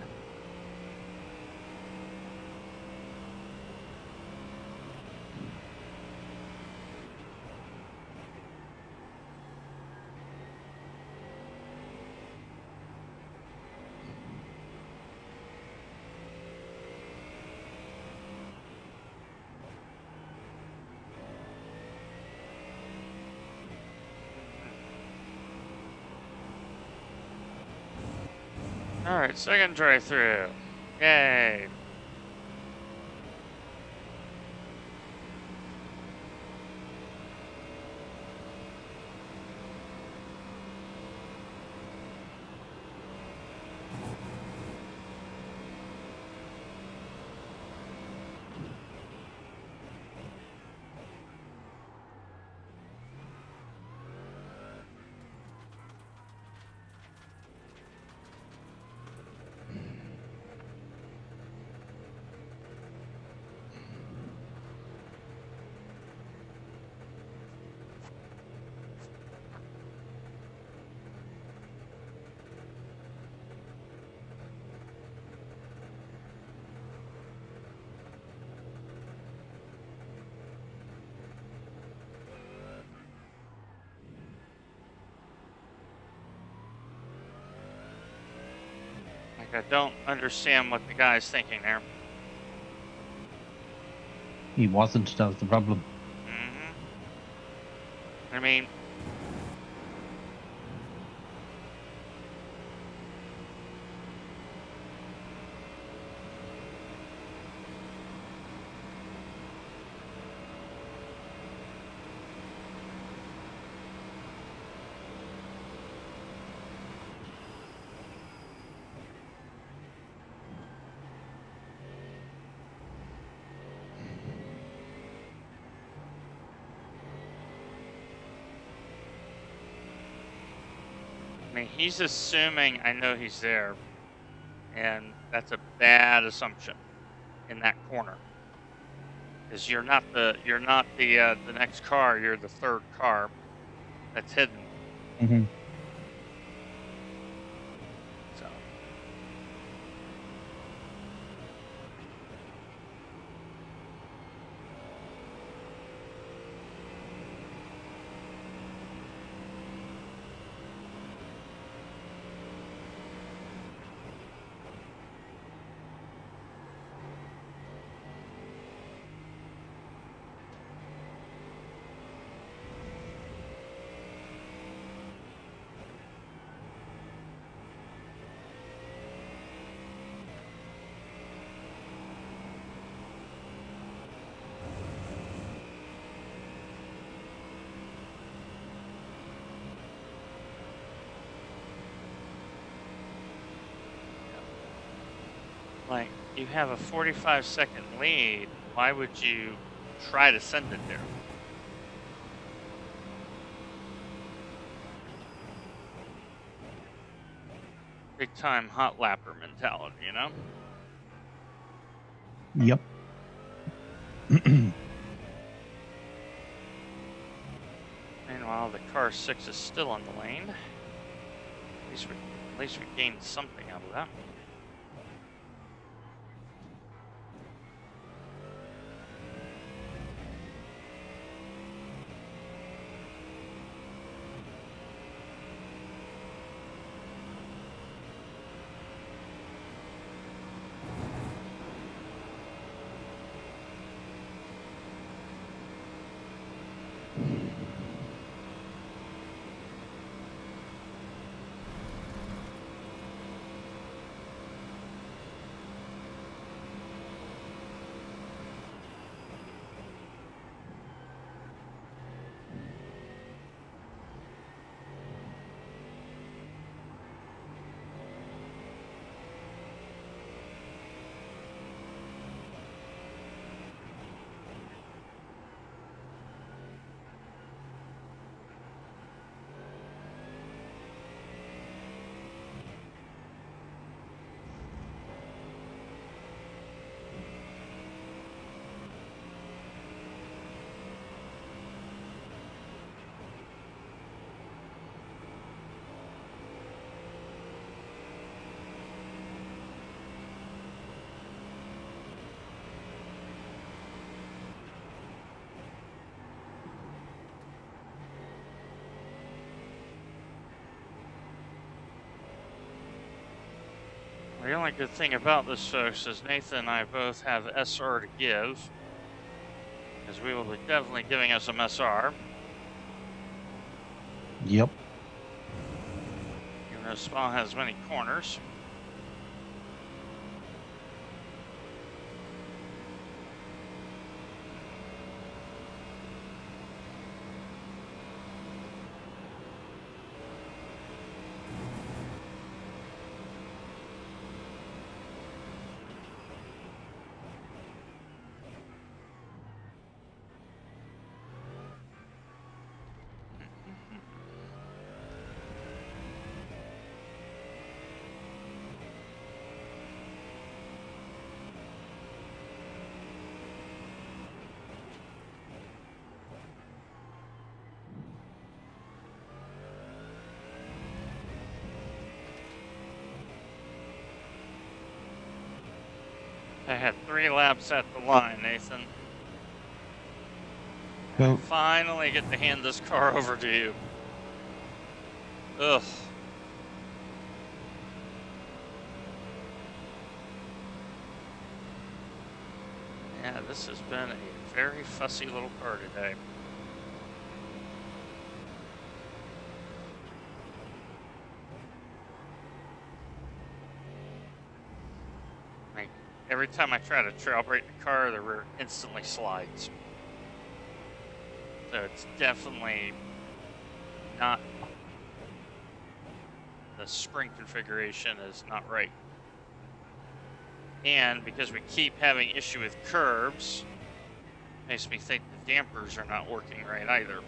Alright, second drive-through. Yay. Like, I don't understand what the guy's thinking there. He wasn't. That was the problem. I mean, he's assuming I know he's there, and that's a bad assumption in that corner. Because you're not the next car. You're the third car that's hidden. Mm-hmm. So. Like, you have a 45-second lead. Why would you try to send it there? Big time hot lapper mentality, you know? Yep. Meanwhile, the car 6 is still on the lane. At least we gained something out of that. The only good thing about this, folks, is Nathan and I both have SR to give, because we will be definitely giving us some SR. Yep. Even though Spa has many corners. I had 3 laps at the line, Nathan. Well, Finally get to hand this car over to you. Ugh. Yeah, this has been a very fussy little car today. Like, every time I try to trail brake the car, the rear instantly slides. So it's definitely not, the spring configuration is not right. And because we keep having issue with curbs, makes me think the dampers are not working right either.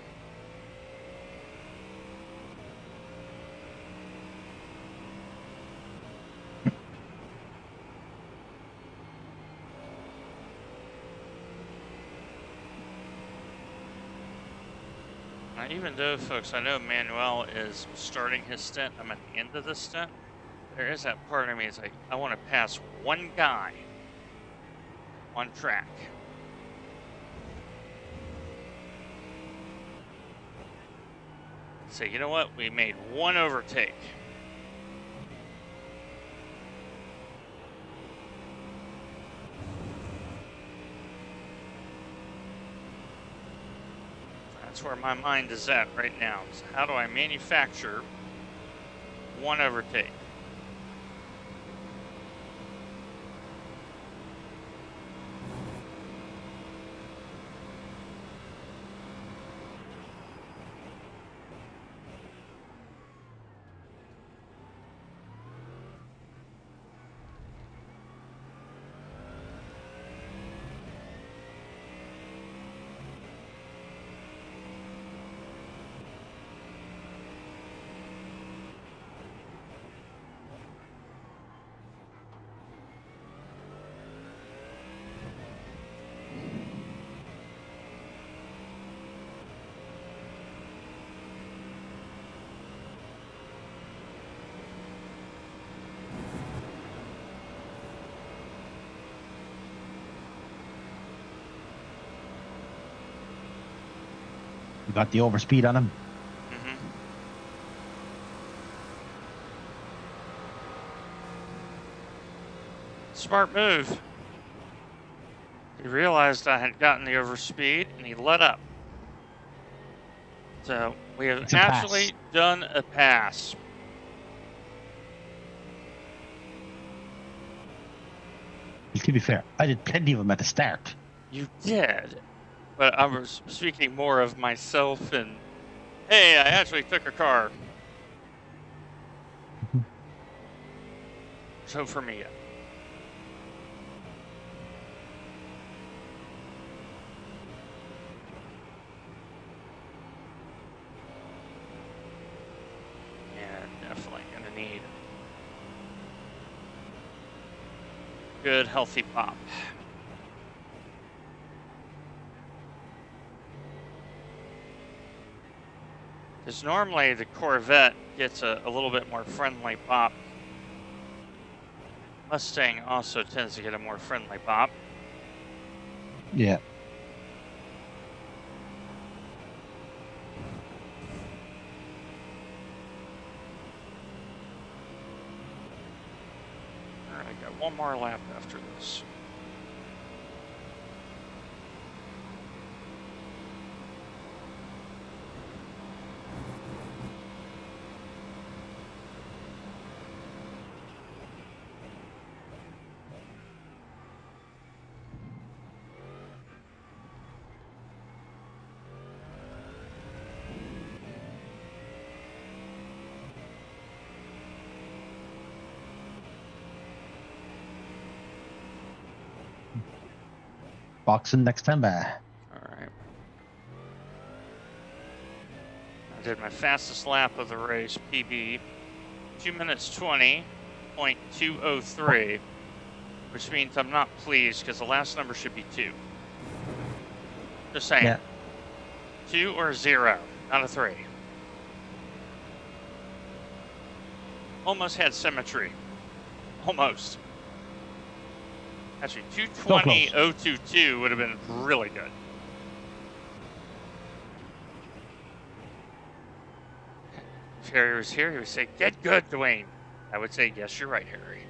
Now, even though, folks, I know Manuel is starting his stint, I'm at the end of the stint, there is that part of me that's like, I want to pass one guy on track. Say, you know what? We made one overtake. That's where my mind is at right now. So how do I manufacture one overtake? you got the overspeed on him. Mm-hmm. Smart move. He realized I had gotten the overspeed and he let up. So we have It's a actually pass. done a pass. To be fair, I did plenty of them at the start. You did. But I was speaking more of myself and, hey, I actually took a car. So for me, yeah, definitely gonna need good, healthy pop. Because normally the Corvette gets a little bit more friendly pop. Mustang also tends to get a more friendly pop. Yeah. one more lap after this. Boxing next time by. Alright. I did my fastest lap of the race, PB. 2 minutes 20.203, which means I'm not pleased because the last number should be 2. Just saying. Yeah. 2 or 0, not a 3. Almost had symmetry. Almost. Actually, 2:20.022 would have been really good. If Harry was here, he would say, "Get good, Dwayne." I would say, "Yes, you're right, Harry."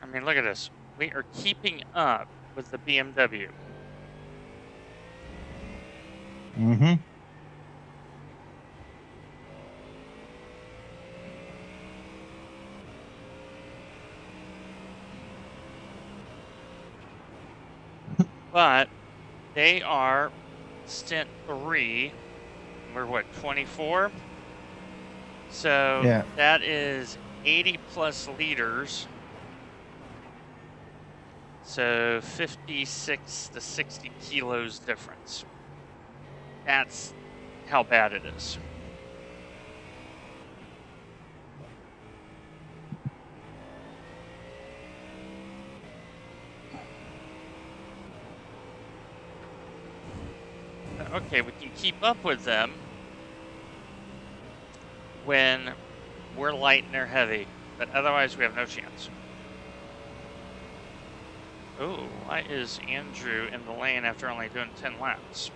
I mean, look at this. We are keeping up with the BMW. Mm-hmm. But they are stint 3. We're what, 24? So Yeah. that is 80 plus liters. So 56 to 60 kilos difference. That's how bad it is. Okay, we can keep up with them when we're light and they're heavy, but otherwise we have no chance. Oh, why is Andrew in the lane after only doing 10 laps?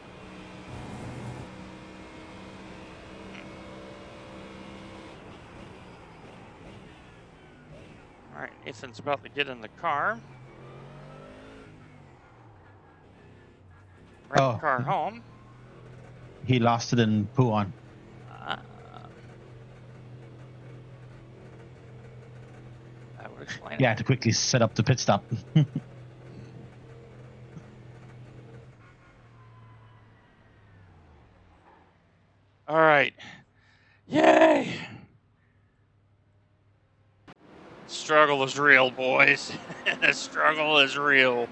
All right, Nathan's about to get in the car. Bring the car home. He lost it in Puan. That would explain Yeah, it. to quickly set up the pit stop. All right. Yay! Struggle is real, boys. The struggle is real.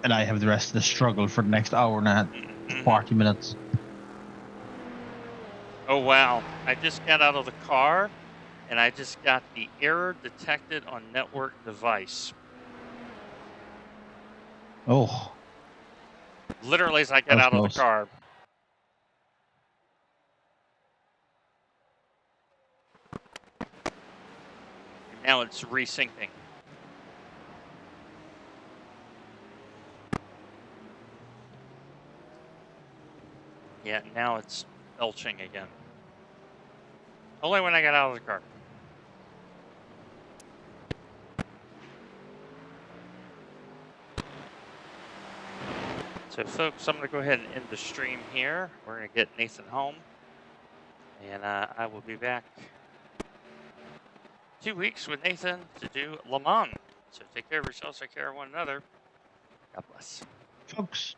And I have the rest of the struggle for the next hour and a half, 40 minutes. Oh, wow. I just got out of the car, and I just got the error detected on network device. Oh. Literally as I got out of the car. Now it's resyncing. Yeah, now it's belching again. Only when I got out of the car. So folks, I'm going to go ahead and end the stream here. We're going to get Nathan home. And I will be back 2 weeks with Nathan to do Le Mans. So take care of yourselves, take care of one another. God bless. Folks.